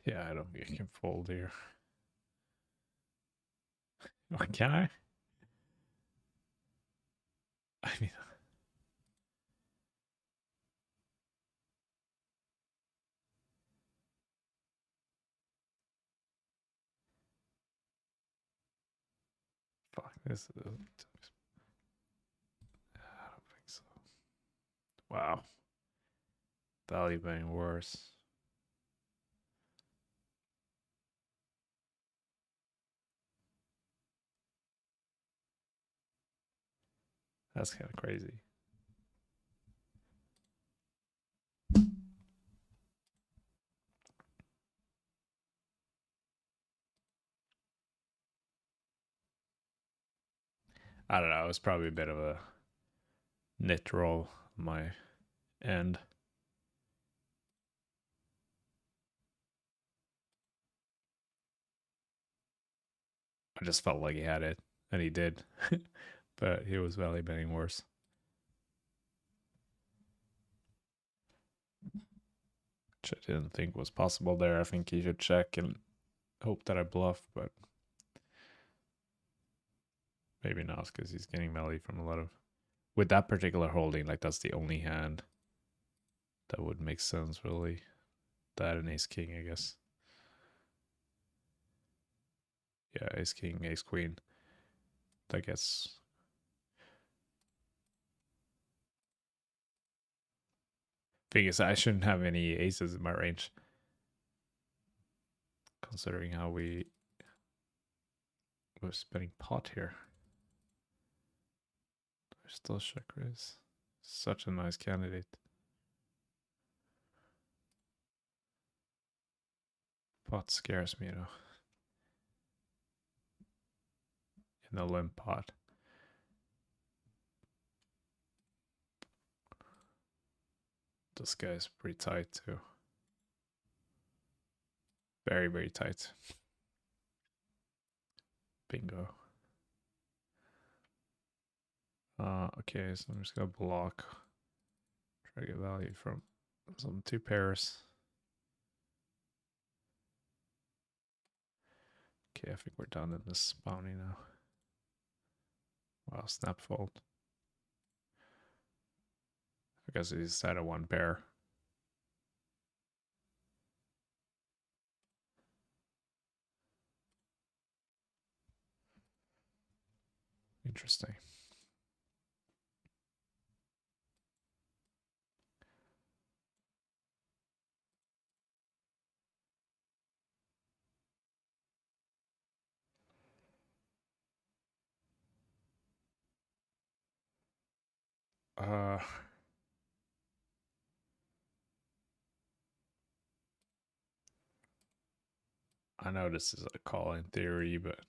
Yeah, I don't think I can fold here. Can I? I mean, fuck this. I don't think so. Wow, value being worse. That's kind of crazy. I don't know. It was probably a bit of a nit roll on my end. I just felt like he had it, and he did. But he was value betting worse. Which I didn't think was possible there. I think he should check and hope that I bluff, but maybe not, because he's getting value from a lot of... With that particular holding, like that's the only hand that would make sense, really. That and ace king, I guess. Yeah, ace king, ace queen. I guess. Thing is, I shouldn't have any aces in my range, considering how we're spending pot here. There's still check raise. Such a nice candidate. Pot scares me though. In the limp pot. This guy's pretty tight too. Very, very tight. Bingo. Okay, so I'm just gonna block. Try to get value from some 2 pairs. Okay, I think we're done in this bounty now. Wow, snap fold. I guess he's had a 1 pair. Interesting. Uh, I know this is a call in theory, but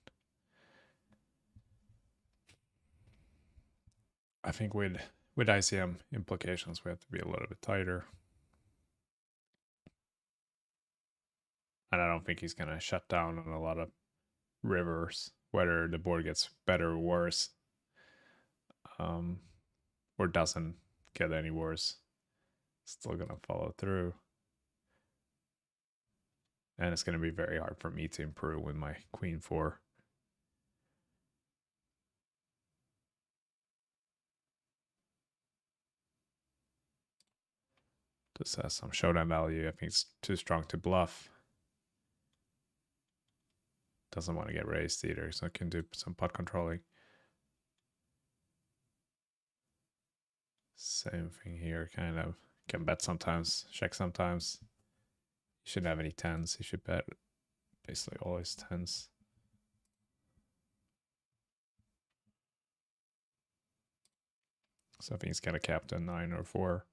I think with ICM implications, we have to be a little bit tighter. And I don't think he's going to shut down on a lot of rivers, whether the board gets better or worse, um, or doesn't get any worse. Still going to follow through. And it's going to be very hard for me to improve with my queen 4. This has some showdown value. I think it's too strong to bluff. Doesn't want to get raised either, so I can do some pot controlling. Same thing here, kind of. Can bet sometimes, check sometimes. You shouldn't have any tens. You should bet basically always tens. So I think he's got a capped at 9 or 4.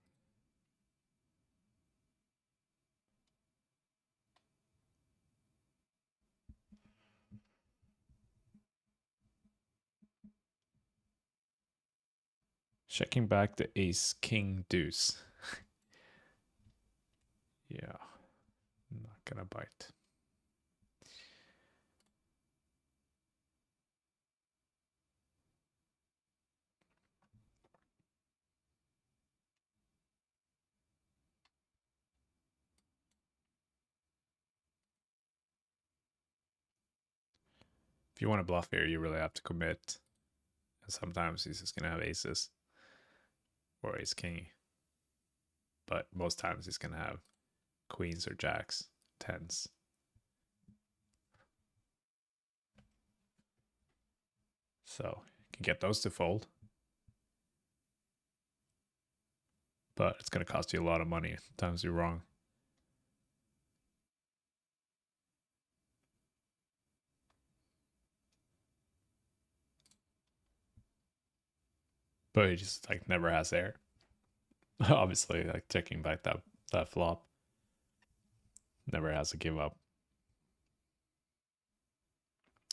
Checking back the ace, king, deuce. Yeah, not gonna bite. If you want to bluff here, you really have to commit. And sometimes he's just gonna have aces or ace king. But most times he's gonna have queens or jacks, tens. So you can get those to fold. But it's going to cost you a lot of money. Sometimes you're wrong. But he just like never has air. Obviously, like checking back that flop. Never has a give up.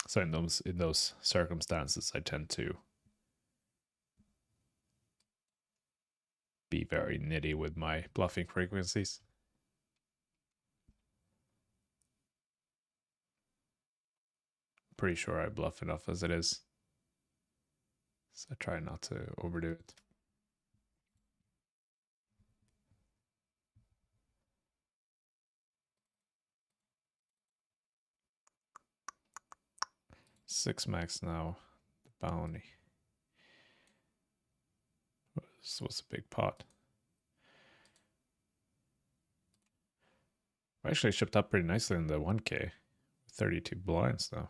So in those circumstances, I tend to be very nitty with my bluffing frequencies. Pretty sure I bluff enough as it is. So I try not to overdo it. Six max now. The bounty. This was a big pot. I actually shipped up pretty nicely in the 1K. 32 blinds now.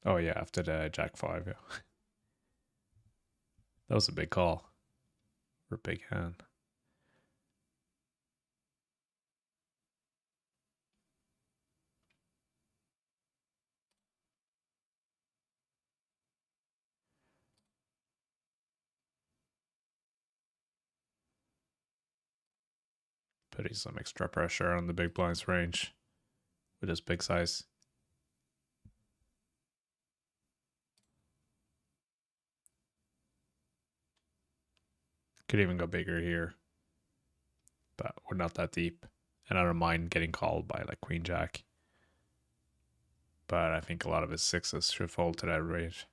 Oh yeah, after the Jack 5, yeah. That was a big call. Or a big hand. Putting some extra pressure on the big blinds range with his big size. Could even go bigger here. But we're not that deep. And I don't mind getting called by like Queen Jack. But I think a lot of his sixes should fold to that range.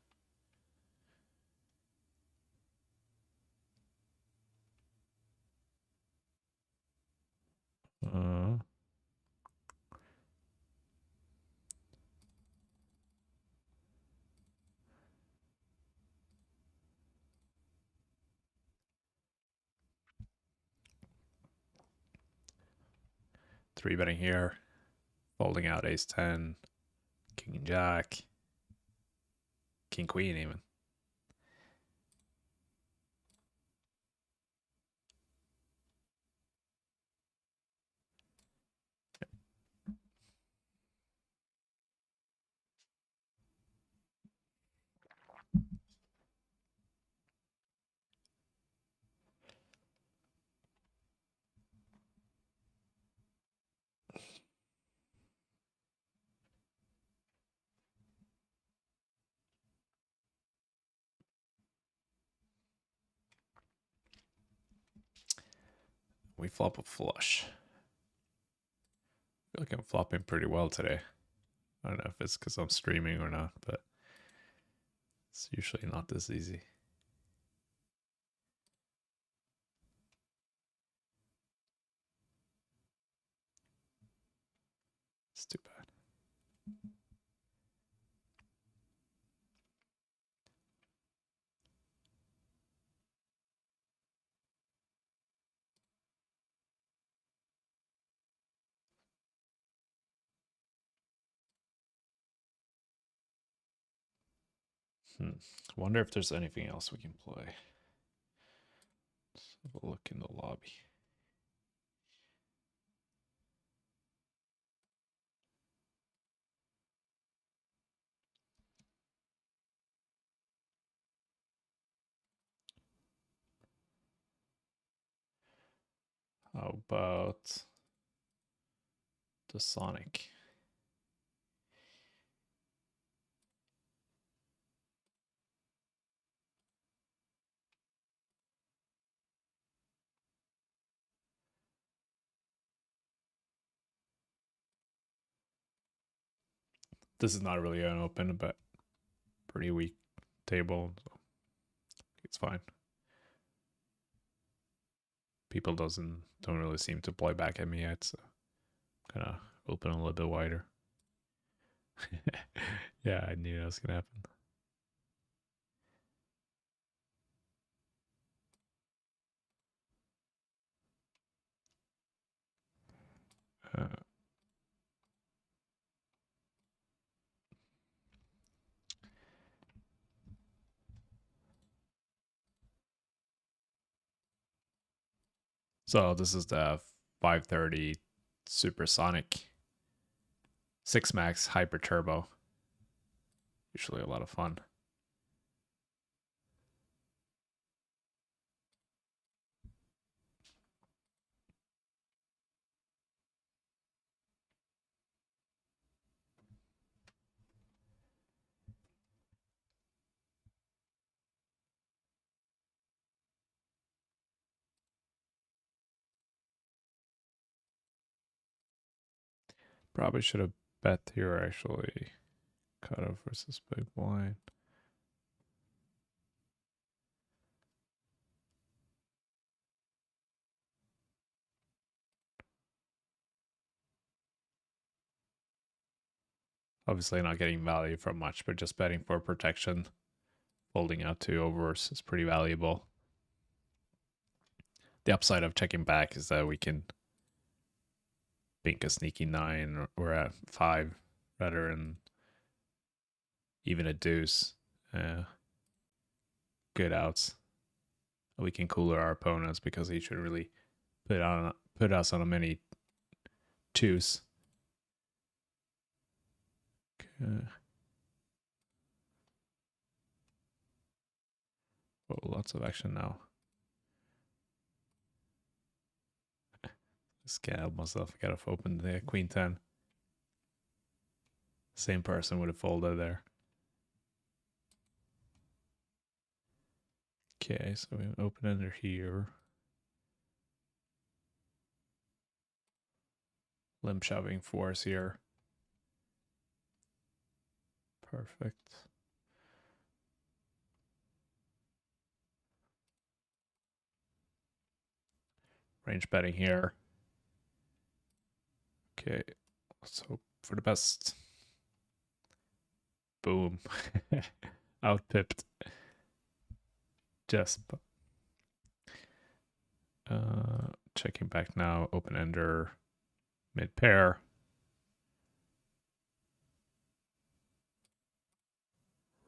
Uh, Three betting here. Folding out ace 10. King Jack. King Queen even. we flop a flush. I feel like I'm flopping pretty well today. I don't know if it's because I'm streaming or not, but it's usually not this easy. It's too bad. Wonder if there's anything else we can play. Let's have a look in the lobby. How about the Sonic? This is not really an open, but pretty weak table, so it's fine. People don't really seem to play back at me yet, so kind of open a little bit wider. Yeah, I knew that was gonna happen. So this is the 530 Supersonic 6 Max Hyper Turbo. Usually a lot of fun. Probably should have bet here actually. Cutoff versus big blind. Obviously not getting value from much, but just betting for protection. Folding out to overs is pretty valuable. The upside of checking back is that we can bink a sneaky 9 or at 5 rather than even a deuce. Good outs. We can cooler our opponents because he should really put us on a many twos. Okay. Oh, lots of action now. Scab myself. I gotta open the queen 10. Same person would have folded there. Okay, so we open ender here. Limp shoving fours here. Perfect. Range betting here. Okay, let's hope for the best. Boom. Outpipped. Just checking back now. Open ender, mid pair.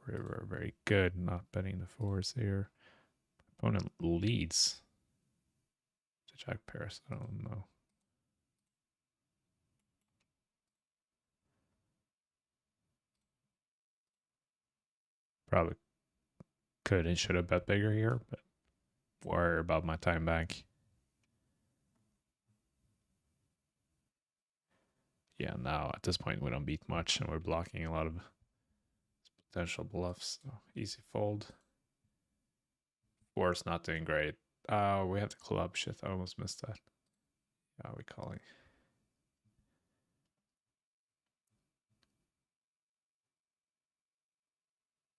River, very good. Not betting the fours here. Opponent leads. To jack pairs, I don't know. Probably could and should have bet bigger here, but worry about my time back. Yeah, now at this point we don't beat much and we're blocking a lot of potential bluffs. So easy fold. Four's not doing great. We have the club. Shit, I almost missed that. How are we calling?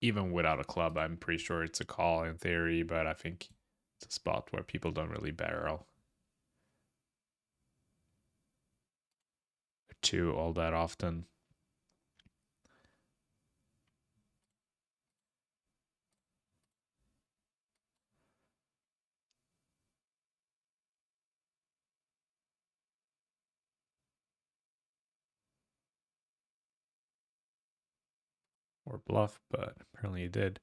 Even without a club, I'm pretty sure it's a call in theory, but I think it's a spot where people don't really barrel two all that often. Or bluff, but apparently he did.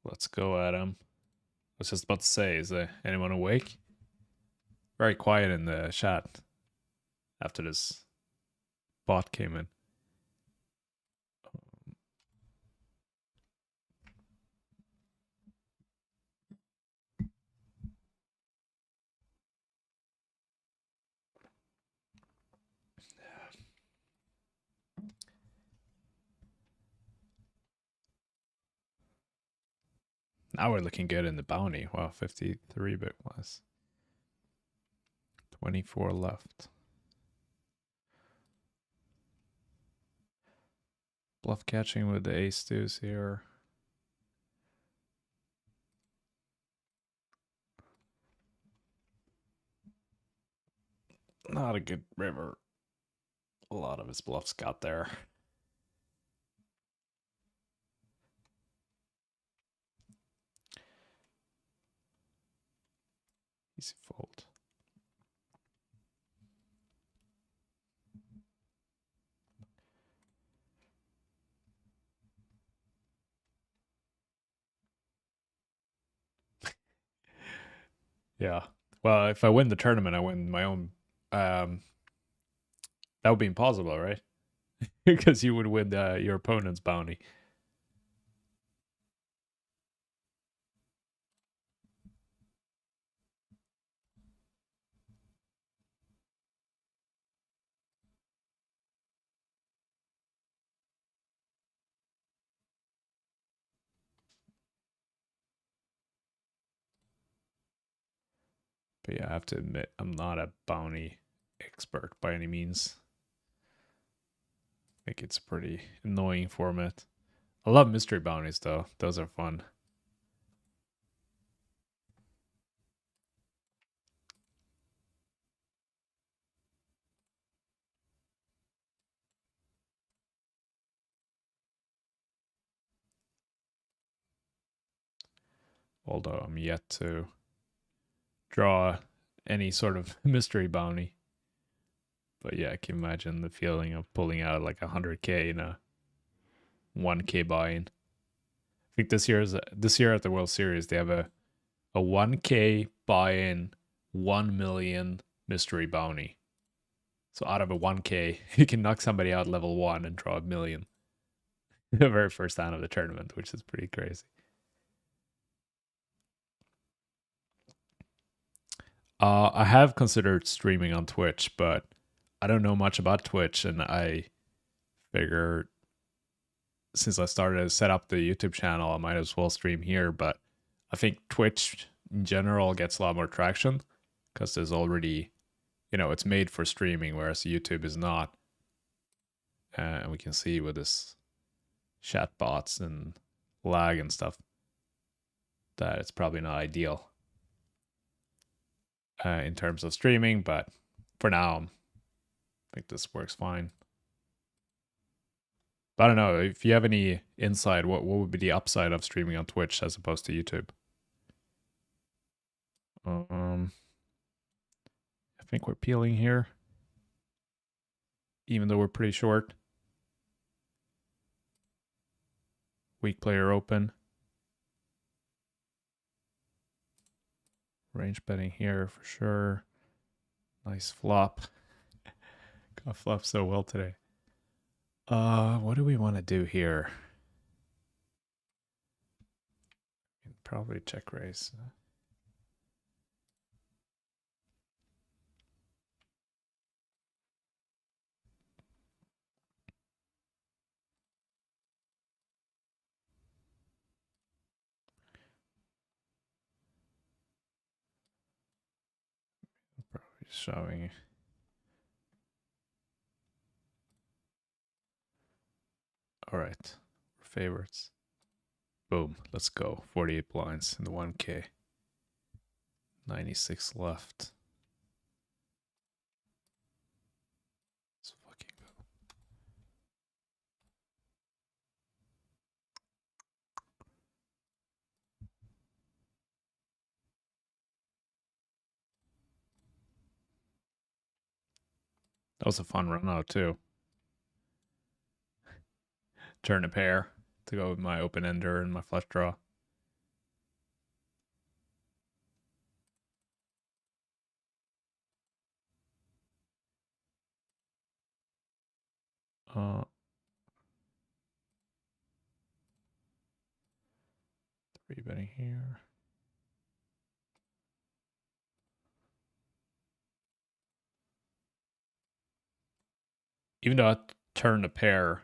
Let's go at him. I was just about to say, is anyone awake? Very quiet in the chat after this bot came in. Now we're looking good in the bounty. Wow, 53 bit was. 24 left. Bluff catching with the ace deuce here. Not a good river. A lot of his bluffs got there. Easy fold. Yeah. Well, if I win the tournament, I win my own. That would be impossible, right? Because you would win your opponent's bounty. But yeah, I have to admit, I'm not a bounty expert by any means. I think it's a pretty annoying format. I love mystery bounties, though. Those are fun. Although I'm yet to draw any sort of mystery bounty. But yeah, I can imagine the feeling of pulling out like 100K in a 1K buy-in. I think this year at the World Series they have a 1K buy-in, 1 million mystery bounty. So out of a 1K, you can knock somebody out level 1 and draw a million. The very first hand of the tournament, which is pretty crazy. I have considered streaming on Twitch, but I don't know much about Twitch, and I figure since I started to set up the YouTube channel, I might as well stream here. But I think Twitch in general gets a lot more traction because there's already, it's made for streaming, whereas YouTube is not. And we can see with this chat bots and lag and stuff that it's probably not ideal in terms of streaming. But for now, I think this works fine. But I don't know if you have any insight. What would be the upside of streaming on Twitch as opposed to YouTube? I think we're peeling here, even though we're pretty short. Weak player open. Range betting here for sure. Nice flop. Got flop so well today. What do we want to do here? Probably check raise. Probably showing. All right, we're favorites. Boom, let's go. 48 blinds in the 1K. 96 left. Let's fucking go. That was a fun run out too. Turn a pair to go with my open ender and my flush draw. Three betting here. Even though I turned a pair,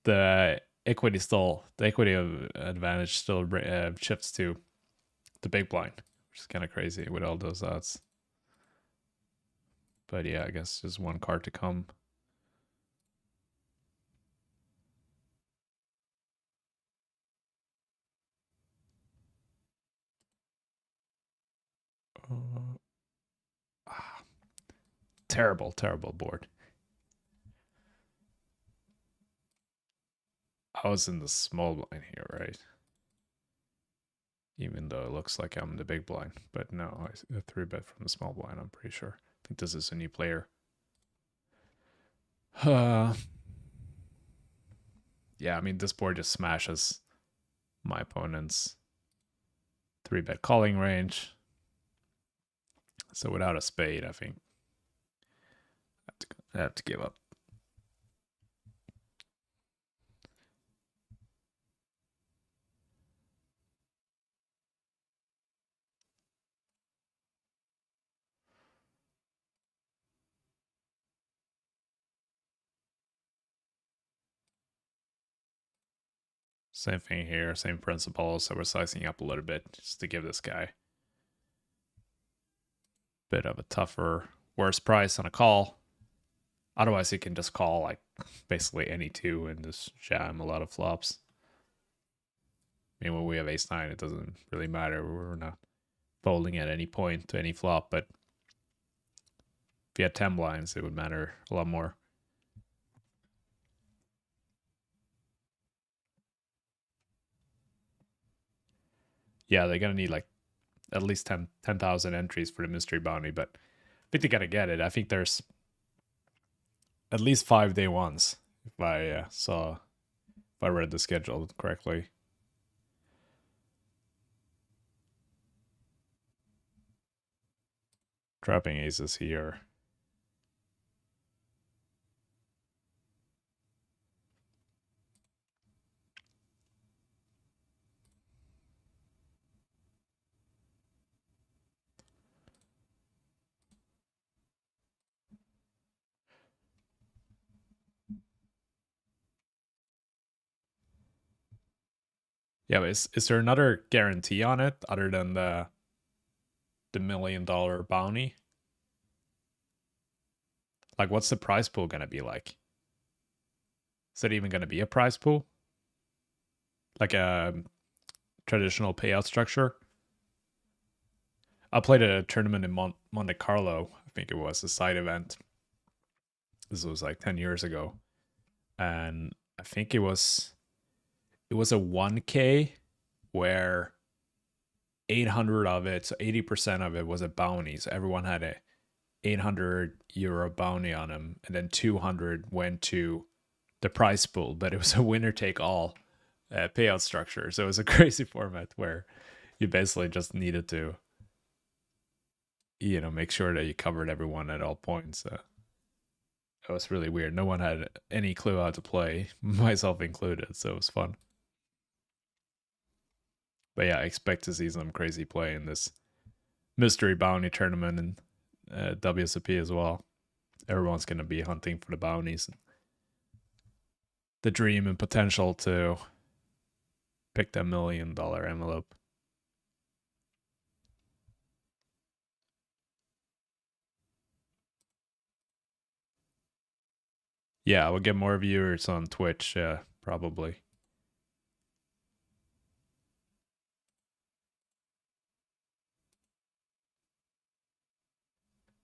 the equity of advantage still shifts to the big blind, which is kind of crazy with all those odds. But yeah, I guess just one card to come. Terrible, terrible board. I was in the small blind here, right? Even though it looks like I'm the big blind. But no, I 3-bet from the small blind, I'm pretty sure. I think this is a new player. Yeah, I mean, this board just smashes my opponent's 3-bet calling range. So without a spade, I think I have to give up. Same thing here, same principle. So we're sizing up a little bit just to give this guy a bit of a tougher, worse price on a call. Otherwise, he can just call like basically any two and just jam a lot of flops. I mean, when we have ace-9, it doesn't really matter. We're not folding at any point to any flop, but if you had 10 blinds, it would matter a lot more. Yeah, they're going to need like at least 10,000 entries for the mystery bounty, but I think they got to get it. I think there's at least 5 day ones, if I read the schedule correctly. Trapping aces here. Yeah, but is there another guarantee on it other than the $1 million bounty? Like, what's the prize pool gonna be like? Is it even gonna be a prize pool? Like a traditional payout structure? I played a tournament in Monte Carlo. I think it was a side event. This was like 10 years ago. And I think it was a 1K where 800 of it, so 80% of it was a bounty. So everyone had a 800 euro bounty on them, and then 200 went to the prize pool, but it was a winner take all payout structure. So it was a crazy format where you basically just needed to, make sure that you covered everyone at all points. It was really weird. No one had any clue how to play, myself included. So it was fun. But yeah, I expect to see some crazy play in this mystery bounty tournament and WSOP as well. Everyone's going to be hunting for the bounties. The dream and potential to pick that $1 million envelope. Yeah, we'll get more viewers on Twitch, probably.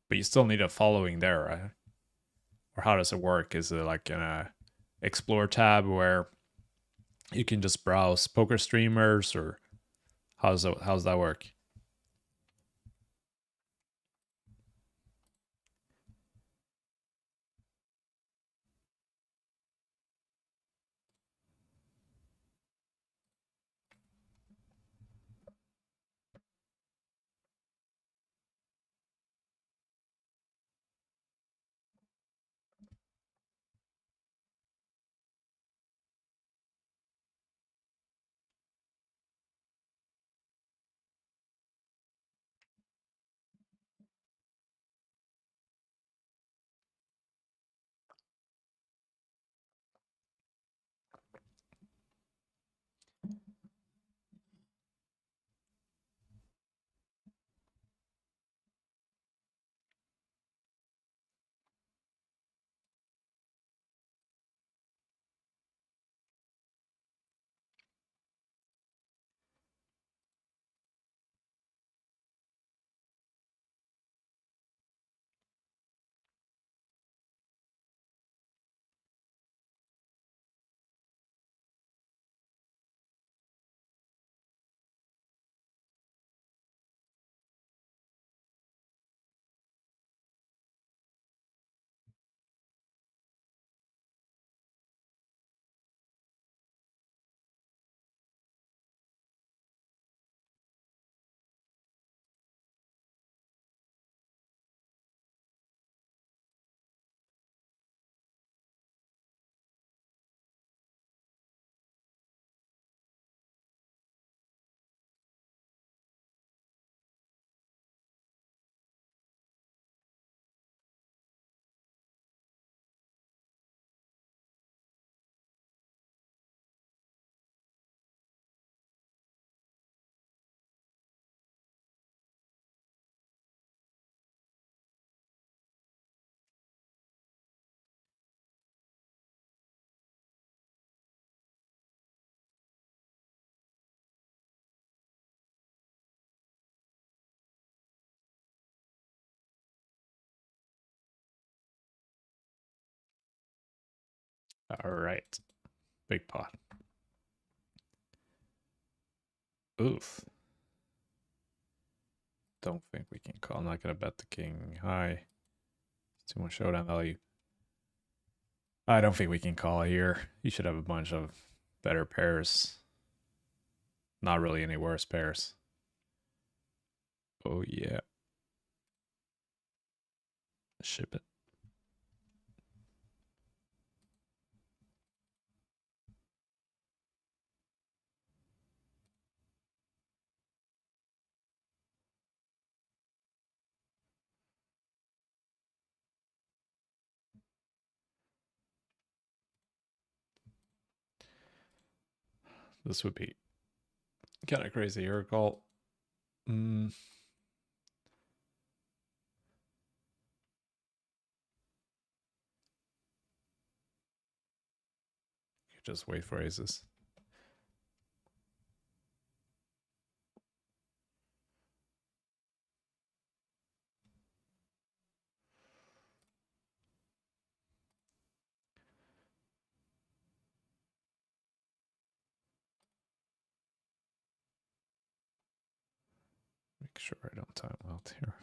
But you still need a following there, right? Or how does it work? Is it like an explore tab where you can just browse poker streamers, or how's that work? All right. Big pot. Oof. Don't think we can call. I'm not going to bet the king high. Too much showdown value. I don't think we can call here. You should have a bunch of better pairs. Not really any worse pairs. Oh, yeah. Ship it. This would be kind of crazy here, call. Just wait for aces. Make sure I don't time out here.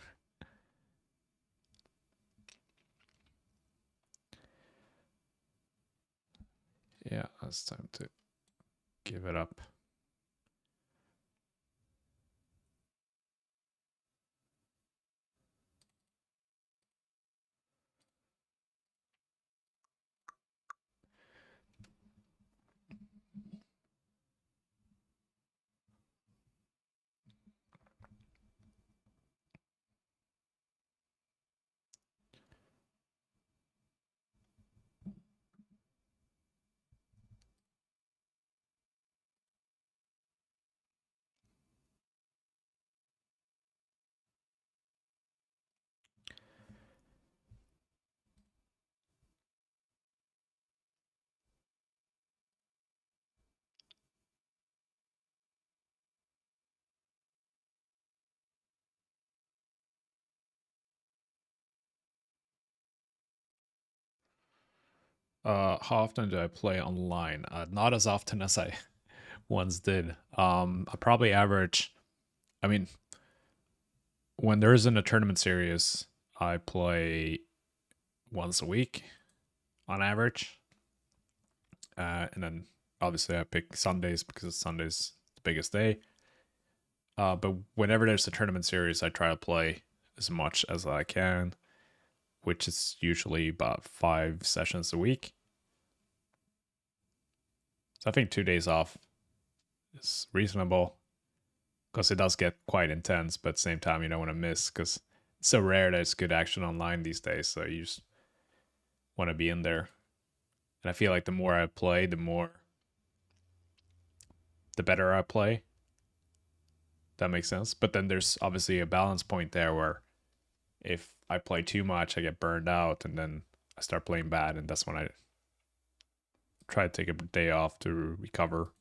Yeah, it's time to give it up. How often do I play online? Not as often as I once did. I probably average. I mean, when there isn't a tournament series, I play once a week on average. And then obviously I pick Sundays because Sunday's the biggest day. But whenever there's a tournament series, I try to play as much as I can, which is usually about 5 sessions a week. So I think 2 days off is reasonable because it does get quite intense, but at the same time, you don't want to miss because it's so rare that it's good action online these days. So you just want to be in there. And I feel like the more I play, the better I play. That makes sense. But then there's obviously a balance point there where if I play too much, I get burned out and then I start playing bad. And that's when I try to take a day off to recover.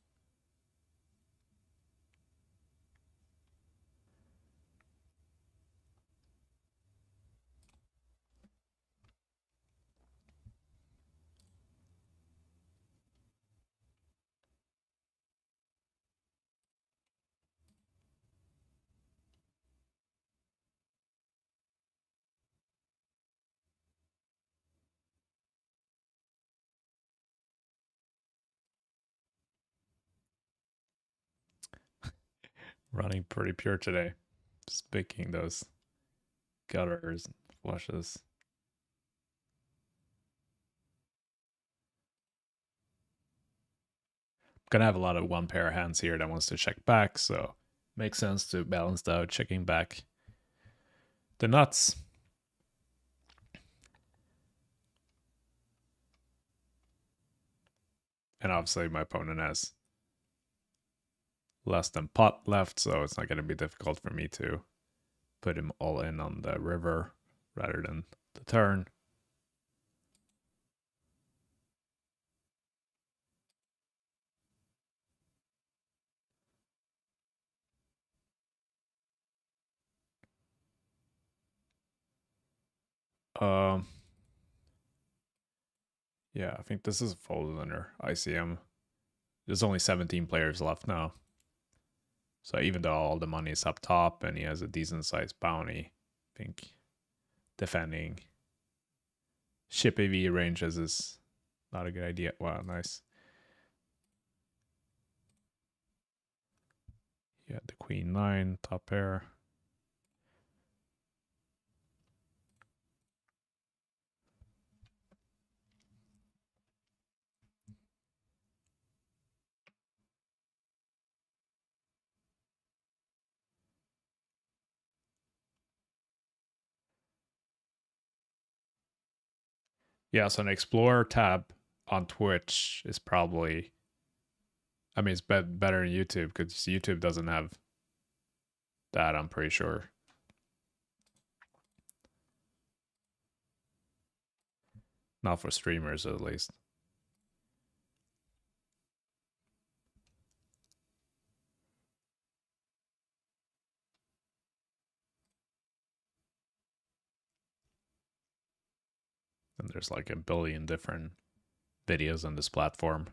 Running pretty pure today. Just picking those gutters and flushes. Gonna have a lot of one pair of hands here that wants to check back, so makes sense to balance out checking back the nuts. And obviously my opponent has less than pot left, so it's not going to be difficult for me to put him all in on the river rather than the turn. Um, yeah, I think this is a fold under ICM. There's only 17 players left now. So even though all the money is up top and he has a decent sized bounty, I think defending ship AV ranges is not a good idea. Wow, nice. Yeah, the queen 9, top pair. Yeah, so an Explorer tab on Twitch is probably, I mean, it's better than YouTube because YouTube doesn't have that, I'm pretty sure. Not for streamers, at least. And there's like a billion different videos on this platform.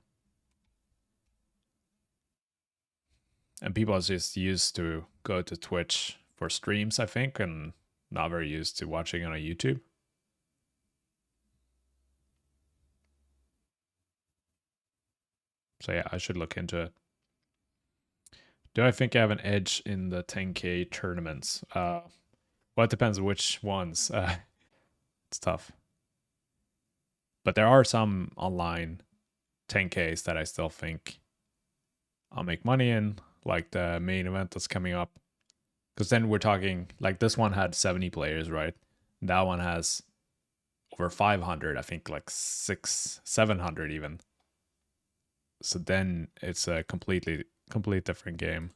And people are just used to go to Twitch for streams, I think, and not very used to watching on a YouTube. So yeah, I should look into it. Do I think I have an edge in the 10K tournaments? Well, it depends which ones. It's tough. But there are some online 10Ks that I still think I'll make money in, like the main event that's coming up. Because then we're talking, like this one had 70 players, right? That one has over 500, I think like 700 even. So then it's a complete different game.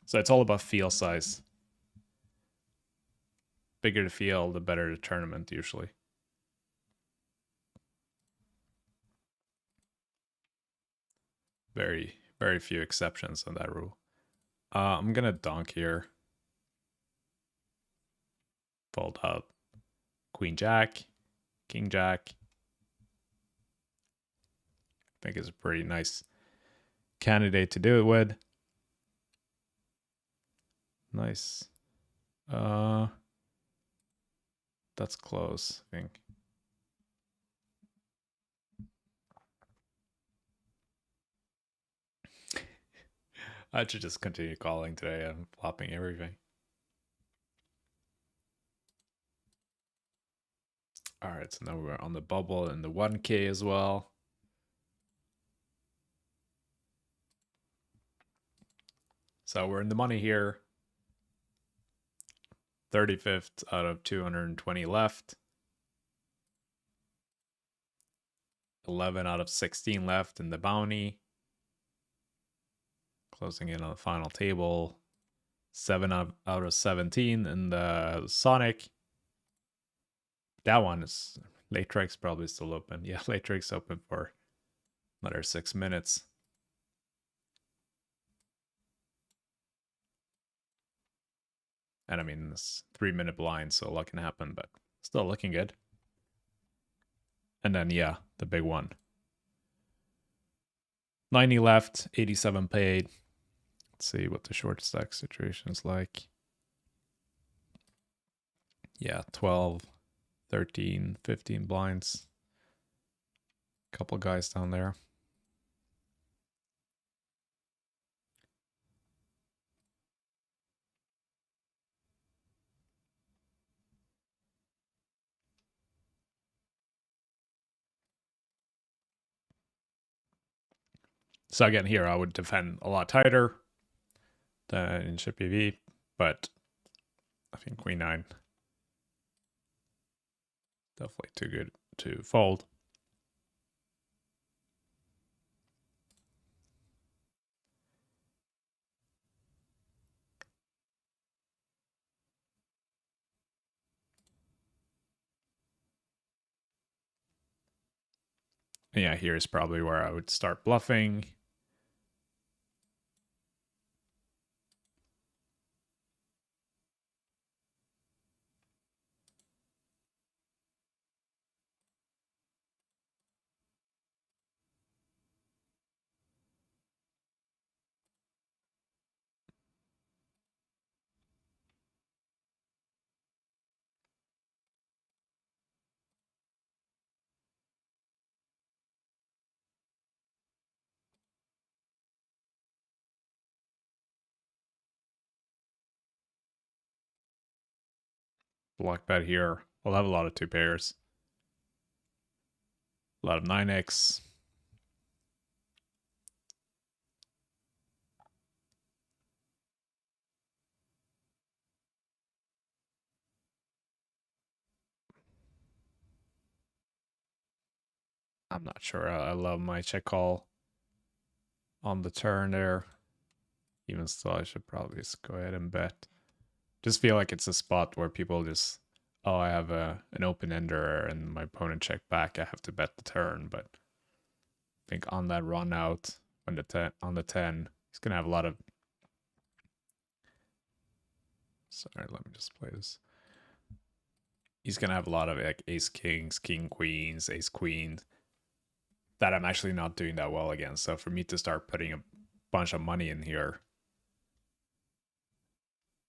So it's all about field size. Bigger the field, the better the tournament usually. Very very few exceptions on that rule. I'm gonna donk here. Fold out. Queen Jack, King Jack. I think it's a pretty nice candidate to do it with. Nice. That's close, I think. I should just continue calling today. I'm flopping everything. All right, so now we're on the bubble and the 1K as well. So we're in the money here. 35th out of 220 left. 11 out of 16 left in the bounty. Closing in on the final table. 7 out of 17 in the Sonic. That one is late tricks probably still open. Yeah, late tricks open for another 6 minutes. And I mean, it's 3-minute blind, so a lot can happen, but still looking good. And then, yeah, the big one. 90 left, 87 paid. Let's see what the short stack situation is like. Yeah, 12, 13, 15 blinds. Couple guys down there. So again, here I would defend a lot tighter than in chip EV, but I think Queen 9 definitely too good to fold. Yeah, here's probably where I would start bluffing. Block bet here. We'll have a lot of 2 pairs. A lot of 9x. I'm not sure. I love my check call on the turn there. Even still, I should probably just go ahead and bet. Just feel like it's a spot where people just, oh, I have an open ender and my opponent check back. I have to bet the turn. But I think on that run out, when on the 10, he's gonna have a lot of. Sorry, let me just play this. He's gonna have a lot of like ace kings, king queens, ace queens that I'm actually not doing that well against. So for me to start putting a bunch of money in here,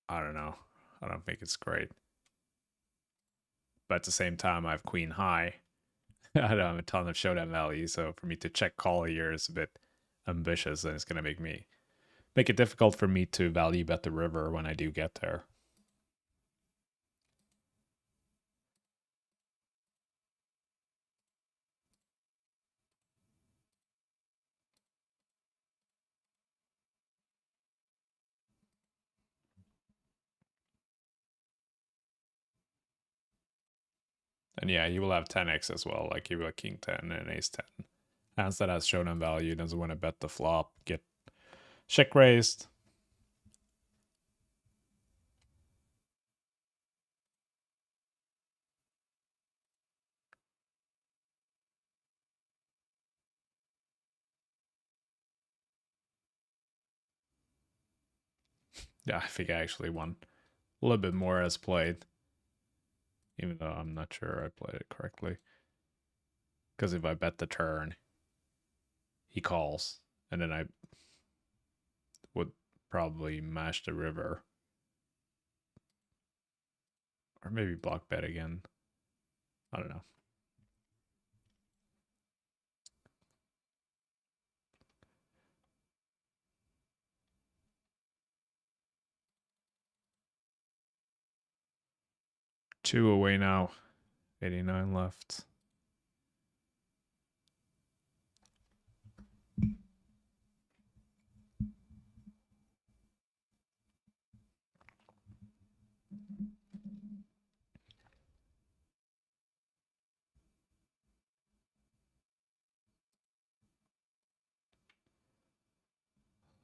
I don't know. I don't think it's great. But at the same time, I have queen high. I don't have a ton of showdown value, so for me to check call here is a bit ambitious, and it's gonna make it difficult for me to value bet the river when I do get there. And yeah, you will have 10x as well, like you will have king 10 and ace 10. Hands that has showdown value doesn't want to bet the flop, get check raised. Yeah, I think I actually won a little bit more as played. Even though I'm not sure I played it correctly. Because if I bet the turn, he calls. And then I would probably mash the river. Or maybe block bet again. I don't know. Two away now. 89 left.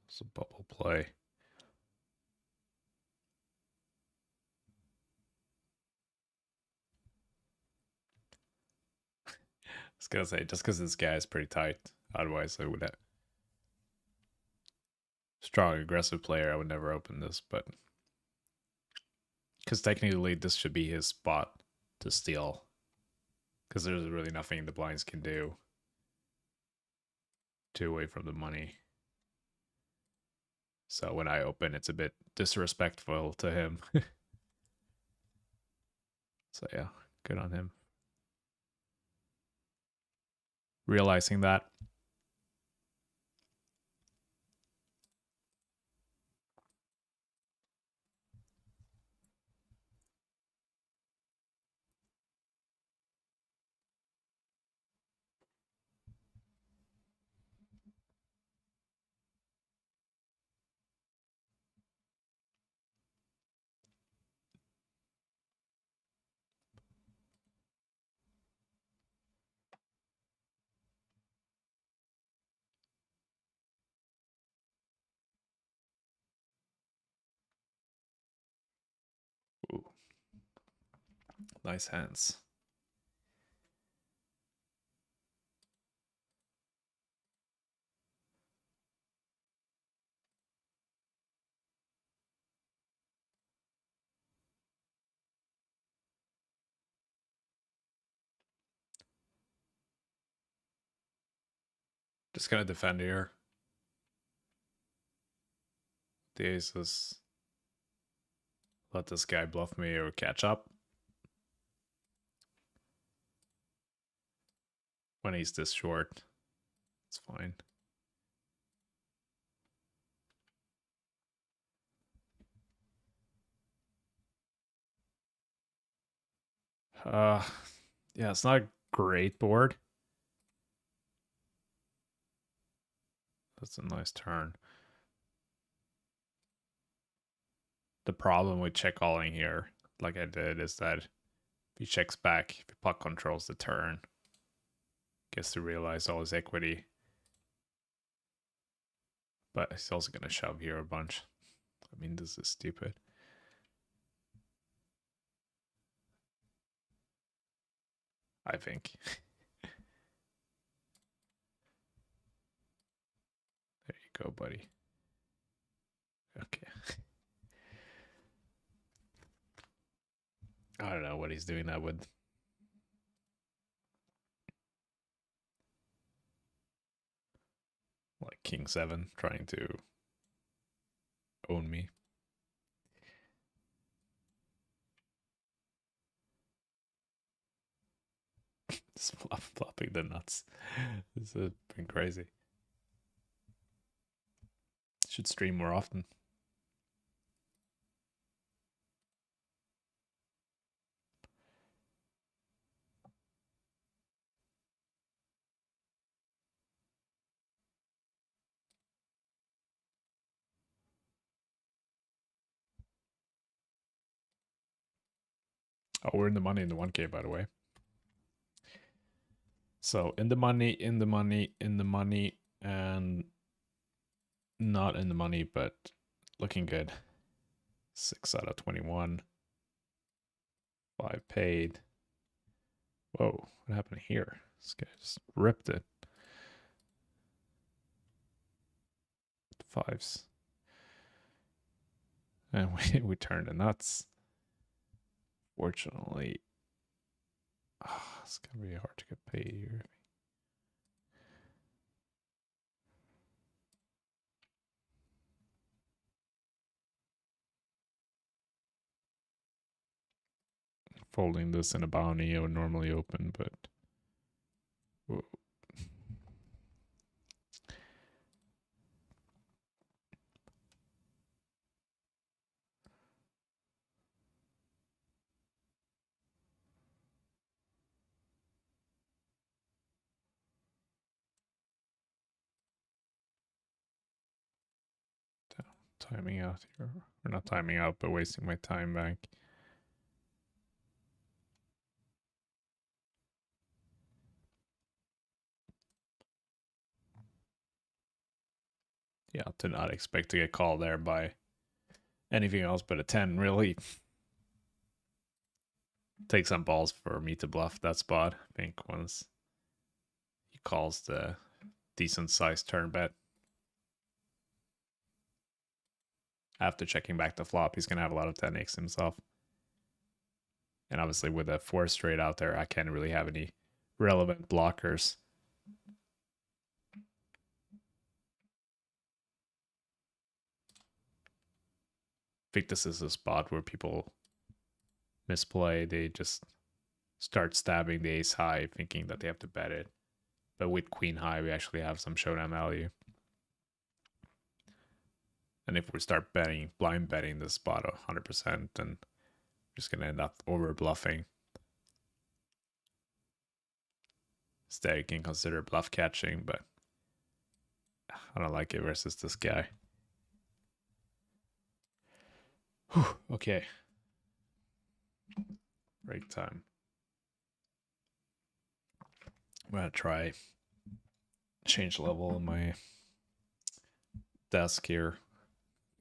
It's a bubble play. I was gonna say, just because this guy is pretty tight. Otherwise, I would have. Strong, aggressive player, I would never open this, but. Because technically, this should be his spot to steal. Because there's really nothing the blinds can do. Two away from the money. So when I open, it's a bit disrespectful to him. So yeah, good on him. Realizing that. Ooh. Nice hands. Just gonna defend here. The aces. Let this guy bluff me or catch up. When he's this short, it's fine. Yeah, it's not a great board. That's a nice turn. The problem with check calling here, like I did, is that if he checks back, if he puck controls the turn, gets to realize all his equity. But he's also gonna shove here a bunch. I mean, this is stupid. I think. There you go, buddy. Okay. I don't know what he's doing that with. Like King 7 trying to own me. Just flopping the nuts. This has been crazy. Should stream more often. Oh, we're in the money in the 1K, by the way. So in the money, in the money, in the money, and not in the money, but looking good. 6 out of 21. 5 paid. Whoa, what happened here? This guy just ripped it. Fives. And we turned the nuts. Fortunately, it's gonna be hard to get paid here. Folding this in a bounty I would normally open, but whoa. Timing out here. Or not timing out, but wasting my time back. Yeah, to not expect to get called there by anything else but a 10, really. Take some balls for me to bluff that spot. I think once he calls the decent sized turn bet. After checking back the flop, he's going to have a lot of 10x himself. And obviously with a 4 straight out there, I can't really have any relevant blockers. I think this is a spot where people misplay. They just start stabbing the ace high, thinking that they have to bet it. But with queen high, we actually have some showdown value. And if we start betting, blind betting this spot 100%, then we're just going to end up over bluffing. Instead, you can consider bluff catching, but I don't like it versus this guy. Whew, okay. Break time. I'm going to try change level in my desk here.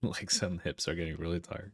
Like some hips are getting really tired.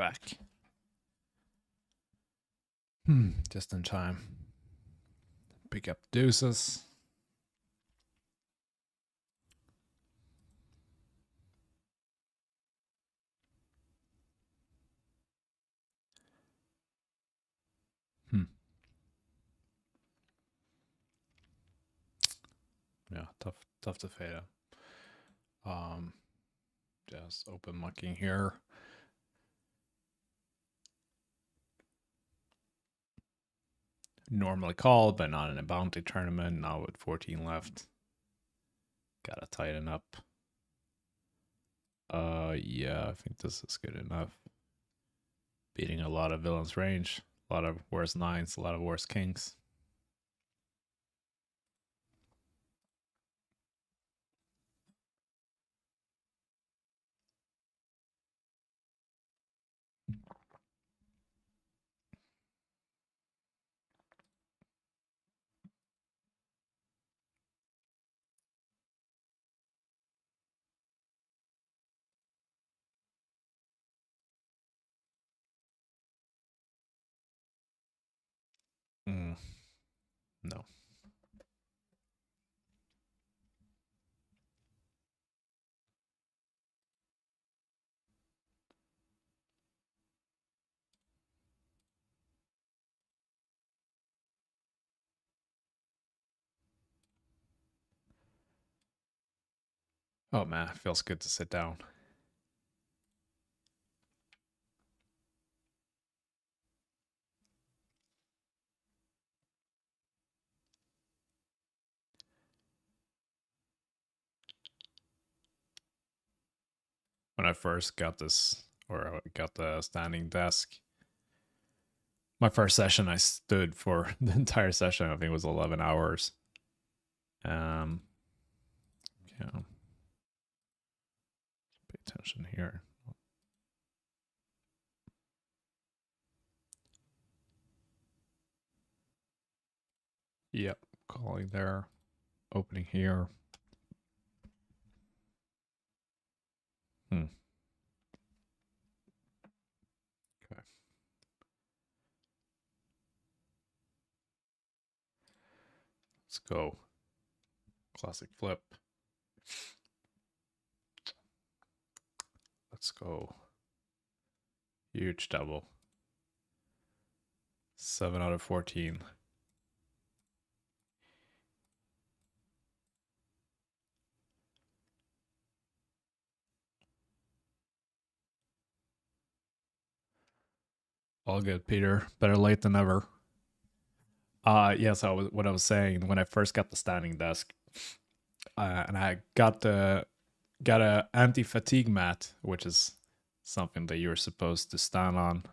back. Just in time. Pick up deuces. Yeah, tough to fade up. Just open mucking here. Normally called, but not in a bounty tournament. Now with 14 left. Gotta tighten up. Yeah, I think this is good enough. Beating a lot of villains range. A lot of worse nines, a lot of worse kings. No. Oh man, it feels good to sit down. When I first got this, or got the standing desk, my first session I stood for the entire session. I think it was 11 hours. Yeah. Pay attention here. Yep, calling there, opening here. Okay. Let's go. Classic flip. Let's go. Huge double. 7 out of 14. All good, Peter. Better late than never. Yes, what I was saying, when I first got the standing desk, and I got a anti-fatigue mat, which is something that you're supposed to stand on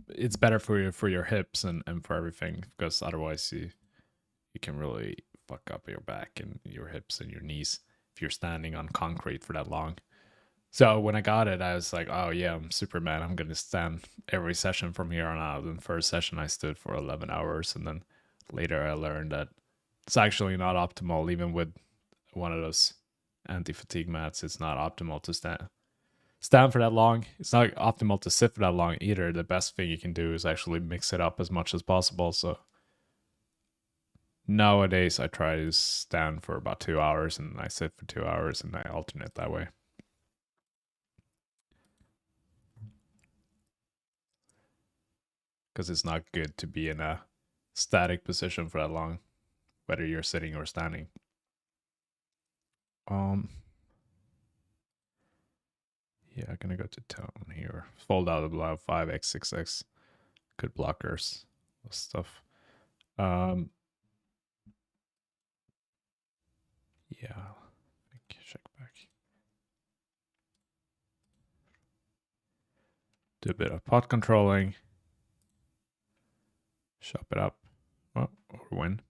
it's better for your hips and for everything, because otherwise you can really fuck up your back and your hips and your knees if you're standing on concrete for that long. So when I got it, I was like, oh yeah, I'm Superman. I'm going to stand every session from here on out. And first session, I stood for 11 hours. And then later I learned that it's actually not optimal. Even with one of those anti-fatigue mats, it's not optimal to stand for that long. It's not optimal to sit for that long either. The best thing you can do is actually mix it up as much as possible. So nowadays I try to stand for about 2 hours and I sit for 2 hours and I alternate that way. Because it's not good to be in a static position for that long, whether you're sitting or standing. Yeah, I'm gonna go to town here. Fold out the blow 5x, 6x. Good blockers, stuff. Yeah, I think check back. Do a bit of pot controlling. Shop it up. Oh, or win.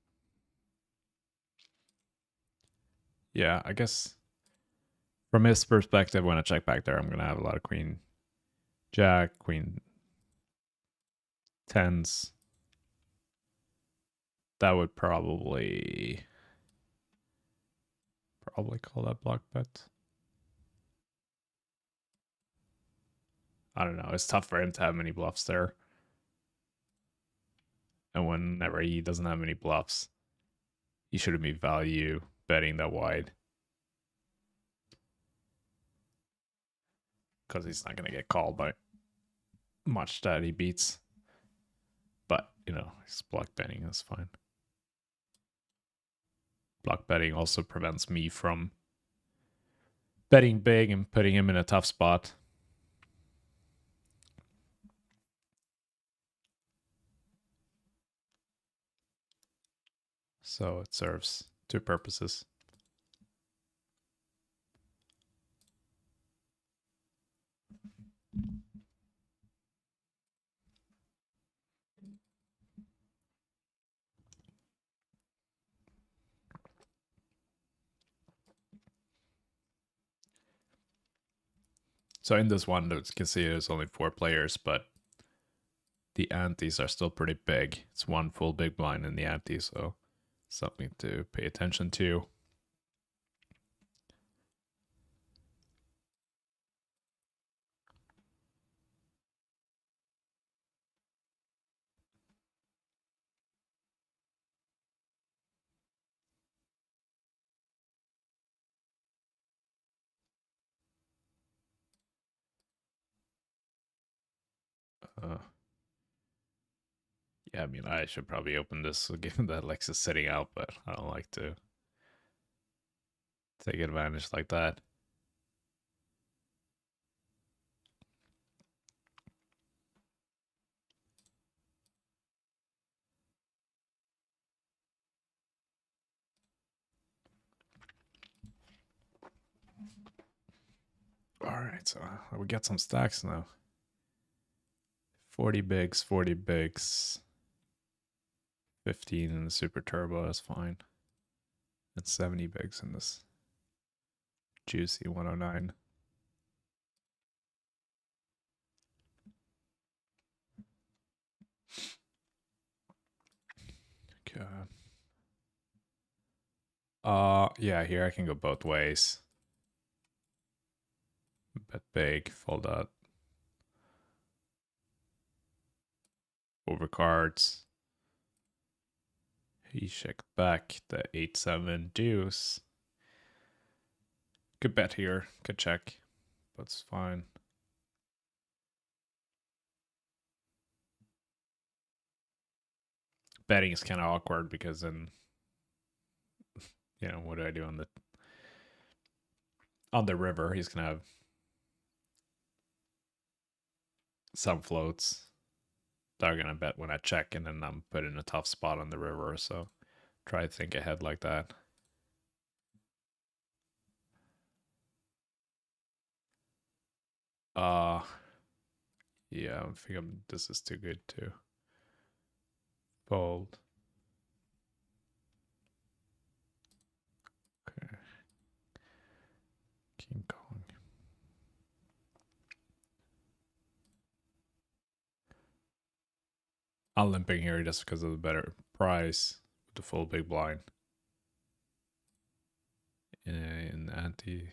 Yeah, I guess from his perspective, when I check back there, I'm gonna have a lot of queen, jack, queen, tens. That would probably call that block bet. I don't know. It's tough for him to have many bluffs there. And whenever he doesn't have many bluffs, he shouldn't be value betting that wide. Because he's not going to get called by much that he beats. But, you know, he's block betting. That's fine. Block betting also prevents me from betting big and putting him in a tough spot. So it serves two purposes. So in this one, you can see there's only 4 players, but the antes are still pretty big. It's one full big blind in the ante, so something to pay attention to. Yeah, I mean, I should probably open this given that Lex is sitting out, but I don't like to take advantage like that. All right, so we get some stacks now. 40 bigs, 40 bigs. 15 in the super turbo, that's fine. And 70 bigs in this juicy 109. Okay. Yeah, here I can go both ways. Bet big, fold out. Over cards. He checked back the 8-7 deuce. Good bet here, good check, but it's fine. Betting is kind of awkward because then, you know, what do I do on the river? He's gonna have some floats that are gonna bet when I check, and then I'm put in a tough spot on the river. So try to think ahead like that. Yeah, I think this is too good to fold. Okay. King Kong. I'm limping here just because of the better price with the full big blind. In ante.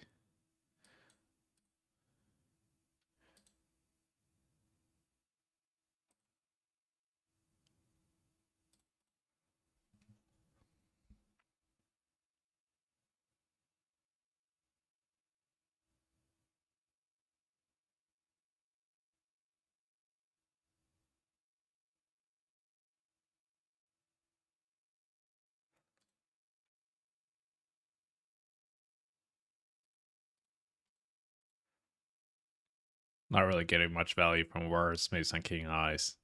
Not really getting much value from words, maybe some king eyes,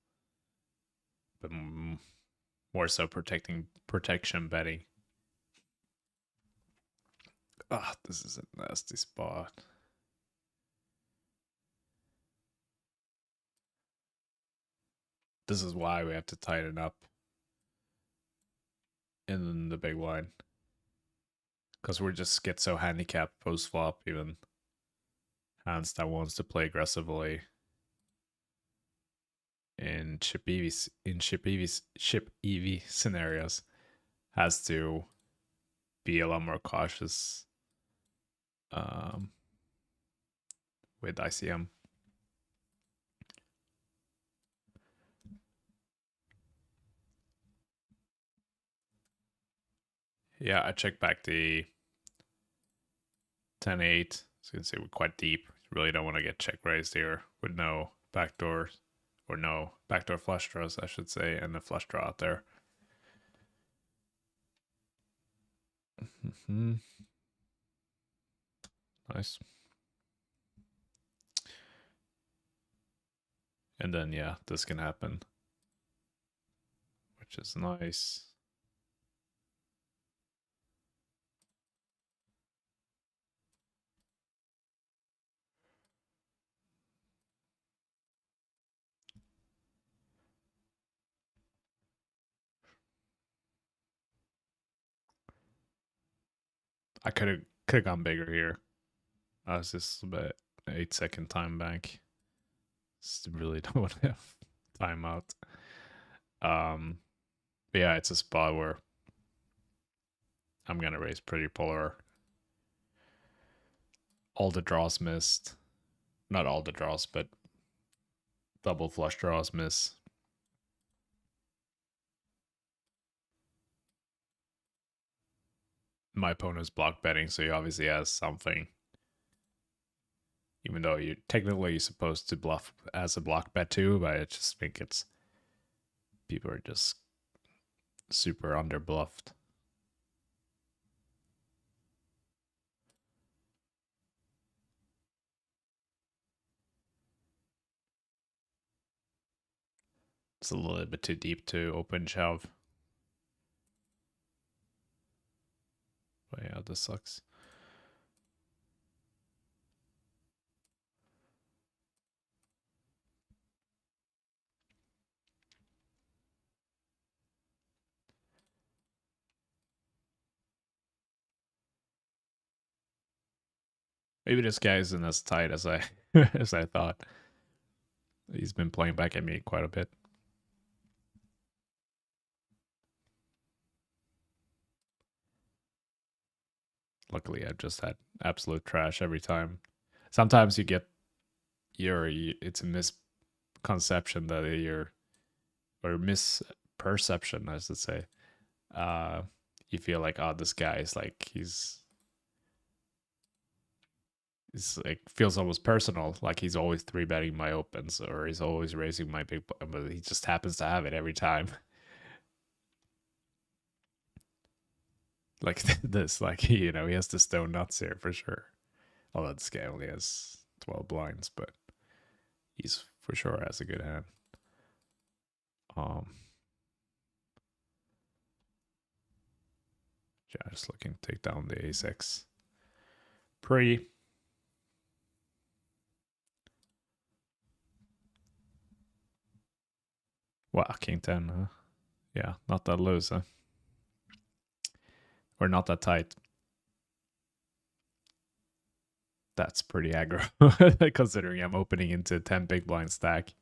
but more so protection betting. Ah, this is a nasty spot. This is why we have to tighten up in the big line. Because we just get so handicapped post flop, even hands that wants to play aggressively in ship EV scenarios has to be a lot more cautious with ICM. Yeah, I checked back the 10-8. So you can see we're quite deep. Really don't want to get check raised here with no backdoor, or no backdoor flush draws, I should say, and the flush draw out there. Nice. And then, yeah, this can happen, which is nice. I could have gone bigger here. I was just about 8-second time bank. Just really don't want to have timeout. But yeah, it's a spot where I'm gonna raise pretty polar. All the draws missed. Not all the draws, but double flush draws miss. My opponent's block betting, so he obviously has something. Even though you're technically supposed to bluff as a block bet too, but I just think it's people are just super under bluffed. It's a little bit too deep to open shove. But yeah, this sucks. Maybe this guy isn't as tight as I as I thought. He's been playing back at me quite a bit. Luckily, I've just had absolute trash every time. Sometimes you get it's a misconception that you're, or misperception, I should say. You feel like, oh, this guy is like he's like feels almost personal, like he's always three betting my opens or he's always raising my big, but he just happens to have it every time. Like this, like he has the stone nuts here for sure. Although this guy only has 12 blinds, but he's for sure has a good hand. Yeah, just looking to take down the a6. Pretty. Wow, king 10, huh? Yeah, not that loose, huh? Or not that tight. That's pretty aggro, considering I'm opening into 10 big blind stack.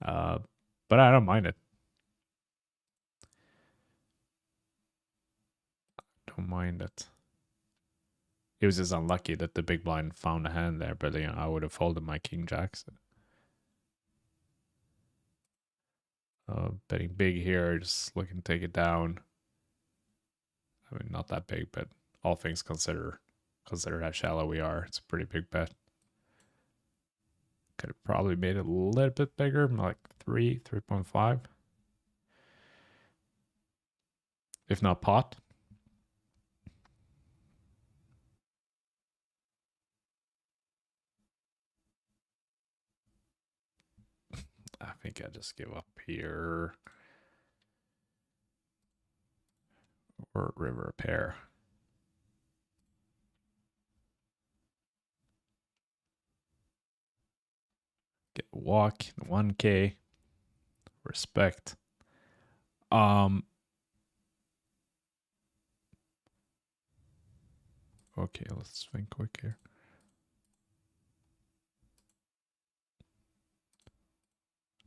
But I don't mind it. Don't mind it. It was just unlucky that the big blind found a hand there, but I would have folded my king jacks. Betting big here, just looking to take it down. I mean, not that big, but all things considered, consider how shallow we are. It's a pretty big bet. Could have probably made it a little bit bigger, like 3.5. If not pot. I think I just give up here. Or river pair. Get walk 1K. Respect. Okay, let's think quick here.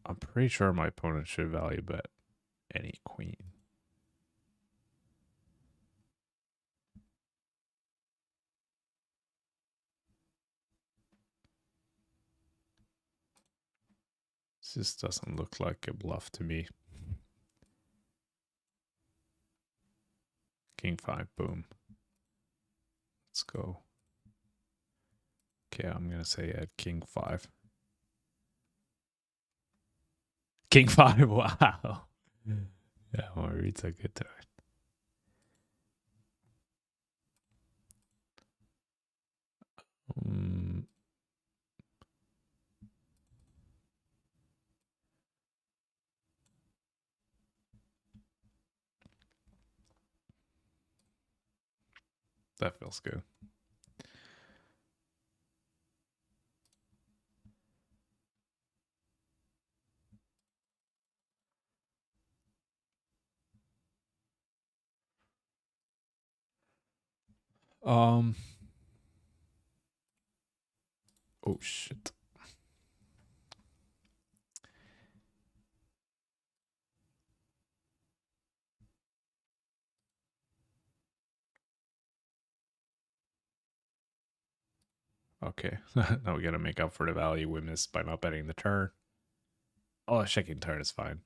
I'm pretty sure my opponent should value bet any queen. This doesn't look like a bluff to me. King 5, boom. Let's go. Okay, I'm gonna say at King 5. King 5, wow. Yeah, my reads are good to it. That feels good. Oh shit. Okay, now we gotta make up for the value we missed by not betting the turn. Oh, checking turn is fine.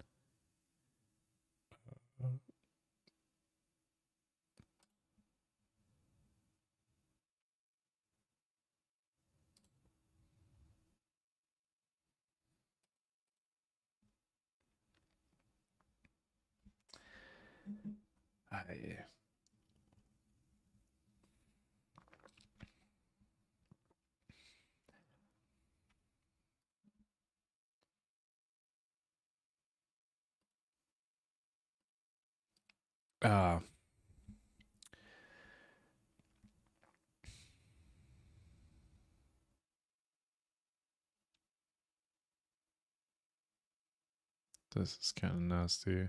This is kind of nasty.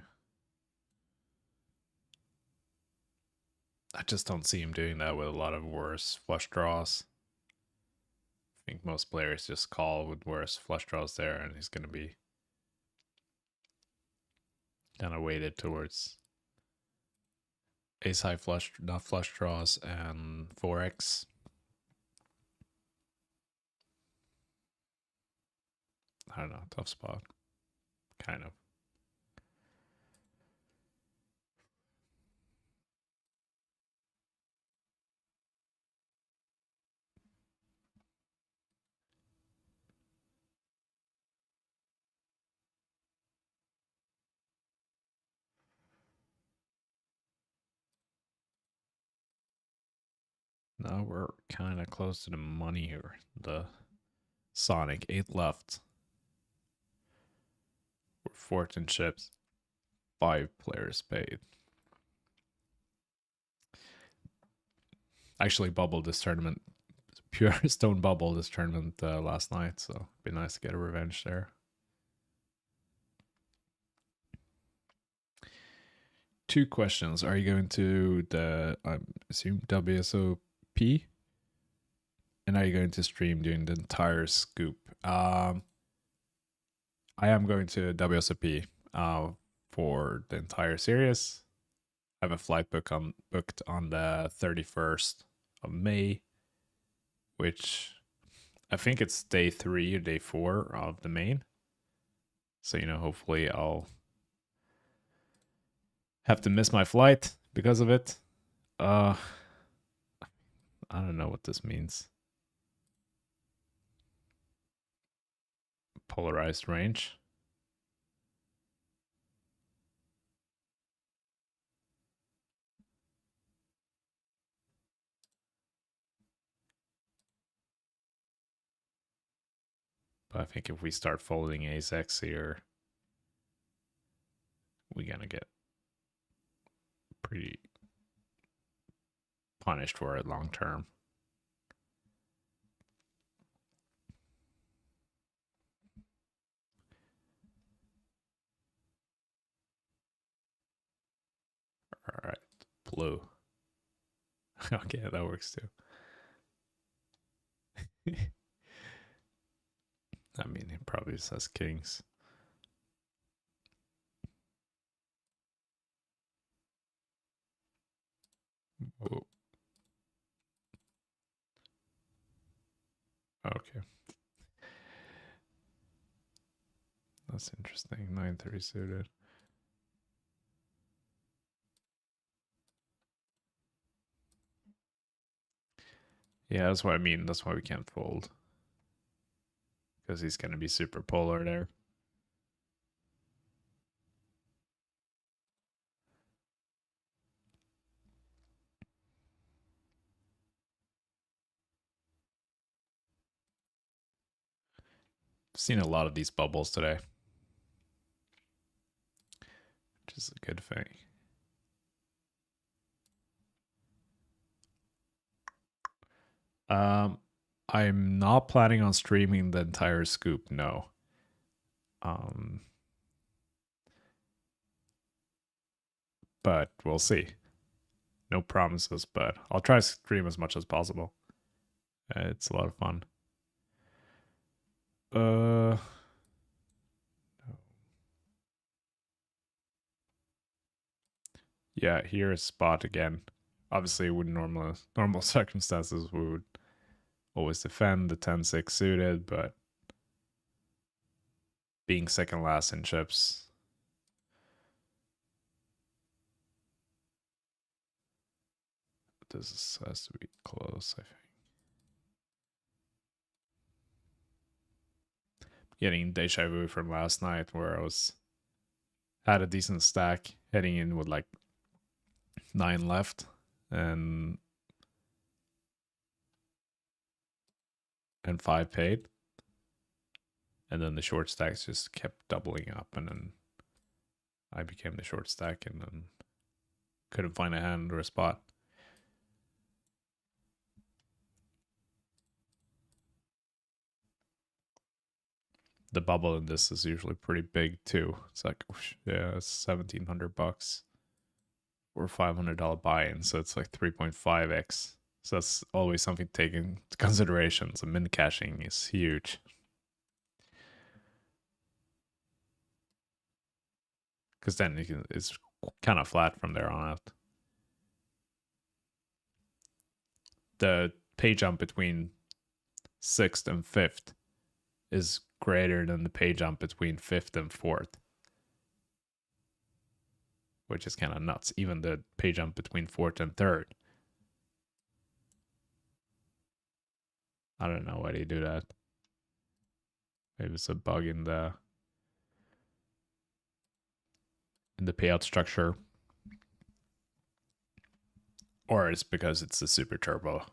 I just don't see him doing that with a lot of worse flush draws. I think most players just call with worse flush draws there, and he's going to be kind of weighted towards ace high flush, not flush draws, and 4x. I don't know, tough spot. Kind of. Now we're kind of close to the money here. The Sonic 8 left. We're 14 chips. 5 players paid. Actually bubbled this tournament. Pure stone bubble this tournament last night, so it'd be nice to get a revenge there. 2 questions. Are you going to the, I assume, WSOP? And are you going to stream during the entire scoop? I am going to WSOP for the entire series. I have a flight booked on the 31st of May, which I think it's day 3 or day 4 of the main. So, hopefully I'll have to miss my flight because of it. I don't know what this means. Polarized range. But I think if we start folding ace X here, we're gonna get pretty punished for it long term. All right, blue. Okay, that works too. I mean, he probably just has kings. Whoa. Okay. That's interesting. 9-3 suited. Yeah, that's what I mean. That's why we can't fold. Because he's going to be super polar there. I've seen a lot of these bubbles today, which is a good thing. I'm not planning on streaming the entire scoop, no. But we'll see. No promises, but I'll try to stream as much as possible. It's a lot of fun. Yeah, here is spot again. Obviously, with normal circumstances, we would always defend the 10-6 suited, but being second last in chips. This has to be close, I think. Getting deja vu from last night where I had a decent stack heading in with like 9 left and 5 paid. And then the short stacks just kept doubling up, and then I became the short stack and then couldn't find a hand or a spot. The bubble in this is usually pretty big too. It's like, yeah, it's $1,700 or $500 buy-in, so it's like 3.5x. So that's always something taken into consideration. So min caching is huge. Because then it's kind of flat from there on out. The pay jump between 6th and 5th is greater than the pay jump between 5th and 4th, which is kind of nuts. Even the pay jump between 4th and 3rd. I don't know why they do that. Maybe it's a bug in the payout structure, or it's because it's a super turbo,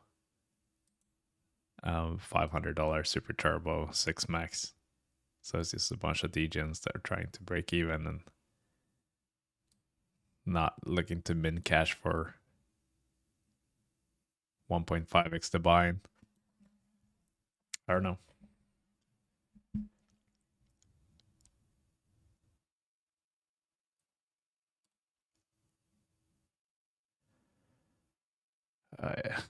$500 super turbo 6 max. So it's just a bunch of degens that are trying to break even and not looking to min cash for 1.5x to buy in. I don't know. I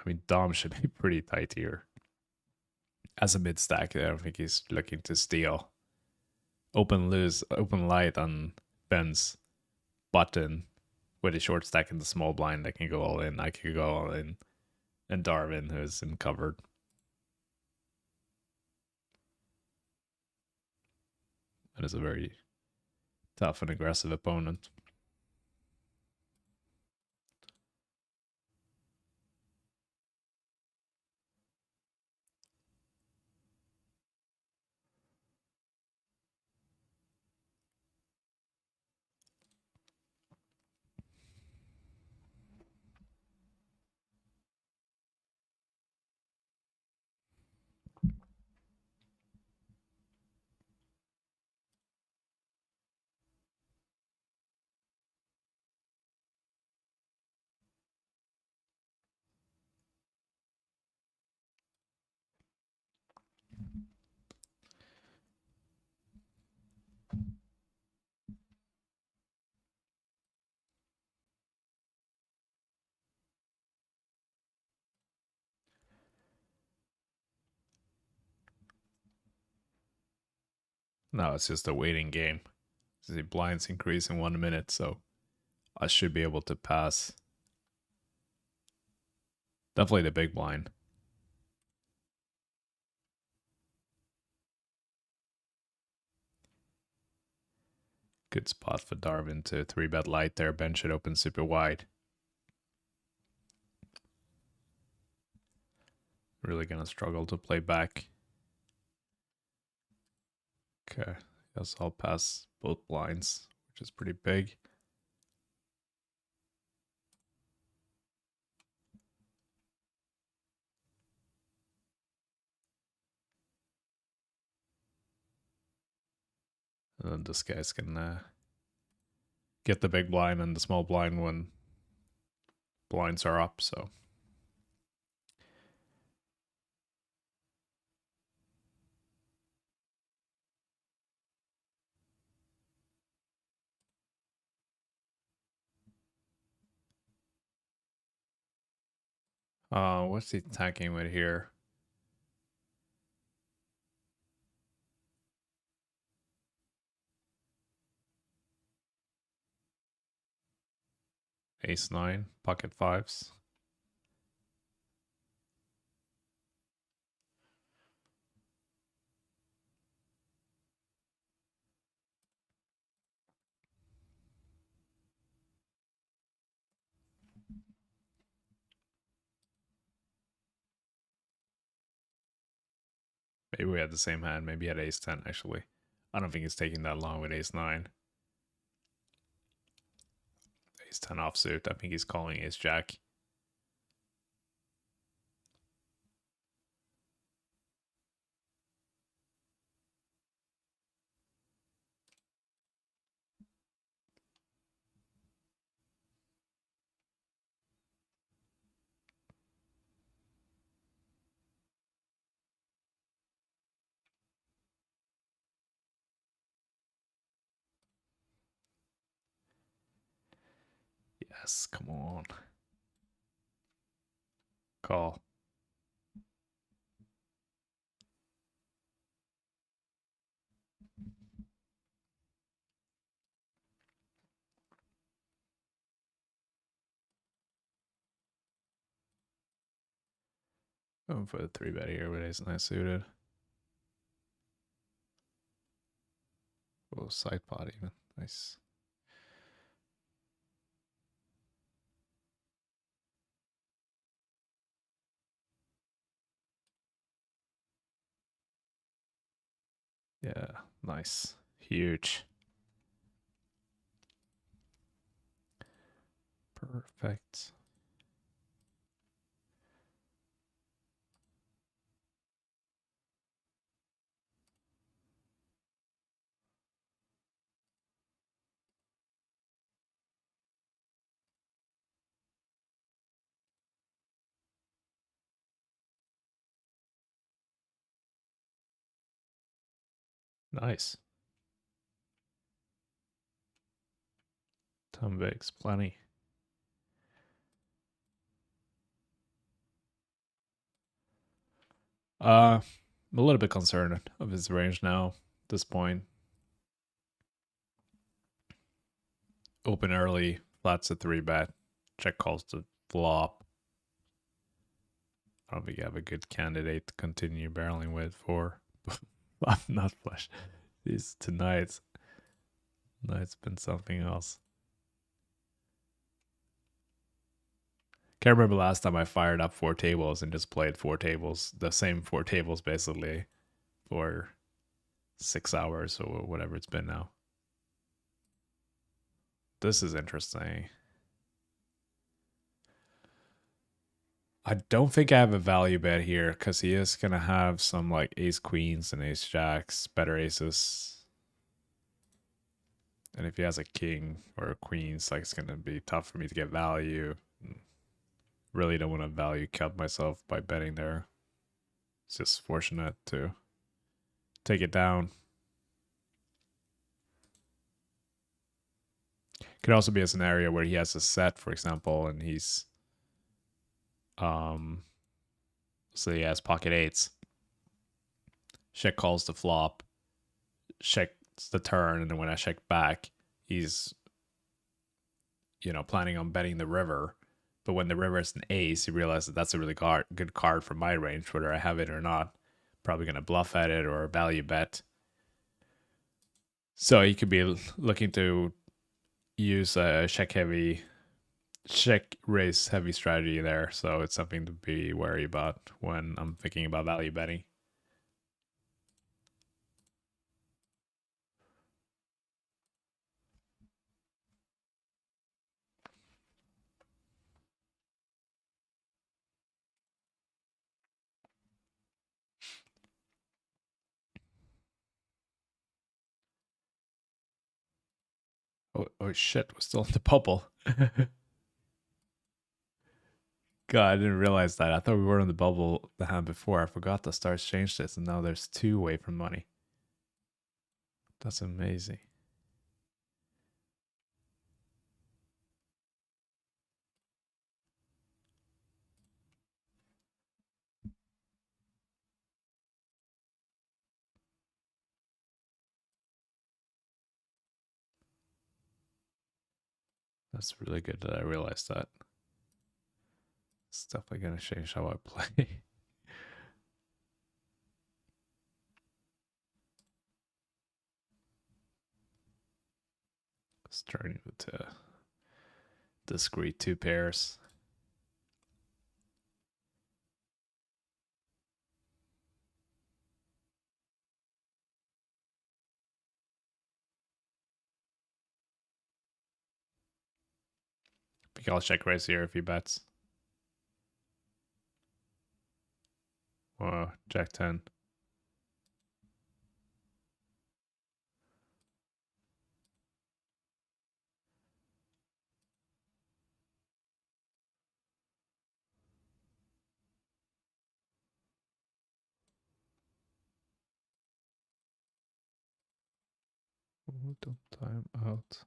mean, Dom should be pretty tight here. As a mid stack, I don't think he's looking to steal. Open light on Ben's button with a short stack in the small blind that can go all in. I could go all in. And Darwin, who's in covered. That is a very tough and aggressive opponent. No, it's just a waiting game. The blinds increase in 1 minute, so I should be able to pass. Definitely the big blind. Good spot for Darwin to 3-bet light there. Ben should open super wide. Really gonna struggle to play back. Okay, guess I'll pass both blinds, which is pretty big. And then this guy's gonna get the big blind and the small blind when blinds are up, so. What's he attacking with here? Ace 9, pocket fives. Maybe we had the same hand. Maybe he had ace 10, actually. I don't think it's taking that long with ace 9. Ace 10 offsuit. I think he's calling ace jack. Yes, come on. Call. Going for the 3-bet here with ace 9 suited. Oh, side pot even. Nice. Yeah, nice. Huge. Perfect. Nice. Ton bigs, plenty. I'm a little bit concerned of his range now at this point. Open early, flats a 3-bet, check calls to flop. I don't think you have a good candidate to continue barreling with for not flush. Tonight's been something else. Can't remember last time I fired up 4 tables and just played 4 tables, the same 4 tables basically, for 6 hours or whatever it's been now. This is interesting. I don't think I have a value bet here because he is going to have some like ace queens and ace jacks, better aces. And if he has a king or a queen, it's like it's going to be tough for me to get value. Really don't want to value cut myself by betting there. It's just fortunate to take it down. Could also be a scenario where he has a set, for example, and he's so he has pocket eights. Check calls the flop, checks the turn, and then when I check back, he's planning on betting the river. But when the river is an ace, he realizes that's a really good card for my range, whether I have it or not. Probably gonna bluff at it or value bet. So he could be looking to use a check heavy check raise heavy strategy there, so it's something to be wary about when I'm thinking about value betting. Oh shit, we're still in the bubble. God, I didn't realize that. I thought we were in the bubble the hand before. I forgot the stars changed this, and now there's 2 away from money. That's amazing. That's really good that I realized that. It's definitely gonna change how I play. Starting with discrete 2 pairs. I think I'll check raise here if he bets. Whoa, Jack 10. Oh, don't time out.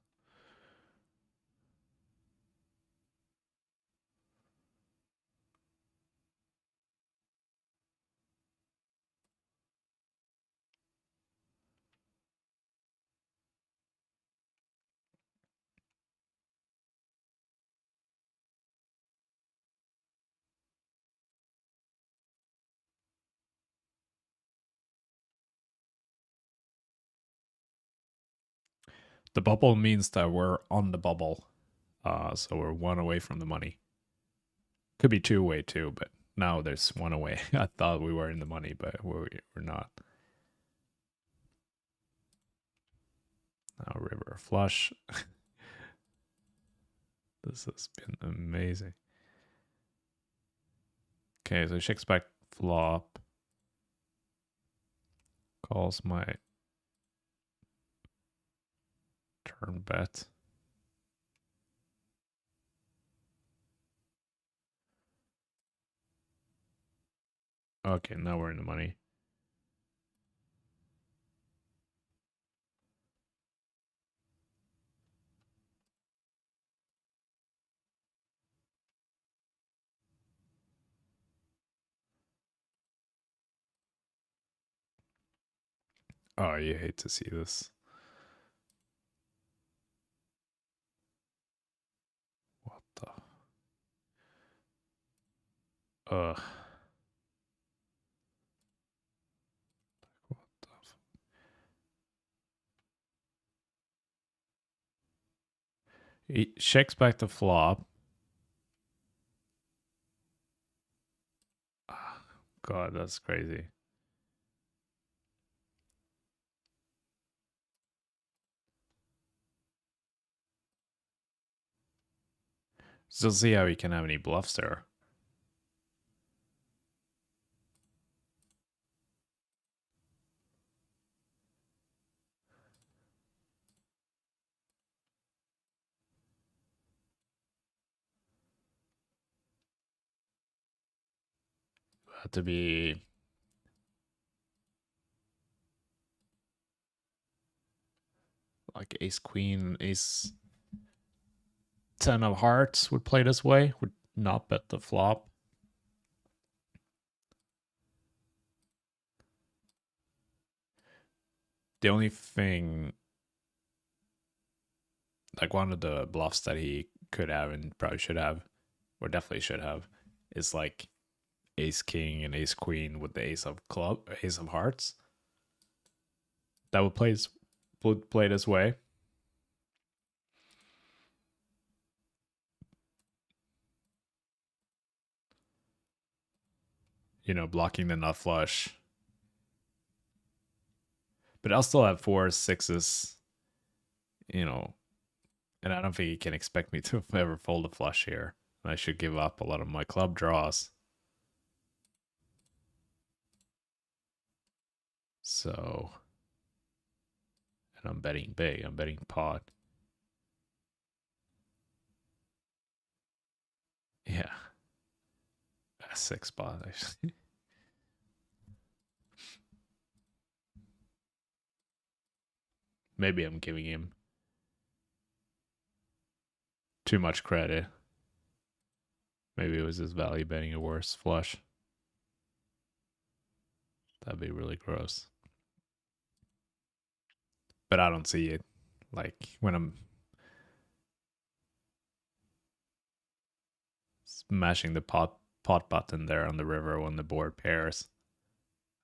The bubble means that we're on the bubble. So we're 1 away from the money. Could be 2 away too, but now there's 1 away. I thought we were in the money, but we're not. Now river flush. This has been amazing. Okay, so checks back flop. Calls my turn bet. Okay, now we're in the money. Oh, you hate to see this. What the? Ugh. What the? He checks back the flop. God, that's crazy. Still see how he can have any bluffs there. Had to be like ace queen, ace 10 of hearts would play this way, would not bet the flop. The only thing, like one of the bluffs that he could have and probably should have, or definitely should have, is like ace king and ace queen with the ace of hearts. That would play this way. blocking the nut flush. But I'll still have 4 6s, and I don't think he can expect me to ever fold a flush here. I should give up a lot of my club draws. So, and I'm betting big. I'm betting pot. Yeah. A 6 spot, actually. Maybe I'm giving him too much credit. Maybe it was his value betting a worse flush. That'd be really gross. But I don't see it. Like when I'm smashing the pot button there on the river when the board pairs,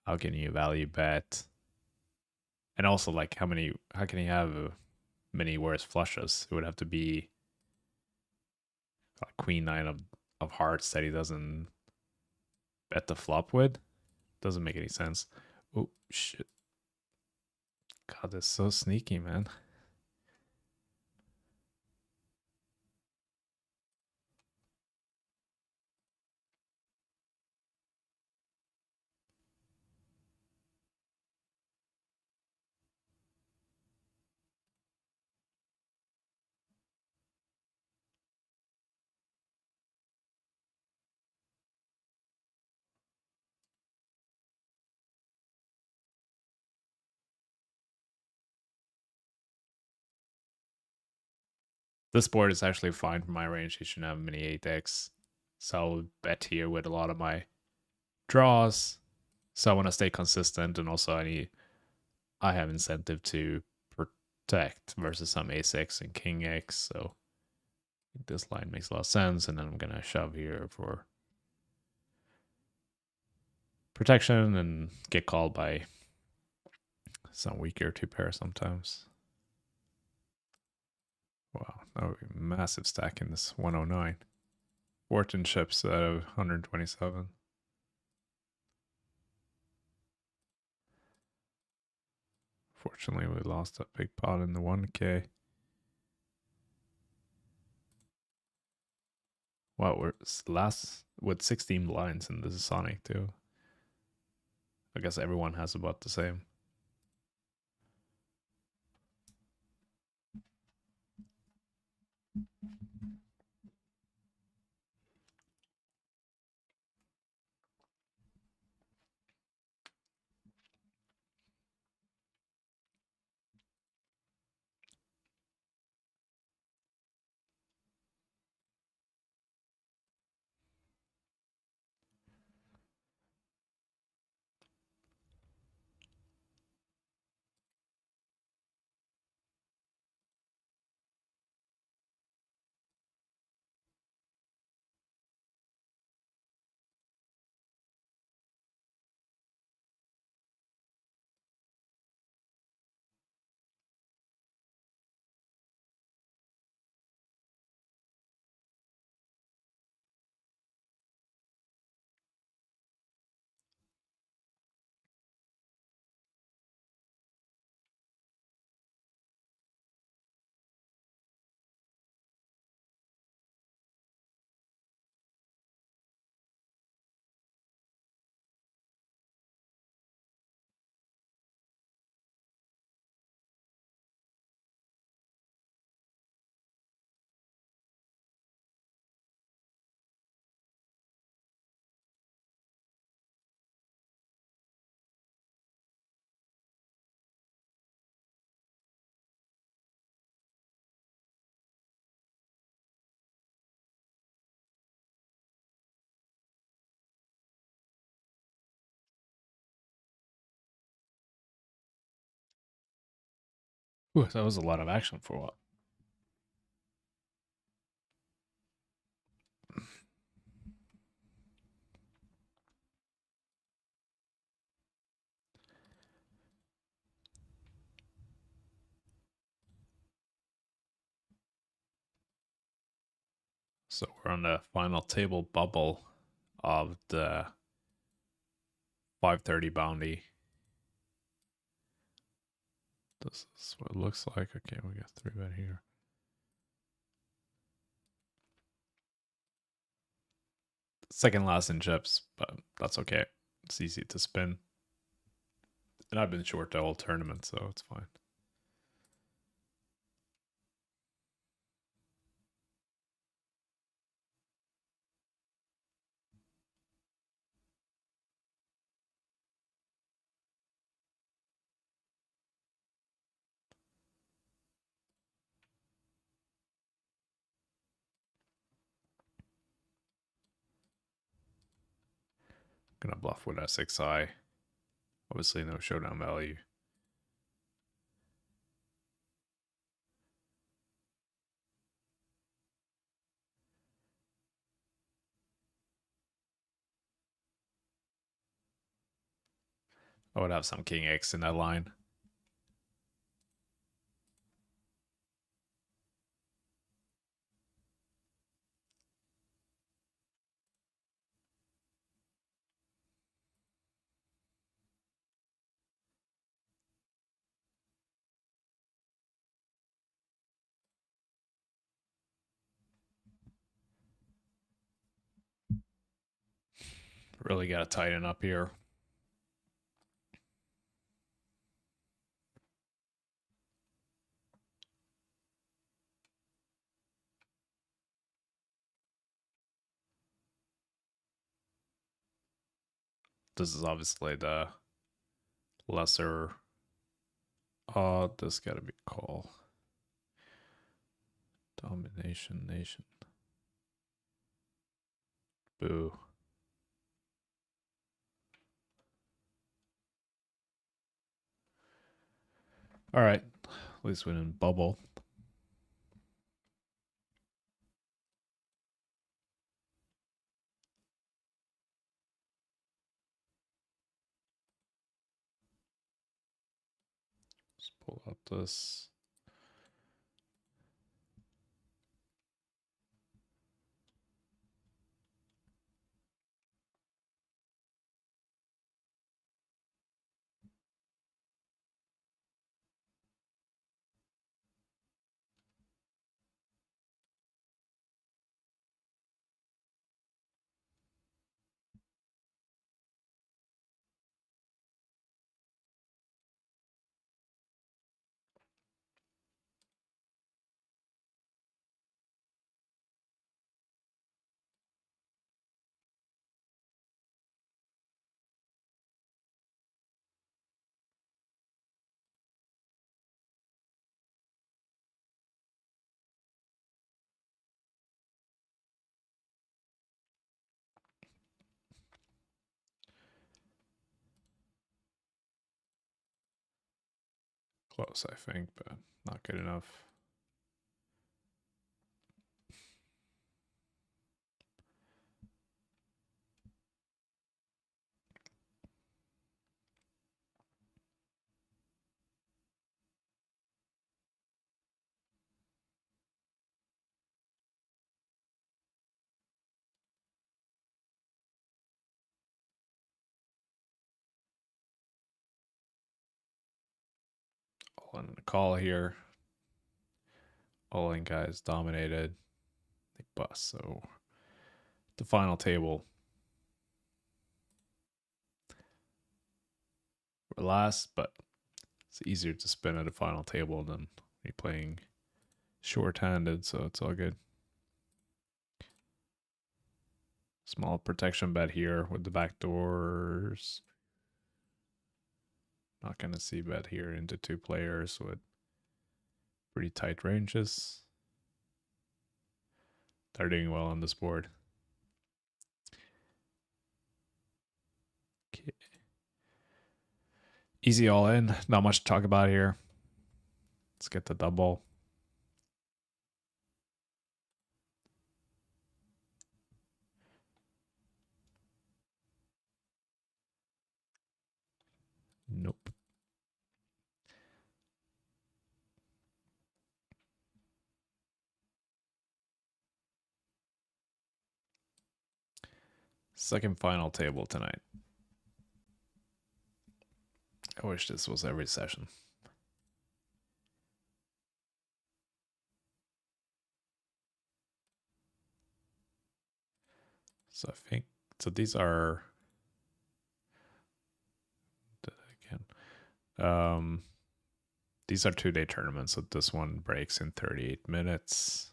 how can you value bet? And also, like, how can he have many worse flushes? It would have to be like queen nine of hearts that he doesn't bet the flop with. Doesn't make any sense. Oh shit. God, that's so sneaky, man. This board is actually fine for my range. He shouldn't have many 8x. So I'll bet here with a lot of my draws. So I want to stay consistent, and also I have incentive to protect versus some ace x and king x. So this line makes a lot of sense, and then I'm gonna shove here for protection and get called by some weaker two pair sometimes. Wow, that would be a massive stack in this 109. 14 chips out of 127. Fortunately, we lost a big pot in the 1K. Wow, we're last with 16 blinds, and this is Sonic too. I guess everyone has about the same. Ooh, that was a lot of action for what? So we're on the final table bubble of the 530 bounty. This is what it looks like. Okay, we got 3-bet here. Second last in chips, but that's okay. It's easy to spin. And I've been short the whole tournament, so it's fine. Gonna bluff with S6i. Obviously no showdown value. I would have some king X in that line. Really got to tighten up here. This is obviously the lesser. Oh, this got to be a call. Domination nation. Boo. All right. At least we didn't bubble. Let's pull out this. Close, I think, but not good enough. All in the call here. All in guys dominated. They bust. So the final table. We're last, but it's easier to spin at a final table than me playing short-handed, so it's all good. Small protection bet here with the back doors. Not going to see bet here into 2 players with pretty tight ranges. They're doing well on this board. Okay. Easy all in. Not much to talk about here. Let's get the double. Nope. Second final table tonight. I wish this was every session. So I think, so these are, again, these are 2-day tournaments. So this one breaks in 38 minutes.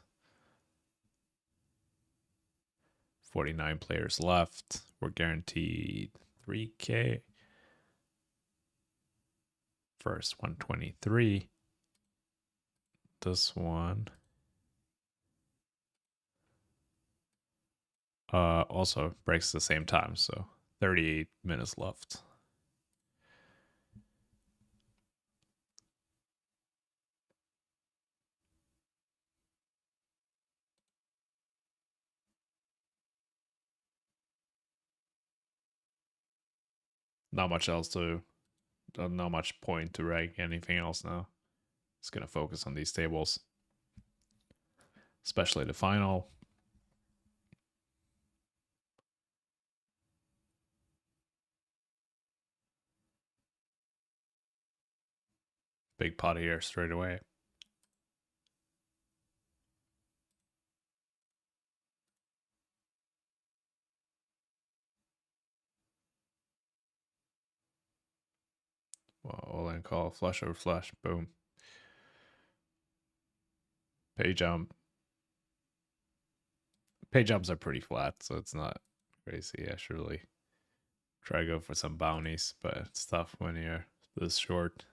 49 players left. We're guaranteed 3K. First 123. This one also breaks the same time, so 38 minutes left. Not much else to, not much point to rank anything else now. Just gonna focus on these tables, especially the final. Big pot here straight away. Well, all in call, flush over flush, boom. Pay jump. Pay jumps are pretty flat, so it's not crazy. I should really try to go for some bounties, but it's tough when you're this short.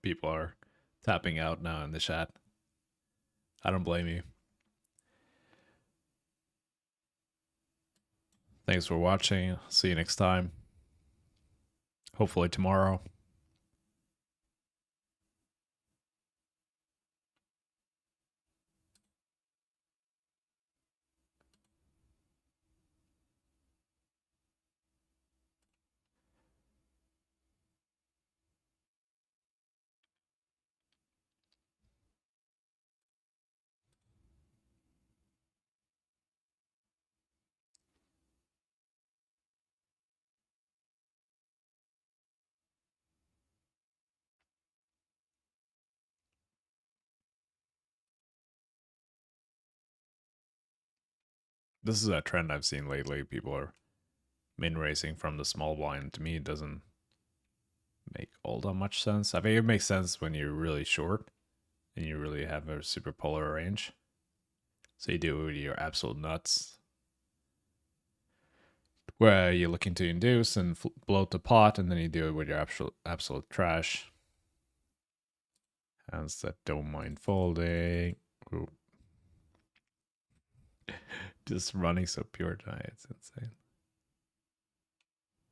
People are tapping out now in the chat. I don't blame you. Thanks for watching. See you next time. Hopefully tomorrow. This is a trend I've seen lately. People are min racing from the small blind. To me, it doesn't make all that much sense. I think it makes sense when you're really short and you really have a super polar range. So you do it with your absolute nuts, where you're looking to induce and bloat the pot, and then you do it with your absolute trash. Hands that don't mind folding. Ooh. Just running so pure tonight, it's insane.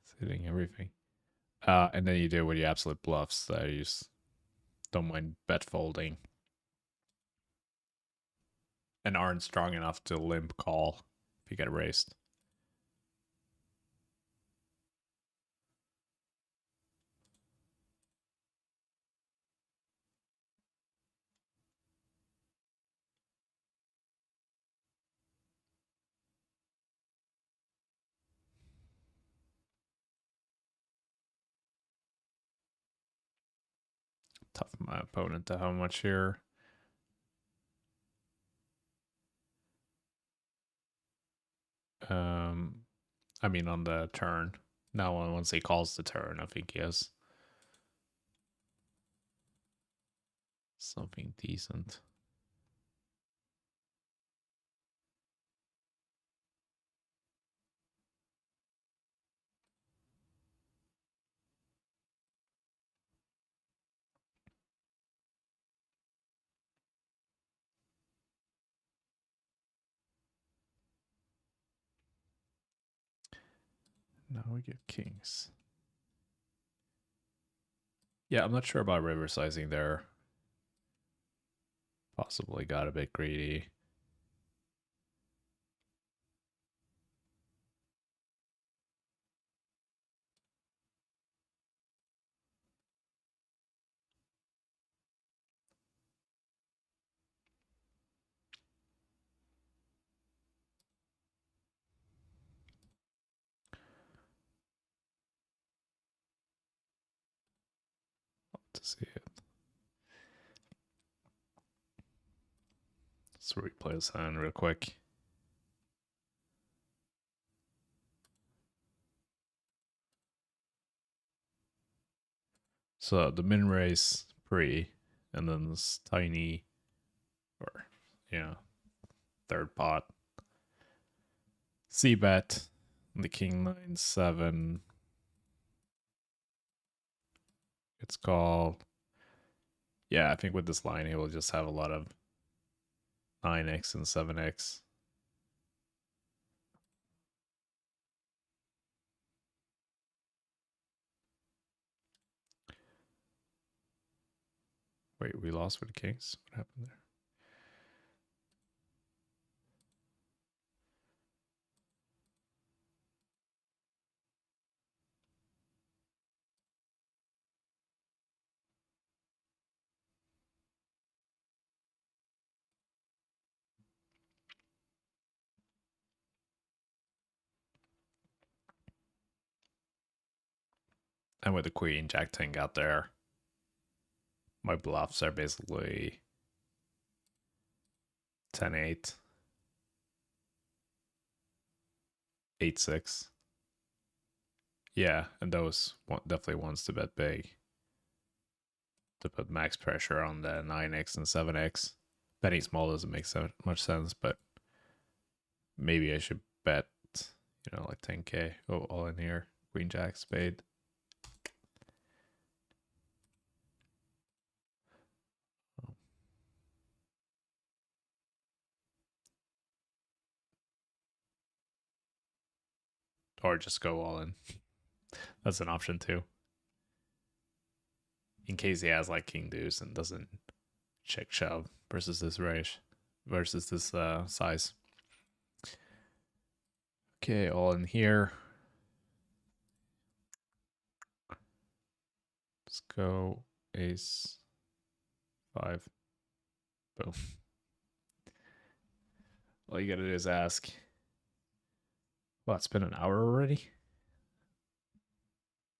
It's hitting everything. And then you do it with your absolute bluffs that you just don't mind bet folding. And aren't strong enough to limp call if you get raised. Tough for my opponent to have much here. I mean on the turn. Now once he calls the turn, I think he has something decent. Now we get kings. Yeah, I'm not sure about river sizing there. Possibly got a bit greedy. To see it. Let's replay this hand real quick. So the min raise pre, and then this tiny, or yeah, third pot. C bet, the king 9-7. It's called. Yeah, I think with this line, he will just have a lot of 9x and 7x. Wait, we lost with the kings? What happened there? And with the queen, jack 10 got there. My bluffs are basically 10-8, 8-6. Yeah, and those definitely wants to bet big to put max pressure on the 9x and 7x. Betting small doesn't make so much sense, but maybe I should bet, like 10k. Oh, all in here. Queen, jack, spade. Or just go all in. That's an option too. In case he has like king deuce and doesn't check shove versus this range, versus this size. Okay, all in here. Let's go ace 5. Boom. All you gotta do is ask. Well, it's been an hour already.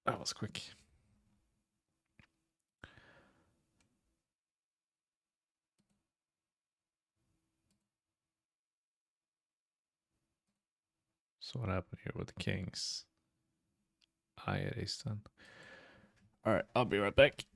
That was quick. So what happened here with the kings? I had ace 10. All right, I'll be right back.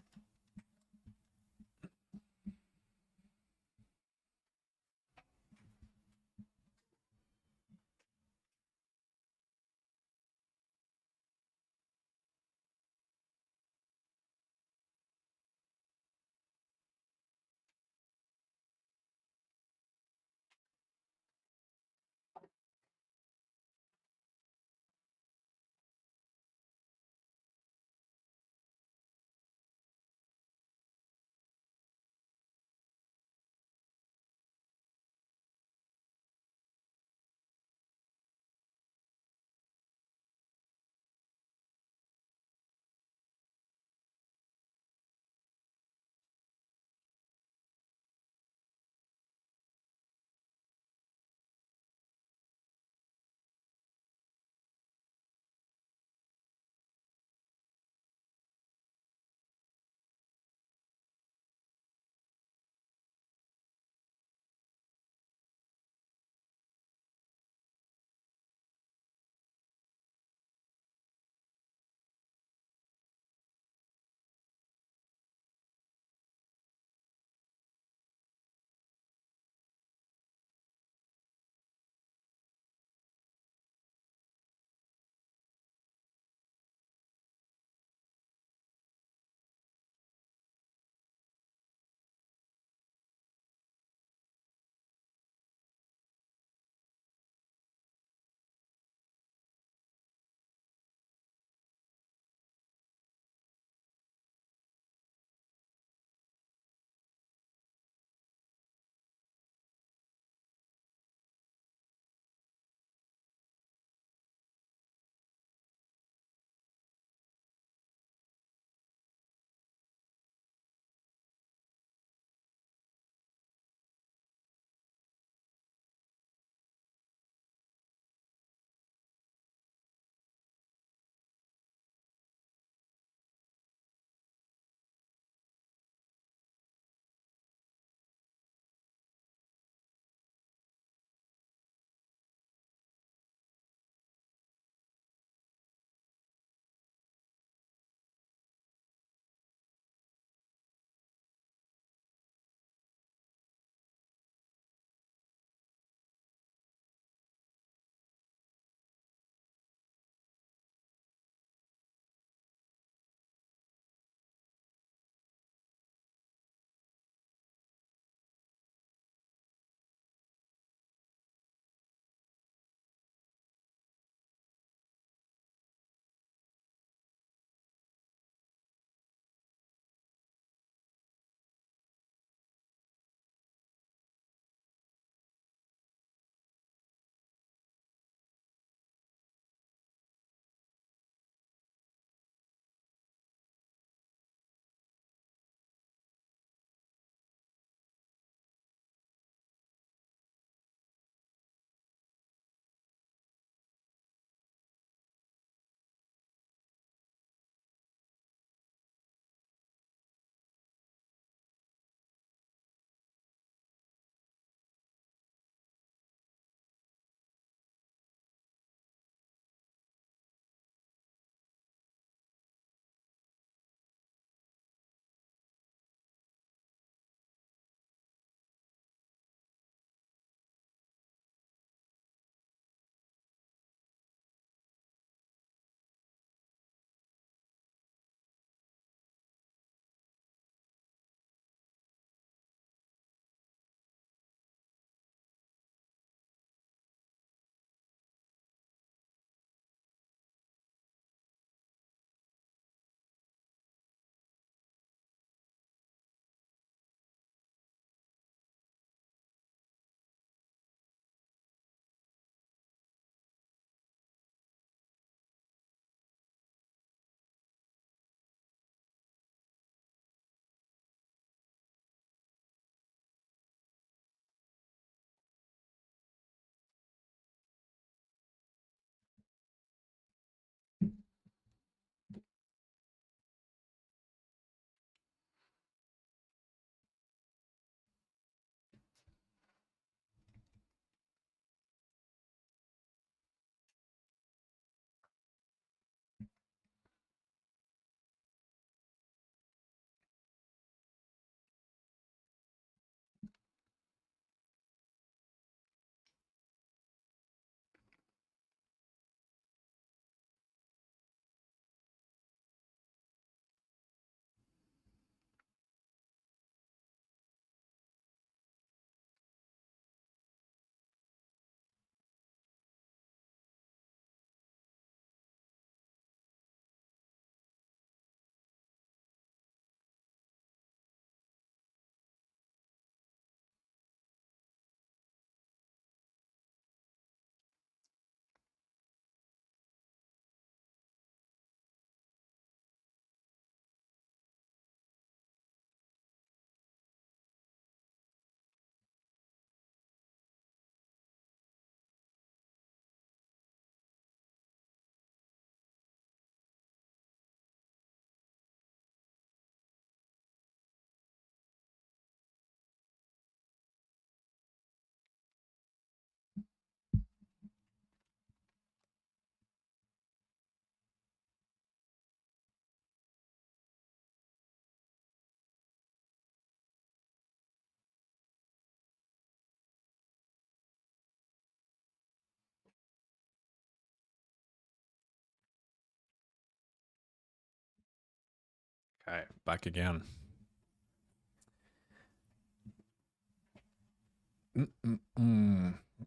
Okay, back again.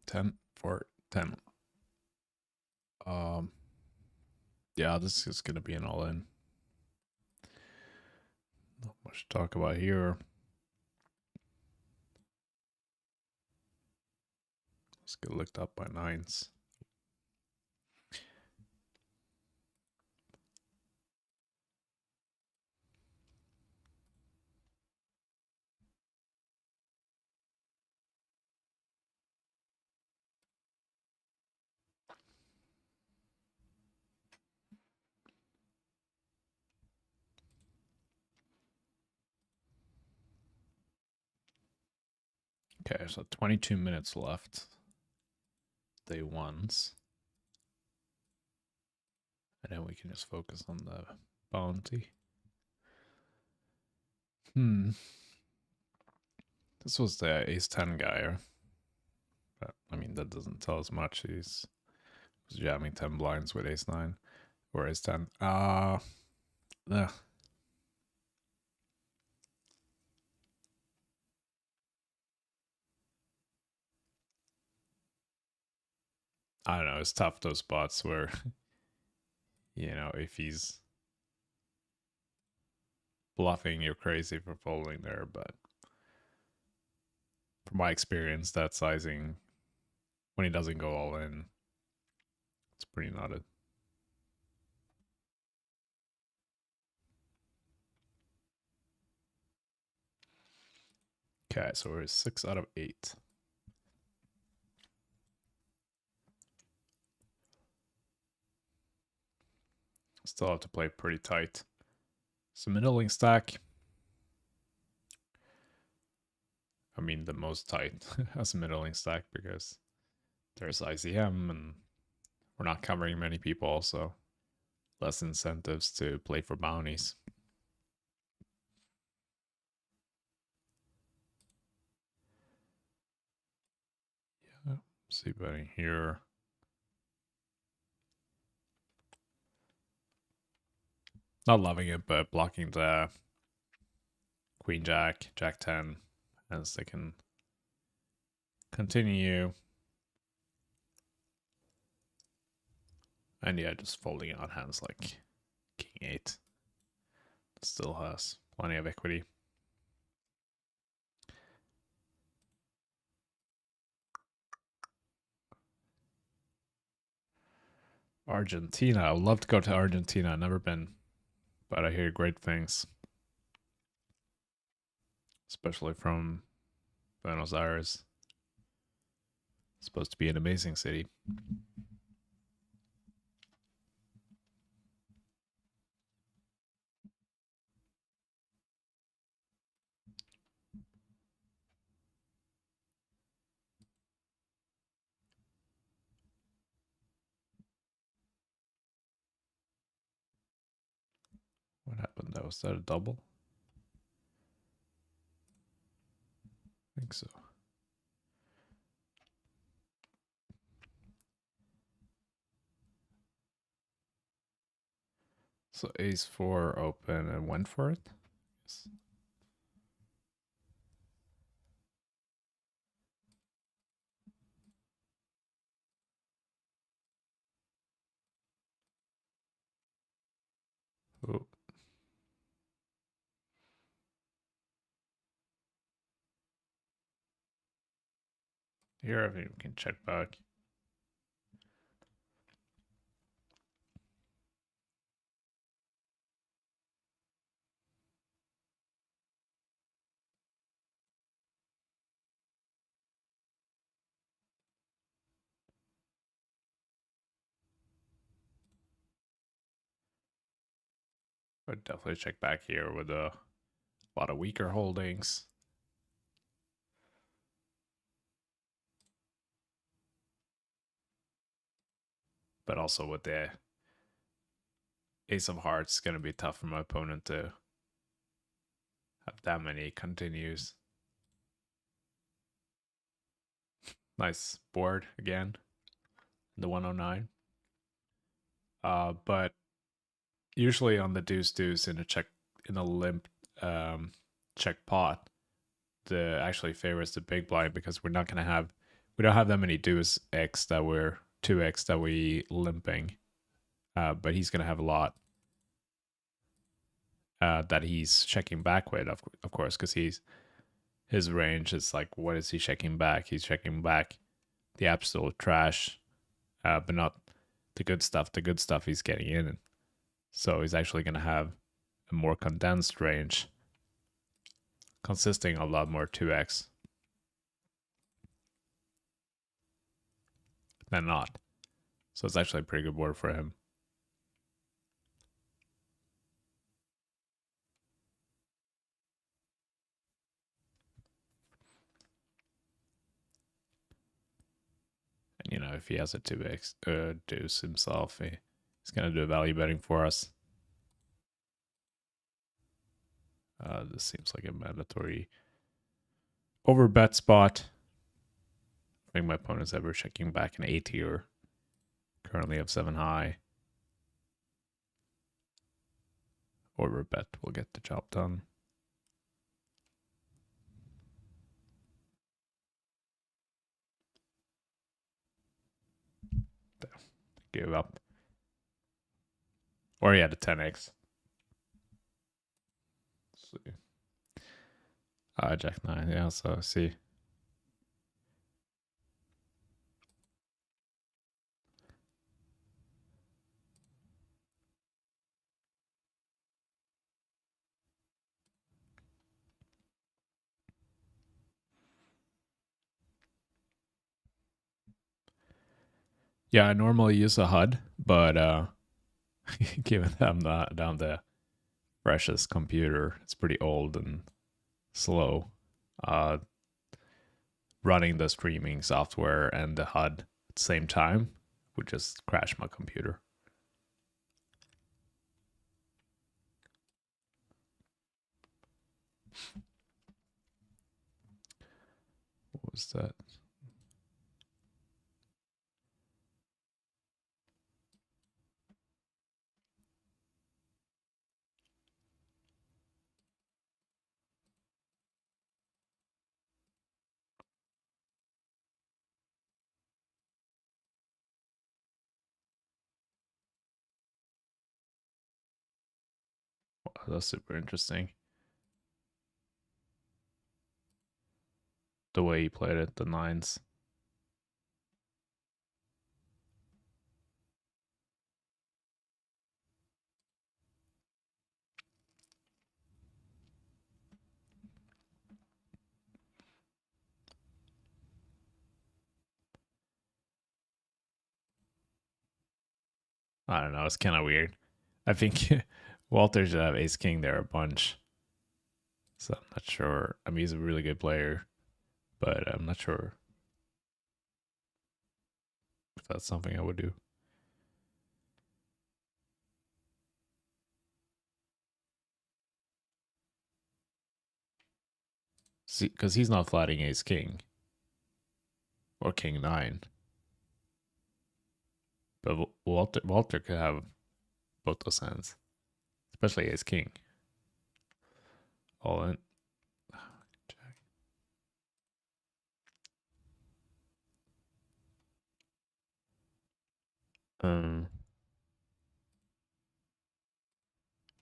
10 for 10. Yeah, this is gonna be an all-in. Not much to talk about here. Let's get licked up by nines. Okay, so 22 minutes left. Day ones. And then we can just focus on the bounty. This was the ace-10 guy. But, I mean, that doesn't tell us much. He's was jamming 10 blinds with ace-9. Or ace-10. Yeah. I don't know. It's tough, those spots where, you know, if he's bluffing, you're crazy for folding there. But from my experience, that sizing, when he doesn't go all in, it's pretty nutted. Okay, so we're 6 out of 8. Still have to play pretty tight. So middling stack. I mean the most tight as a middling stack because there's ICM and we're not covering many people, so less incentives to play for bounties. Yeah, see betting here. Not loving it, but blocking the Queen Jack, Jack 10, as they can continue. And yeah, just folding it on hands like King 8. Still has plenty of equity. Argentina. I would love to go to Argentina. I've never been, but I hear great things. Especially from Buenos Aires. It's supposed to be an amazing city. What happened? That was that a double? I think so. So ace 4 open and went for it? Yes. Oh. Here I think we can check back. I'd definitely check back here with a lot of weaker holdings. But also with the ace of hearts, it's going to be tough for my opponent to have that many continues. Nice board again. The 109. But usually on the deuce in a check in a limp check pot, the actually favors the big blind because we don't have that many deuce X that we're 2x that we limping. But he's gonna have a lot that he's checking back with, of course, because his range is like, what is he checking back? He's checking back the absolute trash, but not the good stuff. The good stuff he's getting in. So he's actually gonna have a more condensed range, consisting of a lot more 2x than not. So it's actually a pretty good board for him. And you know, if he has a 2x deuce himself, he's gonna do value betting for us. This seems like a mandatory overbet spot. I think my opponent's ever checking back an 8 here. Currently have 7 high. Overbet will get the job done. Give up. Or he had a 10x. Let's see. Jack 9, yeah, so see. Yeah, I normally use a HUD, but given that I'm not down the freshest computer, it's pretty old and slow. Running the streaming software and the HUD at the same time would just crash my computer. What was that? Wow, that's super interesting. The way he played it, the nines. I don't know. It's kind of weird. I think Walter should have ace king there a bunch. So I'm not sure. I mean, he's a really good player, but I'm not sure if that's something I would do. See, because he's not flatting ace king or king 9. But Walter could have both those hands, especially ace king. All in. Um.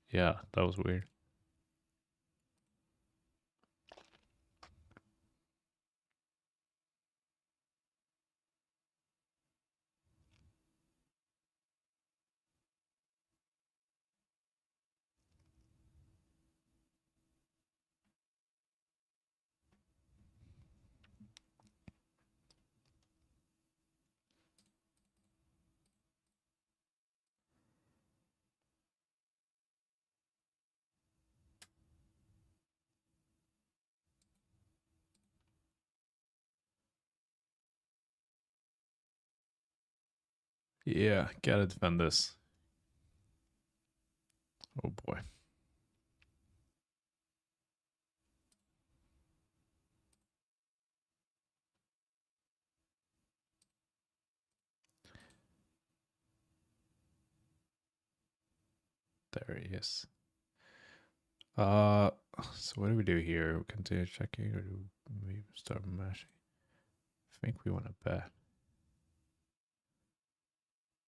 Yeah, that was weird. Yeah, gotta defend this. Oh boy. There he is. So what do we do here? Continue checking or do we start mashing? I think we want to bet.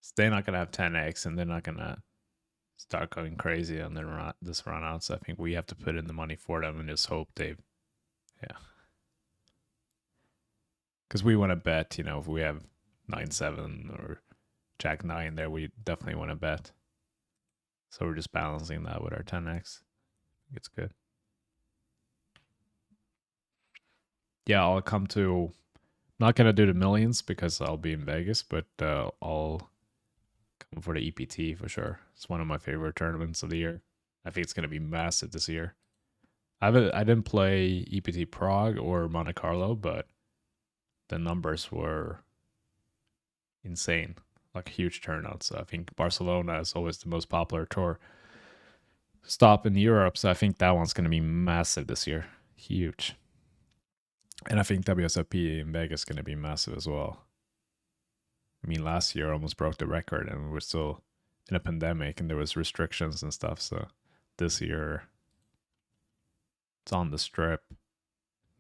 So they're not gonna have 10x and they're not gonna start going crazy on this run out. So I think we have to put in the money for them and just hope they, yeah. Because we want to bet, if we have 9-7 or Jack 9 there, we definitely want to bet. So we're just balancing that with our 10x. It's good. Yeah, I'll come to. Not gonna do the millions because I'll be in Vegas, but I'll come for the EPT for sure. It's one of my favorite tournaments of the year. I think it's gonna be massive this year. I didn't play EPT Prague or Monte Carlo, but the numbers were insane, like huge turnouts. So I think Barcelona is always the most popular tour stop in Europe, so I think that one's gonna be massive this year, huge. And I think WSOP in Vegas is gonna be massive as well. I mean, last year almost broke the record, and we're still in a pandemic, and there was restrictions and stuff. So this year, it's on the strip,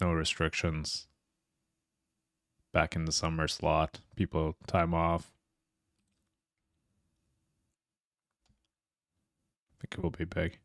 no restrictions. Back in the summer slot, people time off. I think it will be big.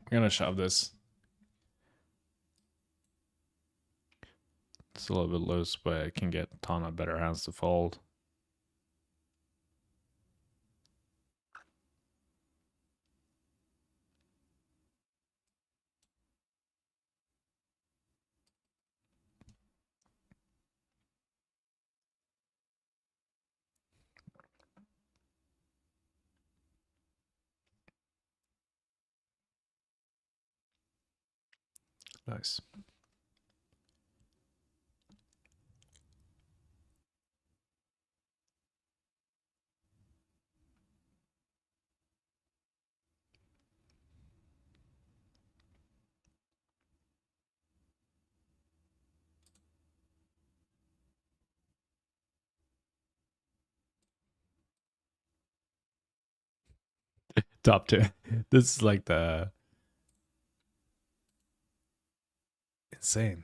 I'm gonna shove this. It's a little bit loose, but I can get a ton of better hands to fold. Nice. Top two. This is like the insane.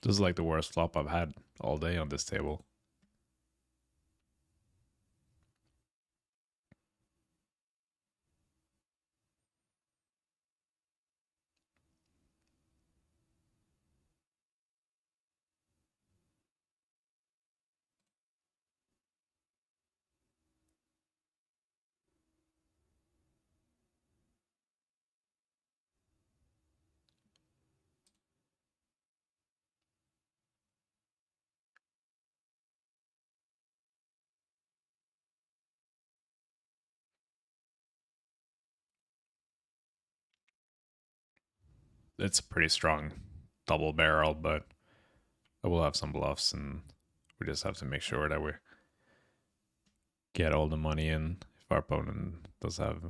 This is like the worst flop I've had all day on this table. It's a pretty strong double barrel, but I will have some bluffs, and we just have to make sure that we get all the money in. If our opponent does have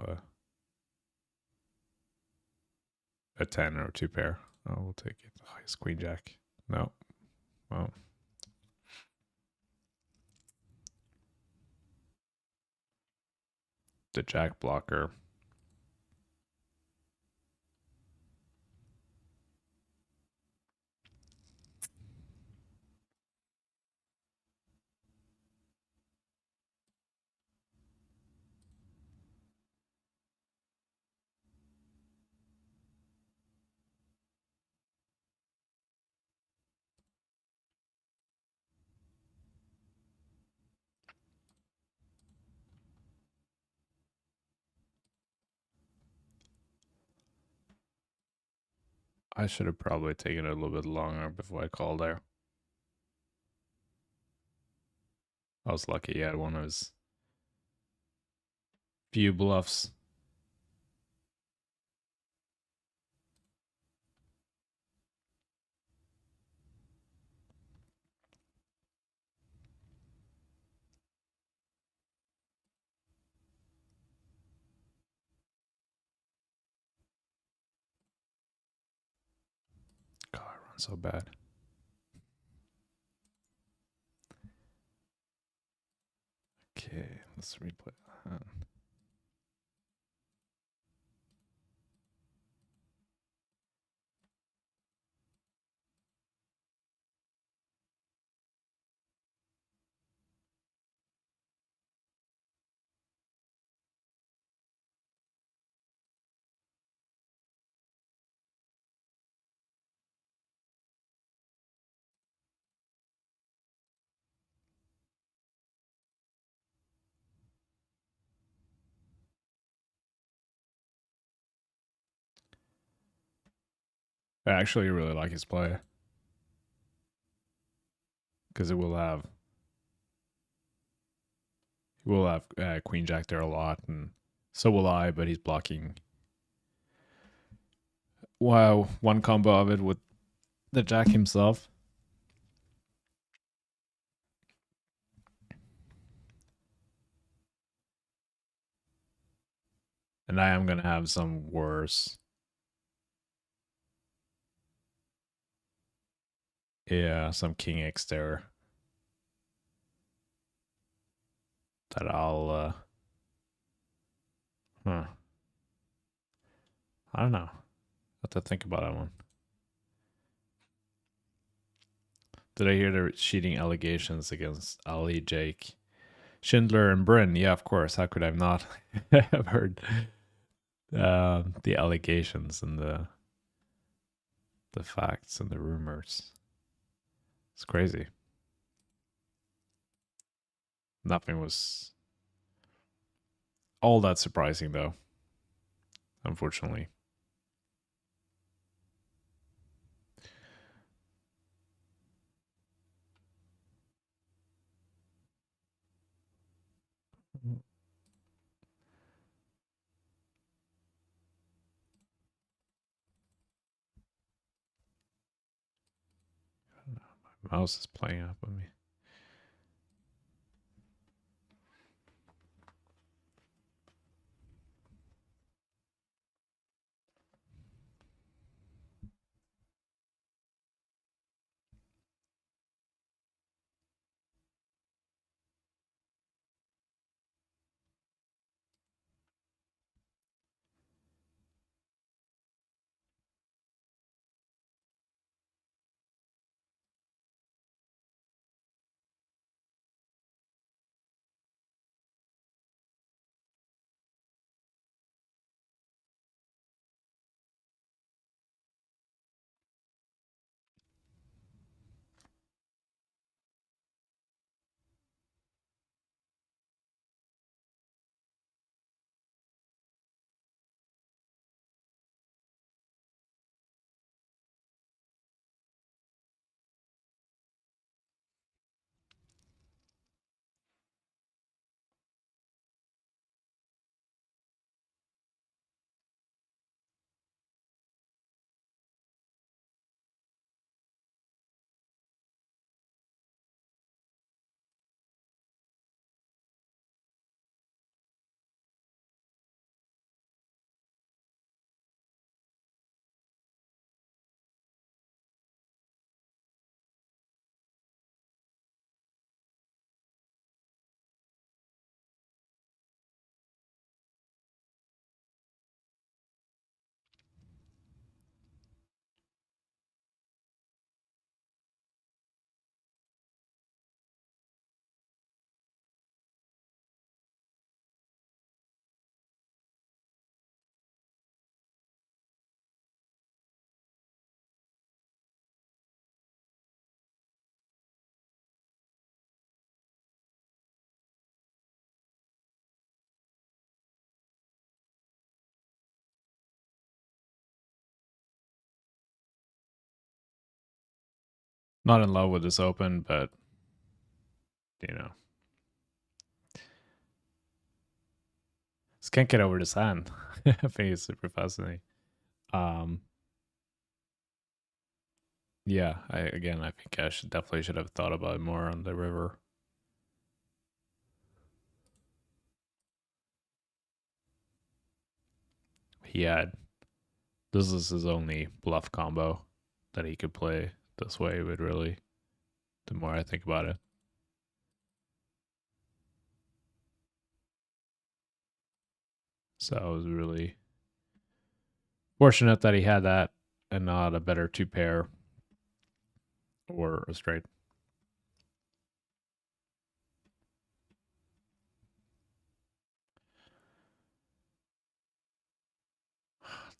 a 10 or two pair, we'll take it. Oh, it's queen jack. No. Well. The jack blocker. I should have probably taken it a little bit longer before I called there. I was lucky he had one of his few bluffs. God, I run so bad. Okay, let's replay that. I actually really like his play because he will have Queen Jack there a lot, and so will I. But he's blocking. Wow, one combo of it with the Jack himself. And I am gonna have some worse. Yeah, some King X there. That I'll huh. I don't know. Have to think about that one. Did I hear the cheating allegations against Ali, Jake, Schindler, and Bryn? Yeah, of course. How could I have not have heard the allegations and the facts and the rumors? It's crazy. Nothing was all that surprising, though. Unfortunately. My mouse is playing up on me. Not in love with this open, but you know, just can't get over this hand. I think it's super fascinating. Yeah, I think I definitely should have thought about it more on the river. He had this is his only bluff combo that he could play this way with really. The more I think about it, so I was really fortunate that he had that and not a better two pair or a straight.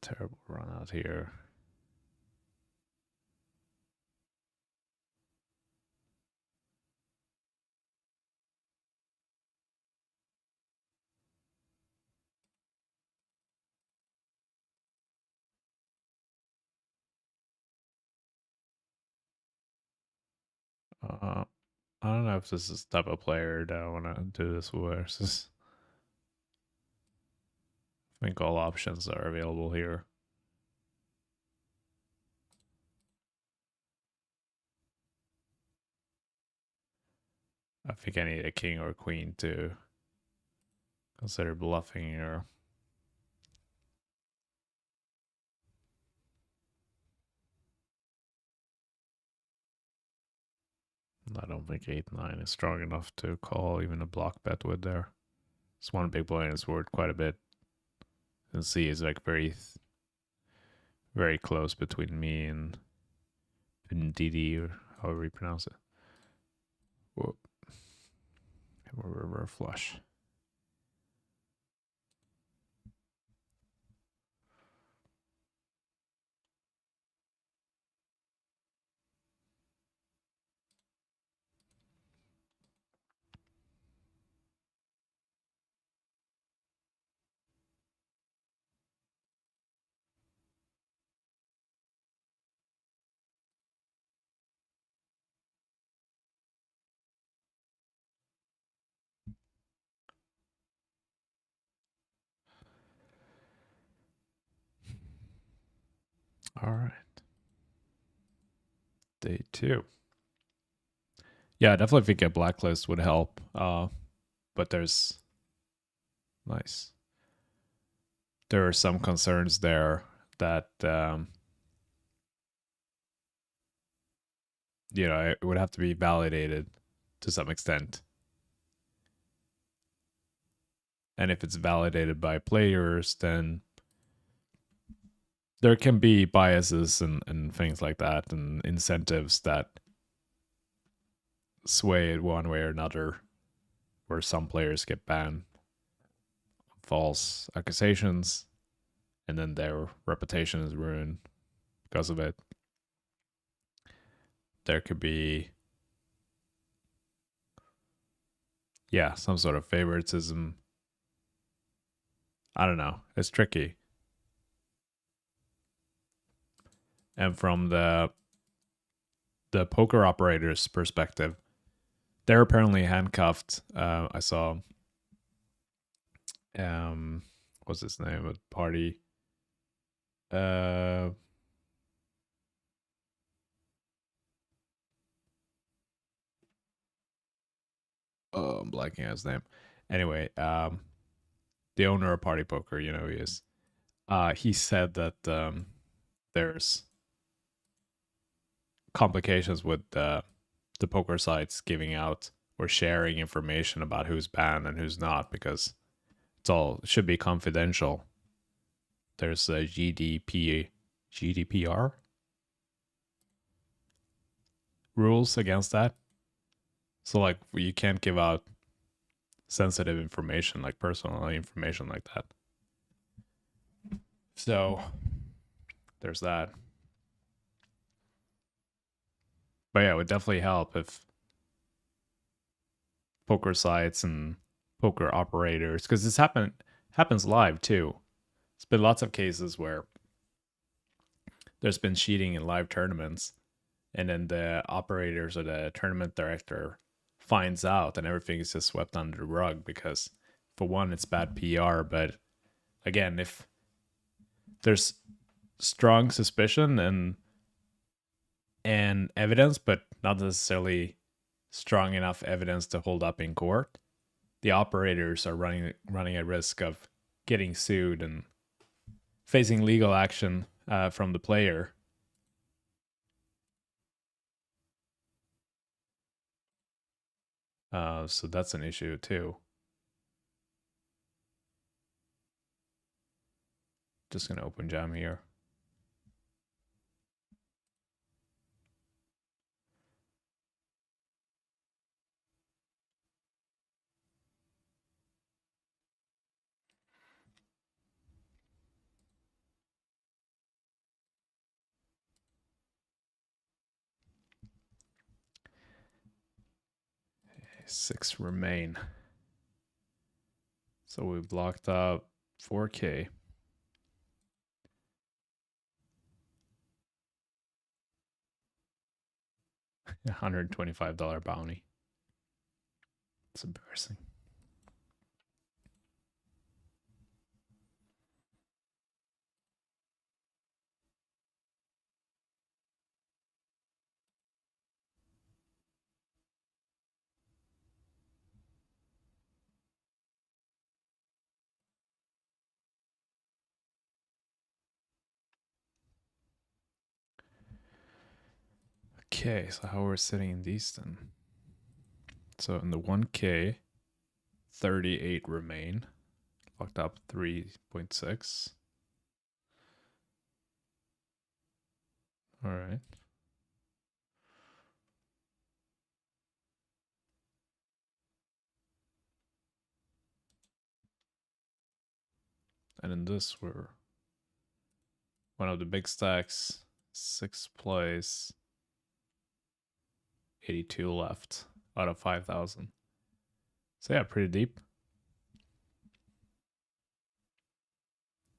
Terrible run out here. I don't know if this is the type of player that I want to do this with. I think all options are available here. I think I need a king or a queen to consider bluffing here. I don't think 8-9 is strong enough to call even a block bet with there. It's one big blind is worth quite a bit. And C is like very close between me and Didi, or however you pronounce it. Whoop. And we're river flush. All right. Day 2. Yeah, I definitely think a blacklist would help. But there's nice. There are some concerns there that it would have to be validated to some extent. And if it's validated by players, then there can be biases and things like that and incentives that sway it one way or another, where some players get banned, false accusations, and then their reputation is ruined because of it. There could be, some sort of favoritism. I don't know. It's tricky. And from the poker operator's perspective, they're apparently handcuffed. I saw, what's his name at party? Oh, I'm blanking on his name. Anyway, the owner of Party Poker, he is. He said that there's complications with the poker sites giving out or sharing information about who's banned and who's not, because it should be confidential. There's a GDPR rules against that. So like you can't give out sensitive information, like personal information like that. So there's that. But yeah, it would definitely help if poker sites and poker operators, because this happens live too. It's been lots of cases where there's been cheating in live tournaments, and then the operators or the tournament director finds out, and everything is just swept under the rug because, for one, it's bad PR. But again, if there's strong suspicion and evidence, but not necessarily strong enough evidence to hold up in court, the operators are running a risk of getting sued and facing legal action from the player. So that's an issue too. Just gonna open jam here. Six remain. So we blocked up 4K. $125 bounty. It's embarrassing. Okay, so how we're sitting in these then? So in the 1K, 38 remain. Locked up 3.6. All right. And in this, we're one of the big stacks, 6 plays, 82 left out of 5,000. So yeah, pretty deep.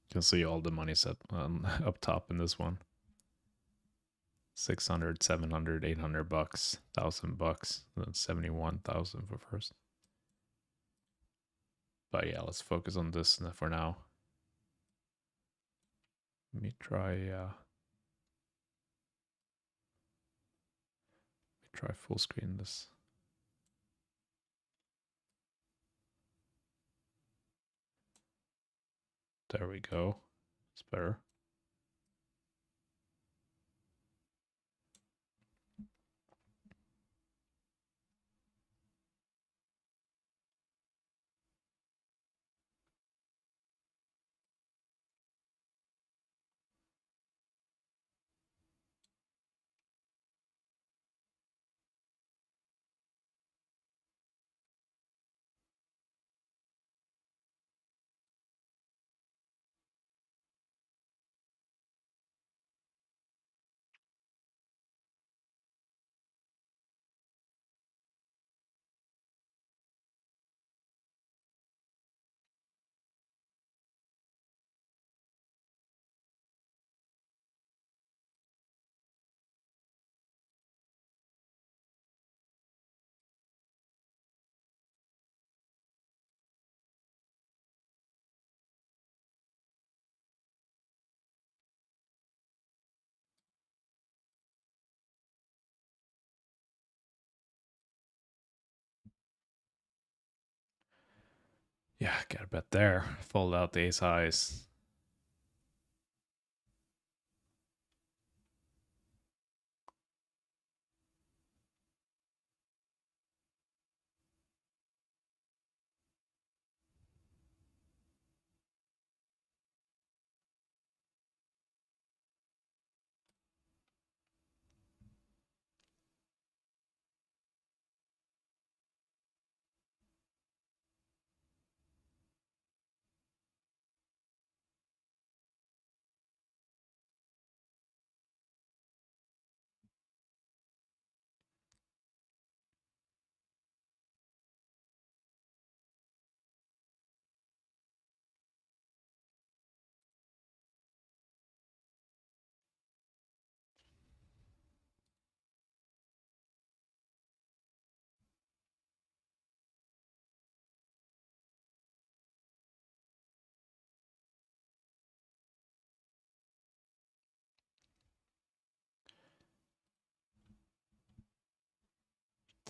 You can see all the money set up top in this one. 600, 700, 800 bucks, $1,000, and then 71,000 for first. But yeah, let's focus on this for now. Let me try full screen this. There we go. It's better. Yeah, got a bet there. Fold out the ace highs.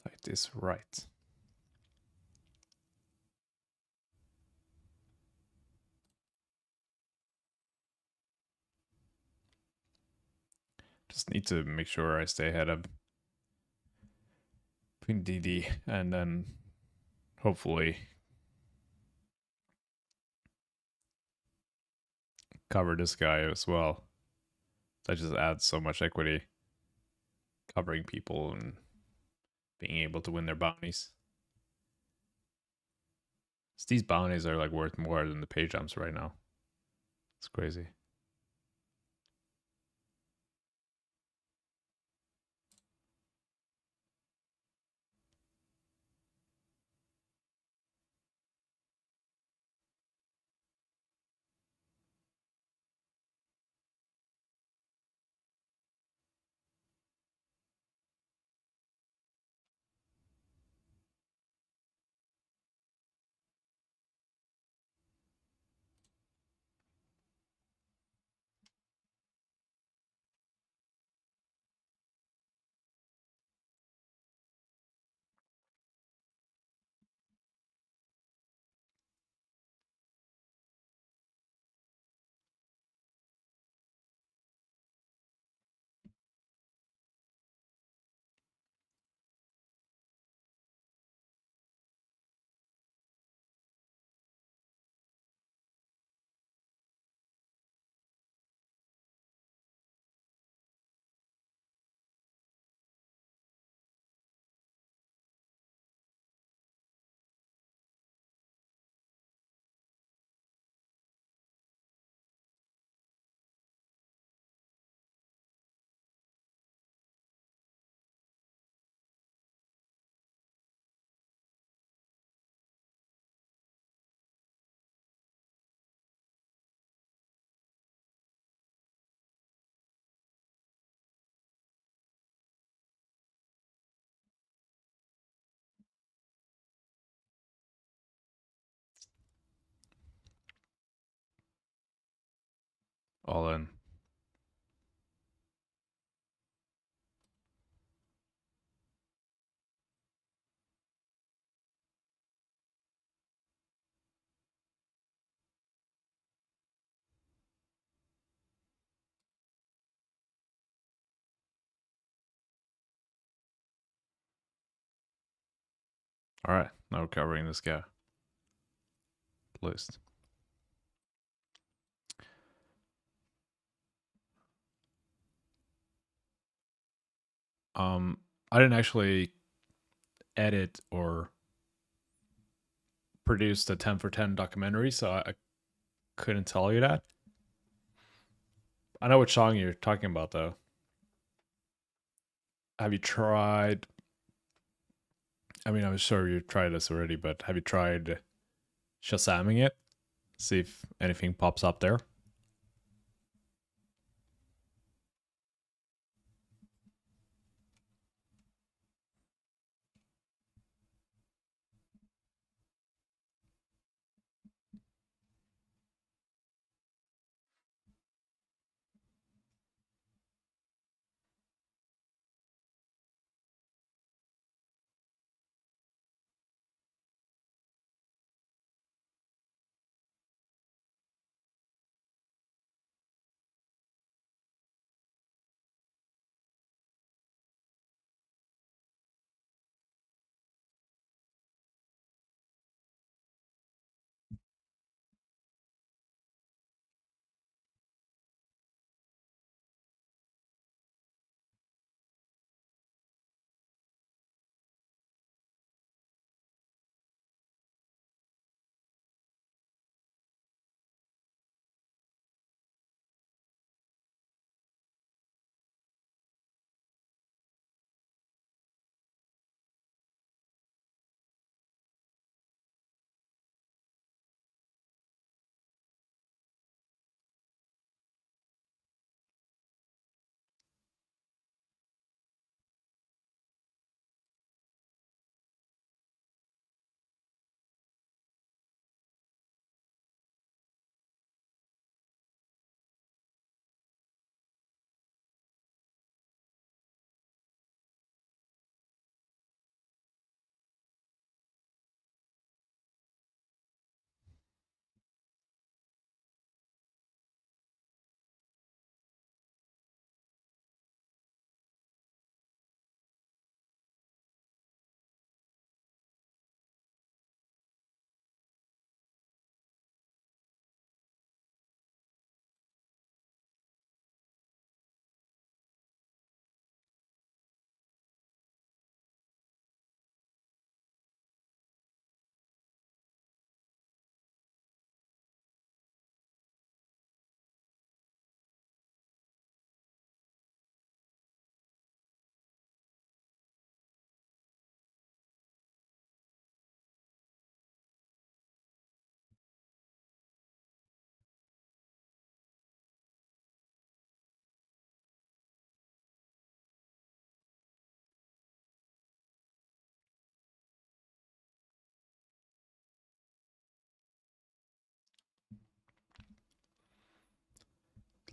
Play this right. Just need to make sure I stay ahead of Queen DD and then hopefully cover this guy as well. That just adds so much equity. Covering people and being able to win their bounties. These bounties are like worth more than the pay jumps right now. It's crazy. All in. All right, now we're covering this guy. List. I didn't actually edit or produce the 10 for 10 documentary, so I couldn't tell you that. I know what song you're talking about, though. Have you tried? I mean, I'm sure you tried this already, but have you tried Shazamming it? See if anything pops up there.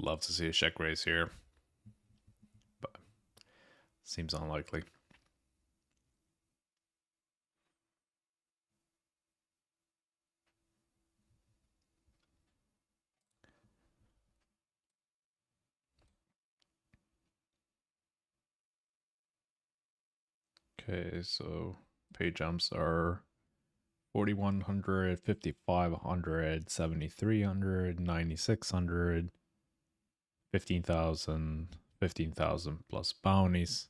love to see a check raise here, but seems unlikely. Okay, so pay jumps are 4,100, 5,500, 7,300, 9,600, 15,000, 15,000 plus bounties.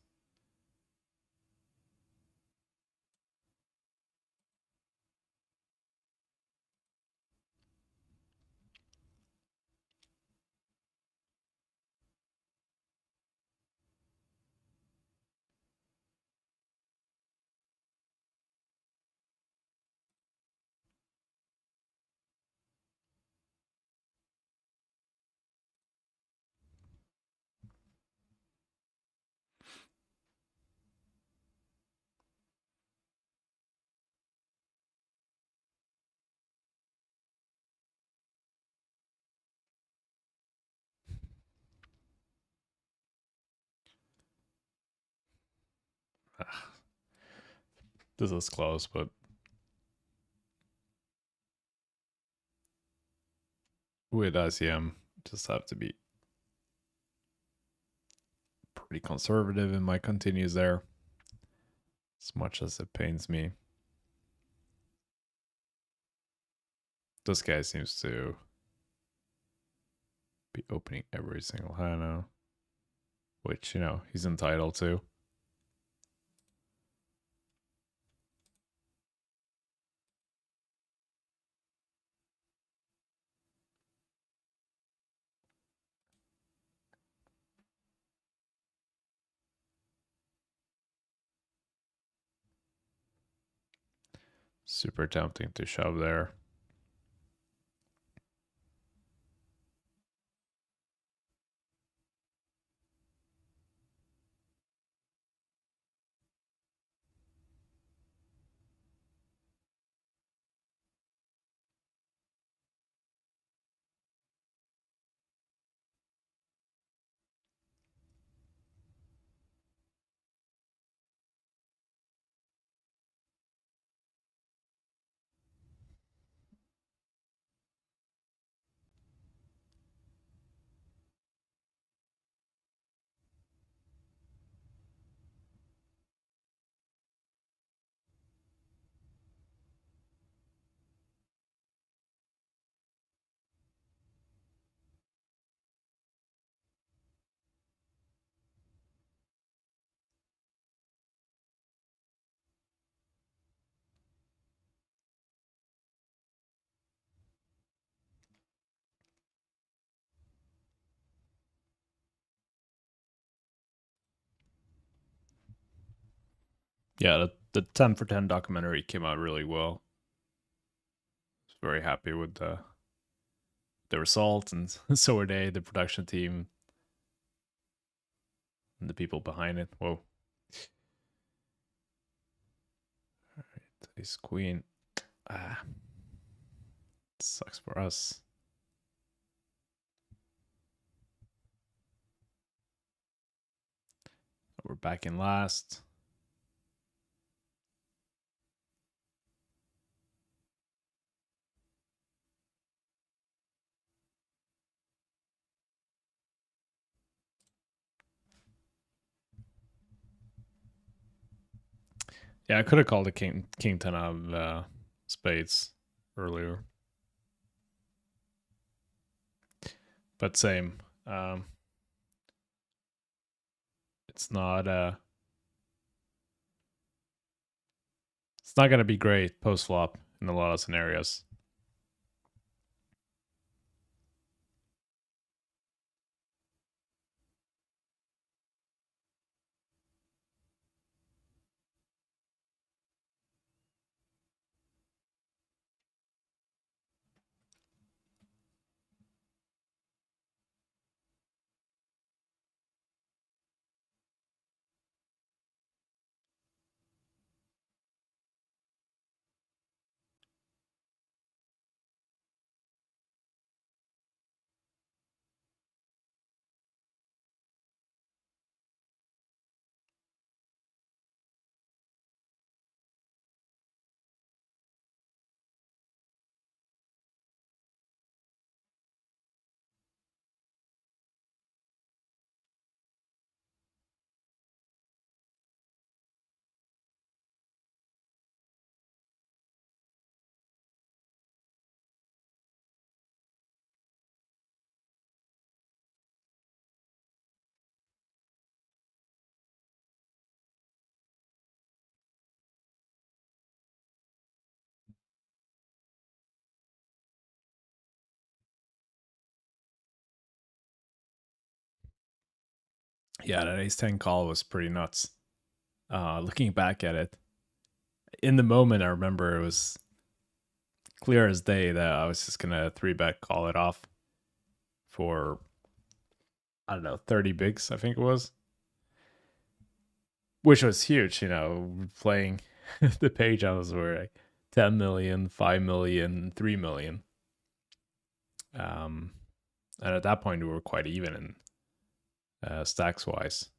This is close, but with ICM, just have to be pretty conservative in my continues there, as much as it pains me. This guy seems to be opening every single hand now, which, you know, he's entitled to. Super tempting to shove there. Yeah, the 10 for 10 documentary came out really well. I was very happy with the results, and so are they, the production team, and the people behind it. Whoa. All right, ace queen. Ah, sucks for us. We're back in last. Yeah, I could have called the king 10 of spades earlier, but same. It's not it's not gonna be great post flop in a lot of scenarios. Yeah, that ace 10 call was pretty nuts. Looking back at it, in the moment, I remember it was clear as day that I was just gonna 3-bet call it off for, I don't know, 30 bigs, I think it was, which was huge. Playing the page hours were like 10 million, 5 million, 3 million. And at that point, we were quite even in stacks wise.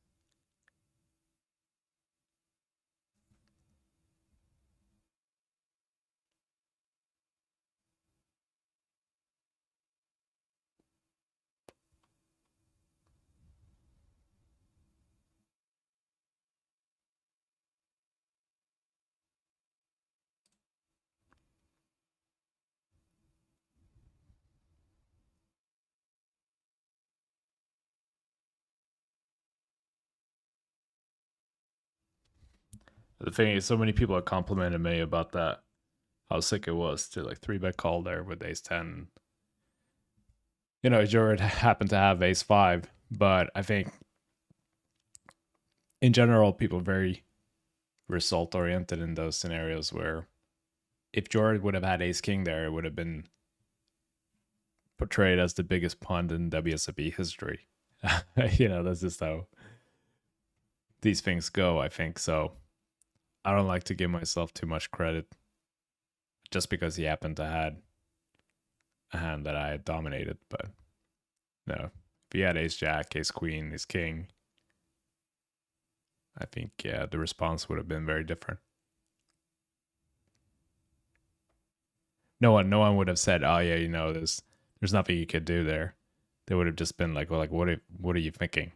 The thing is, so many people have complimented me about that, how sick it was to like 3-bet call there with ace 10. Jared happened to have ace 5, but I think in general, people are very result oriented in those scenarios where if Jared would have had ace king there, it would have been portrayed as the biggest punt in WSOP history. That's just how these things go, I think. So I don't like to give myself too much credit just because he happened to had a hand that I had dominated. But no, if he had ace jack, ace queen, ace king, I think, yeah, the response would have been very different. No one would have said, "Oh yeah, there's nothing you could do there." They would have just been like, "Well, like what are you thinking?"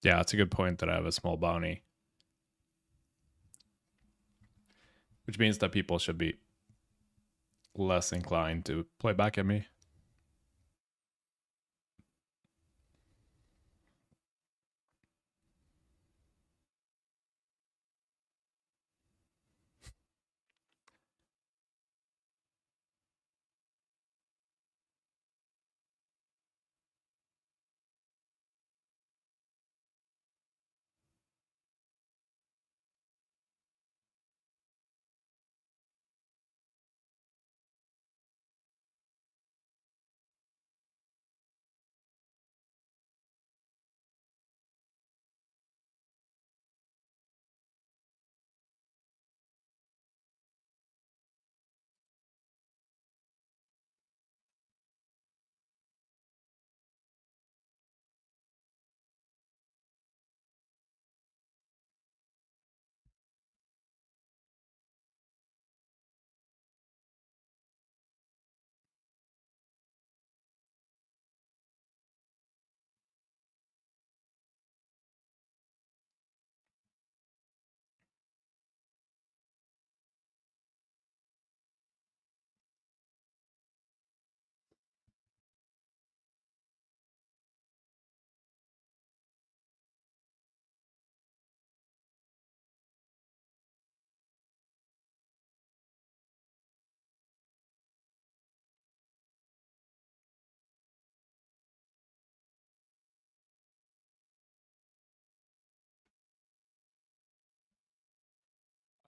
Yeah, it's a good point that I have a small bounty, which means that people should be less inclined to play back at me.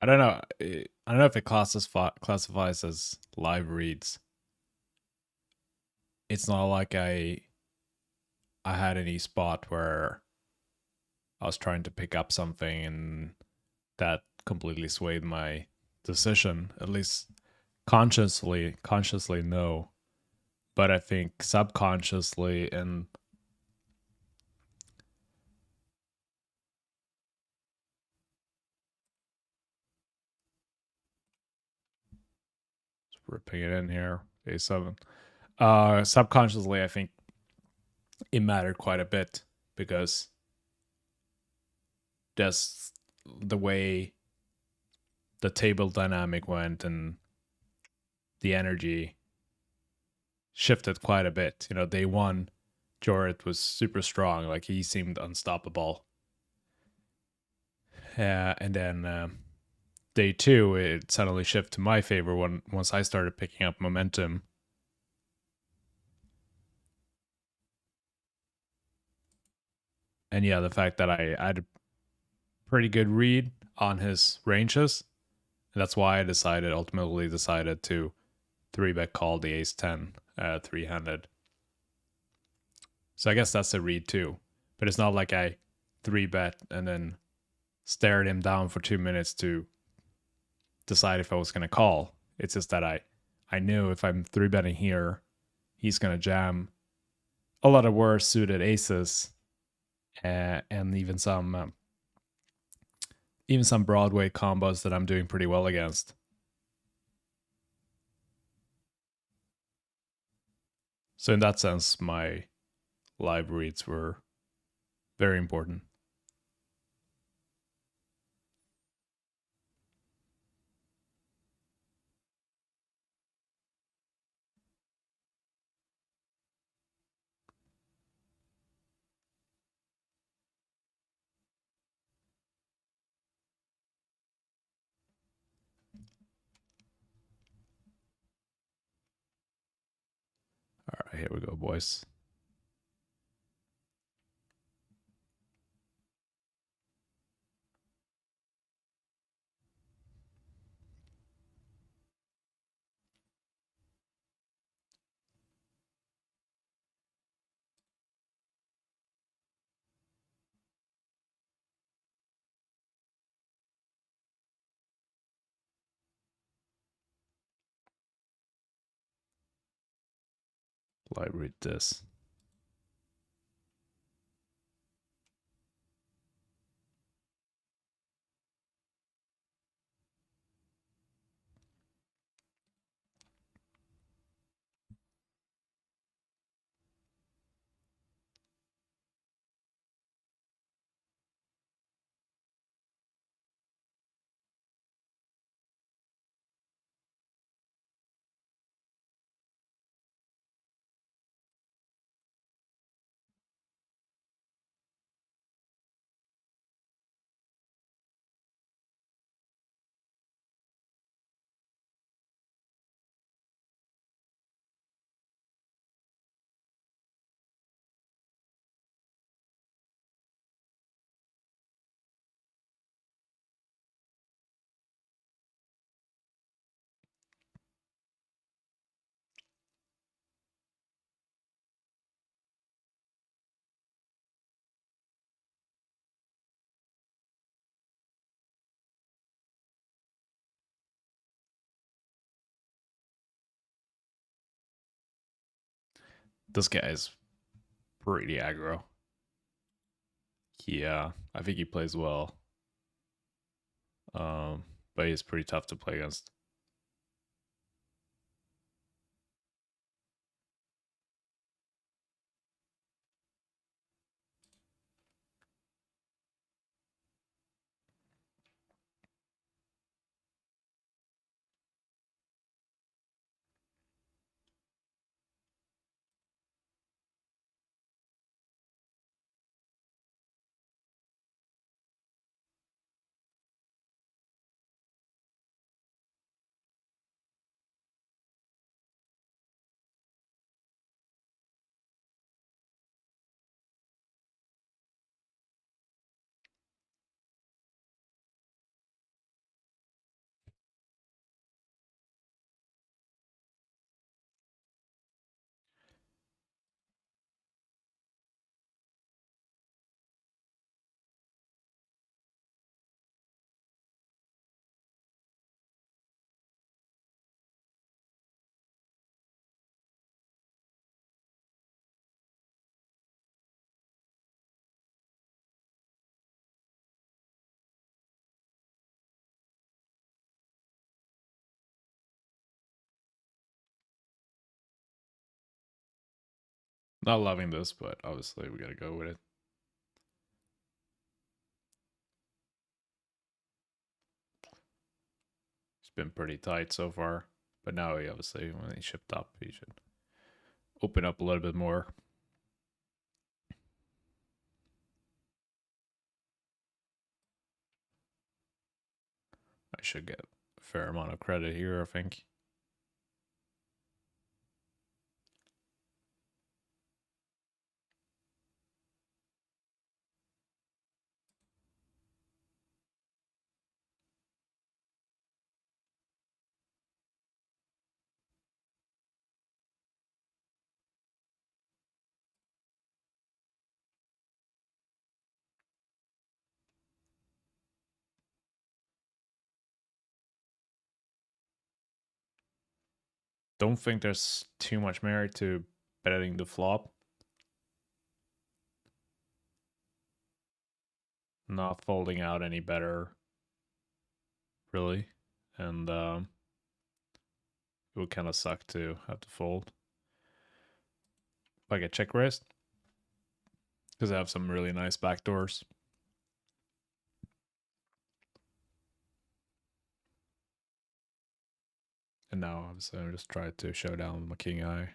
I don't know. I don't know if it classifies as live reads. It's not like I had any spot where I was trying to pick up something and that completely swayed my decision. At least consciously no. But I think subconsciously and ripping it in here, A7. Subconsciously, I think it mattered quite a bit because just the way the table dynamic went and the energy shifted quite a bit. You know, day one, Jorrit was super strong, like he seemed unstoppable. And then day two, it suddenly shifted to my favor once I started picking up momentum. And yeah, the fact that I had a pretty good read on his ranges, and that's why I ultimately decided to 3-bet call the ace 10 3-handed. So I guess that's a read too. But it's not like I 3-bet and then stared him down for 2 minutes to decide if I was going to call. It's just that I knew if I'm 3-betting here, he's going to jam a lot of worse suited aces and even some Broadway combos that I'm doing pretty well against. So in that sense, my live reads were very important. All right, here we go, boys. Live read this. This guy is pretty aggro. Yeah, I think he plays well. But he's pretty tough to play against. Not loving this, but obviously we gotta go with it. It's been pretty tight so far, But now he obviously, when he shipped up, he should open up a little bit more. I should get a fair amount of credit here, I think. Don't think there's too much merit to betting the flop. Not folding out any better, really. And it would kind of suck to have to fold. If I get check raised, because I have some really nice backdoors. And now obviously I just tried to show down my king eye.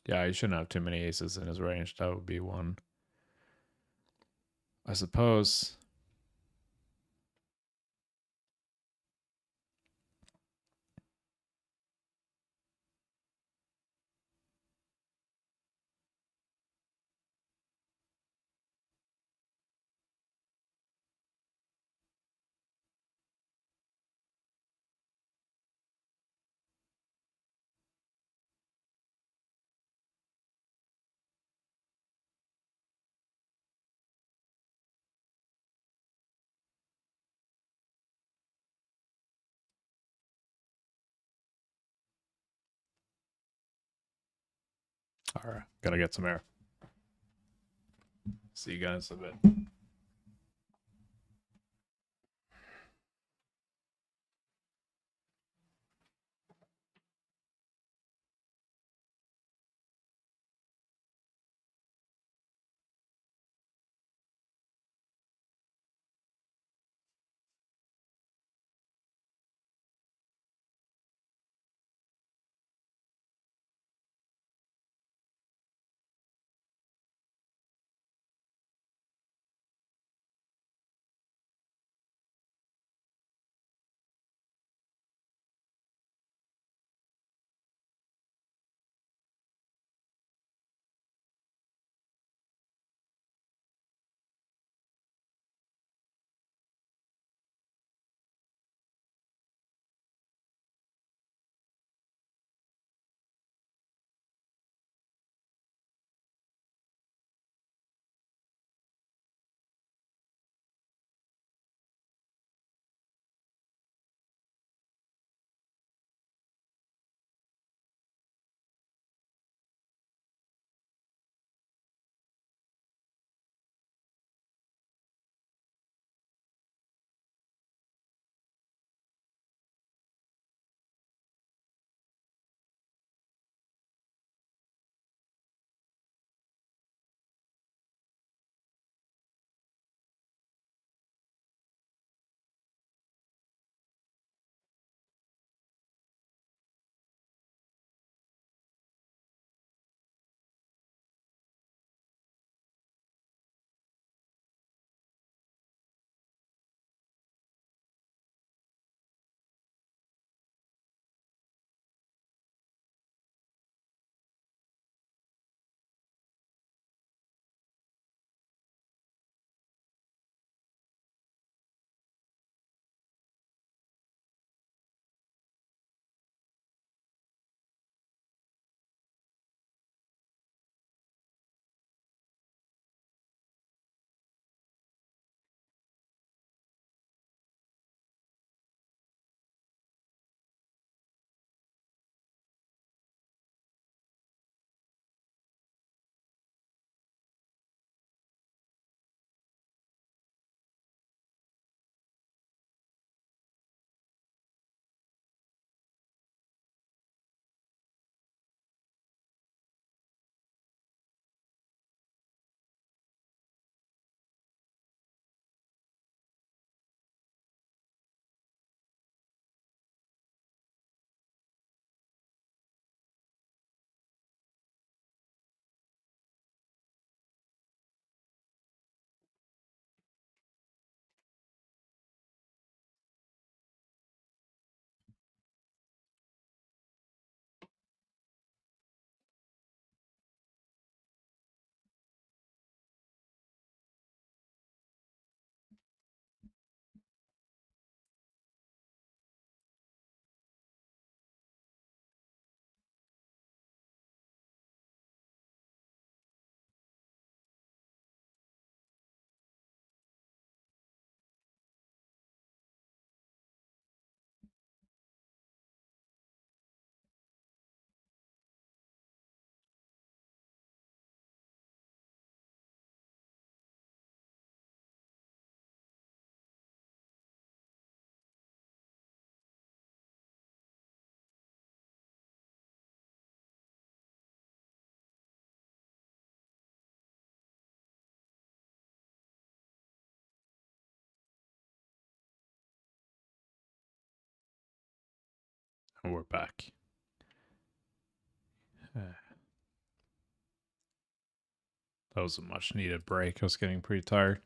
Yeah, he shouldn't have too many aces in his range. That would be one. I suppose. All right, gotta get some air. See you guys in a bit. And we're back. That was a much needed break. I was getting pretty tired.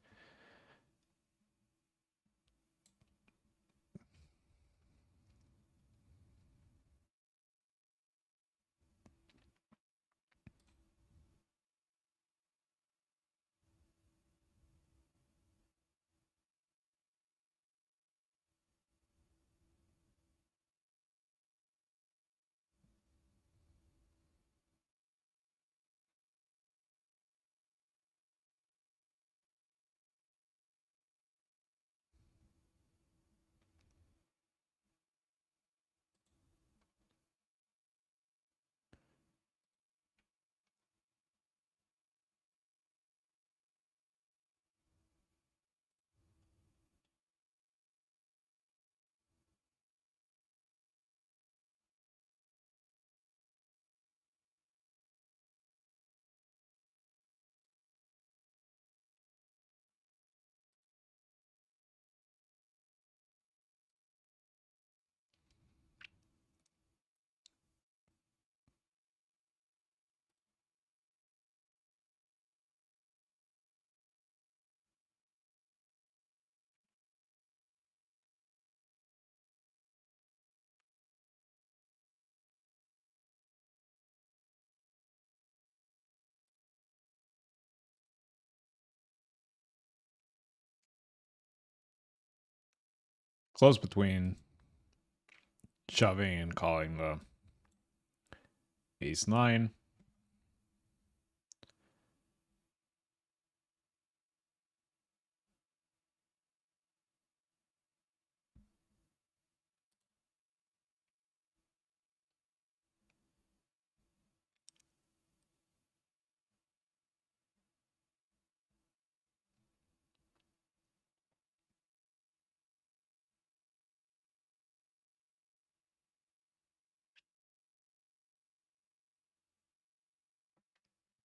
Close between shoving and calling the ace 9.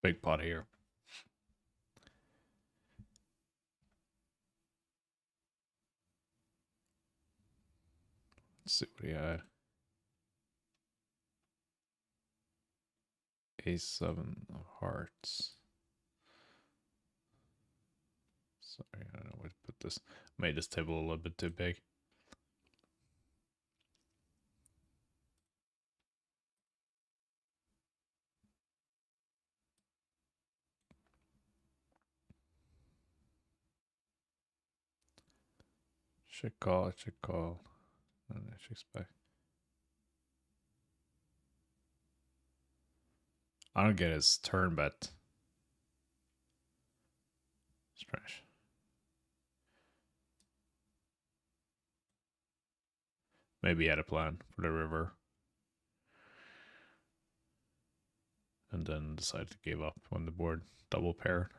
Big pot here. Let's see what he had. Ace 7 of hearts. Sorry, I don't know where to put this. Made this table a little bit too big. Should call, should call. And I should expect. I don't get his turn bet. Strange. Maybe he had a plan for the river. And then decided to give up when the board double paired.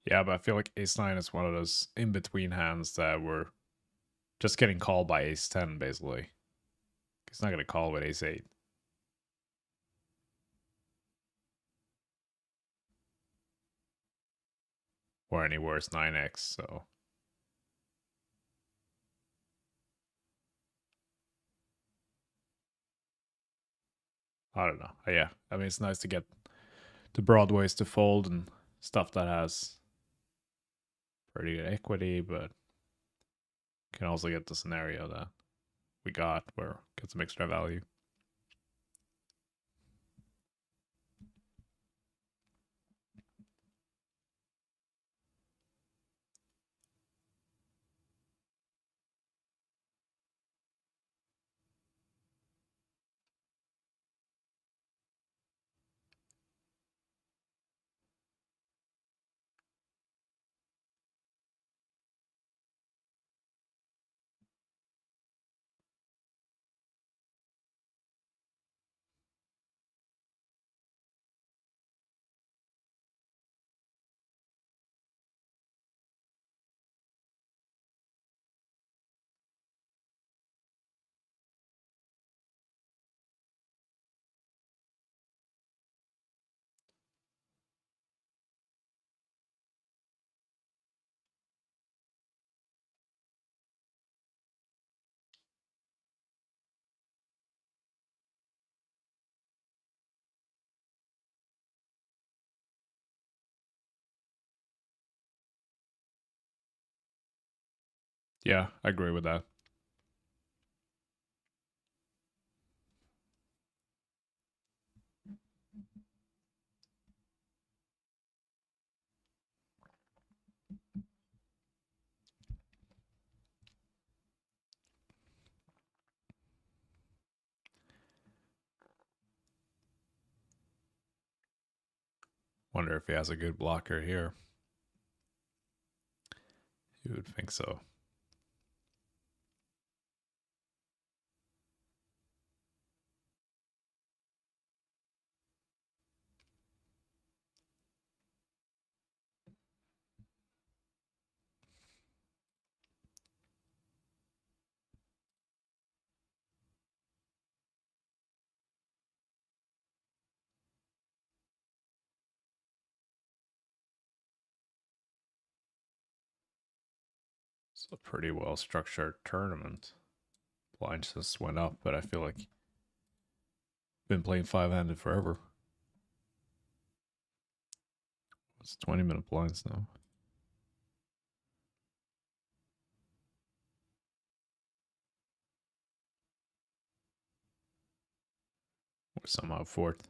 Yeah, but I feel like ace 9 is one of those in-between hands that were just getting called by ace 10, basically. He's not going to call with ace 8. Or any worse, 9x, so. I don't know. Yeah, I mean, it's nice to get the broadways to fold and stuff that has pretty good equity, but can also get the scenario that we got where get some extra value. Yeah, I agree with that. Wonder if he has a good blocker here. You would think so. It's a pretty well structured tournament. Blinds just went up, but I feel like been playing 5-handed forever. It's 20-minute blinds now. We're somehow fourth.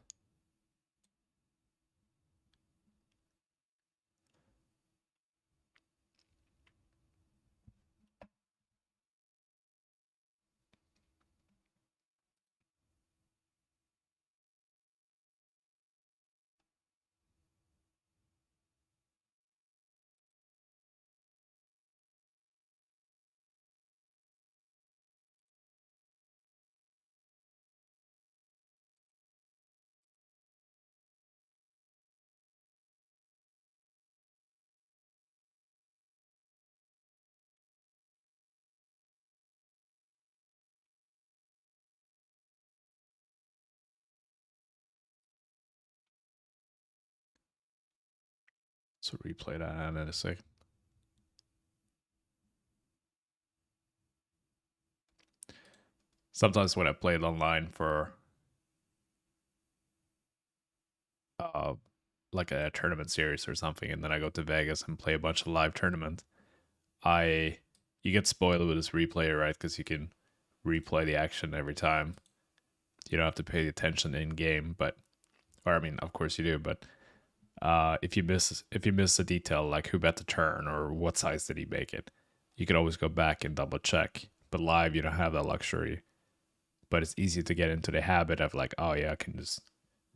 So replay that hand in a second. Sometimes when I play it online for uh like a tournament series or something, and then I go to Vegas and play a bunch of live tournament, you get spoiled with this replayer, right? Because you can replay the action every time. You don't have to pay attention in game, but or I mean, of course you do, but if you miss a detail like who bet the turn or what size did he make it, you can always go back and double check. But live, you don't have that luxury. But it's easy to get into the habit of like, oh yeah, I can just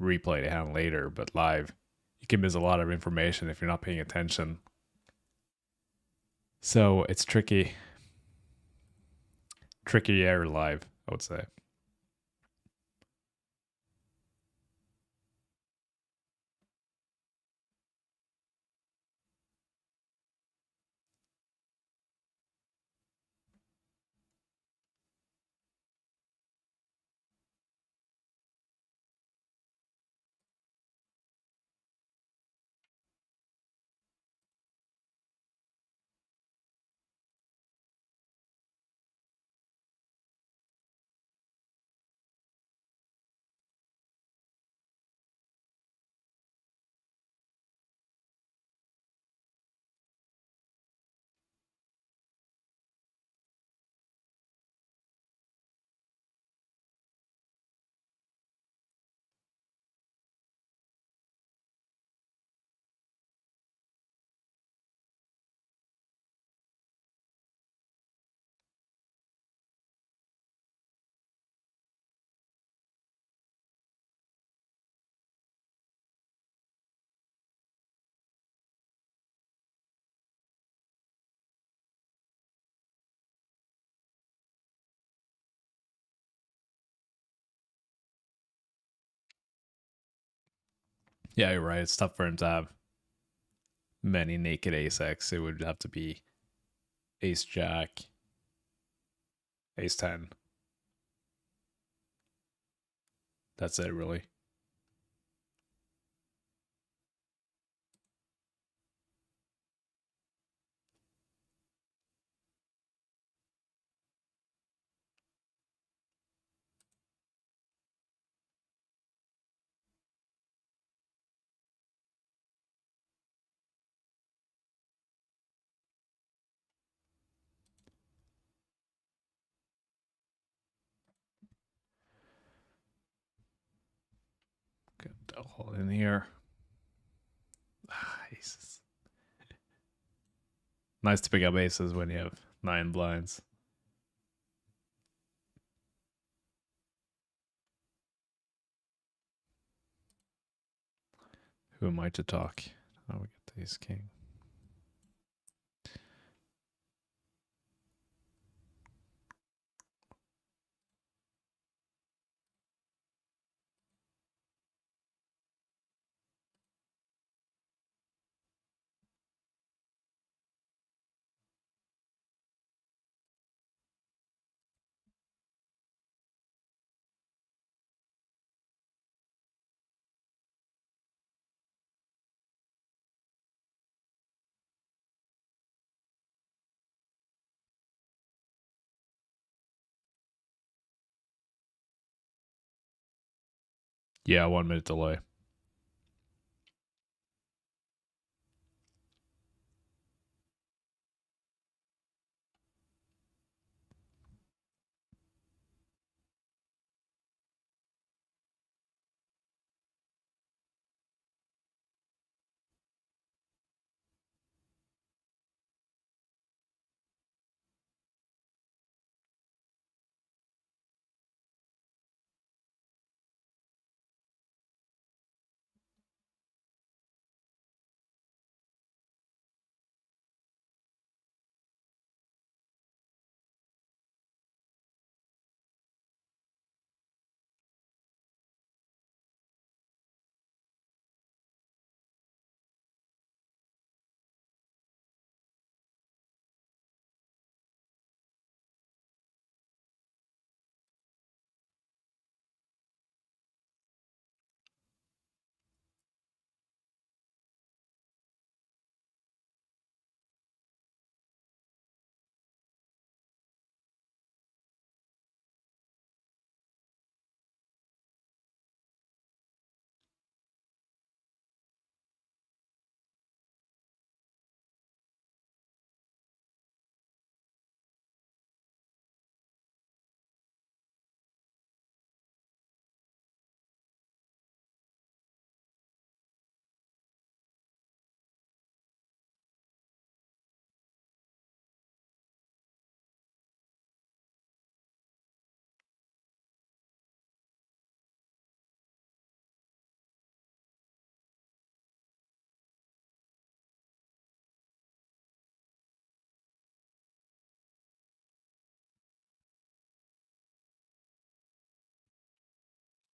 replay the hand later. But live, you can miss a lot of information if you're not paying attention. So it's trickier live, I would say. Yeah, you're right. It's tough for him to have many naked ace X. It would have to be ace jack, ace 10. That's it, really. All in here. Aces. Nice to pick up aces when you have 9 blinds. Who am I to talk? Oh, we get the ace king. Yeah, 1 minute delay.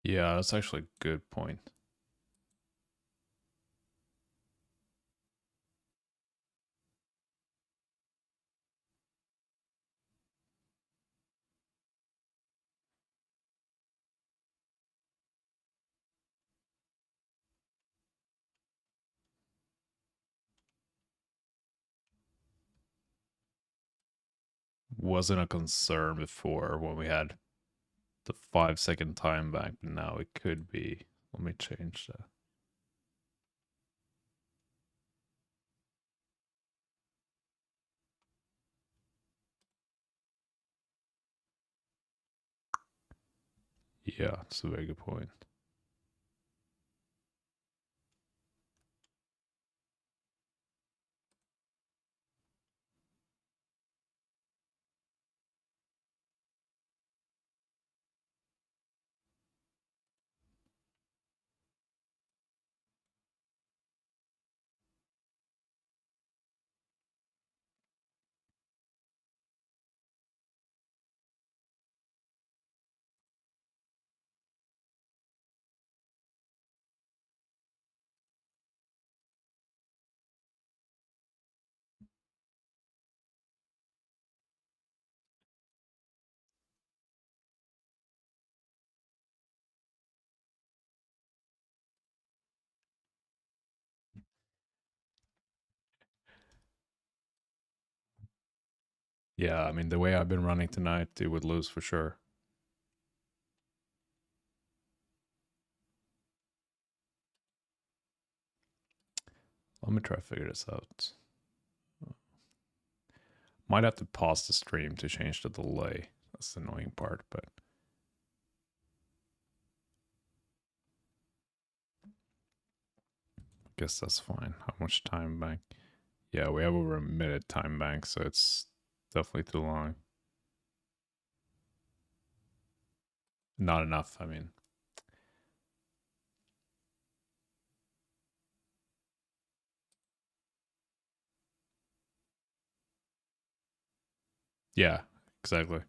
Yeah, that's actually a good point. Wasn't a concern before when we had the 5-second time back, but now it could be. Let me change that. Yeah, that's a very good point. Yeah, I mean, the way I've been running tonight, it would lose for sure. Let me try to figure this out. Might have to pause the stream to change the delay. That's the annoying part, but guess that's fine. How much time bank? Yeah, we have over a minute time bank, so it's definitely too long. Not enough, I mean. Yeah, exactly.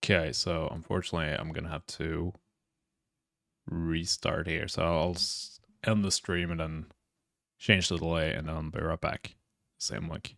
Okay, so unfortunately, I'm gonna have to restart here. So I'll end the stream and then change the delay, and then I'll be right back. Same link.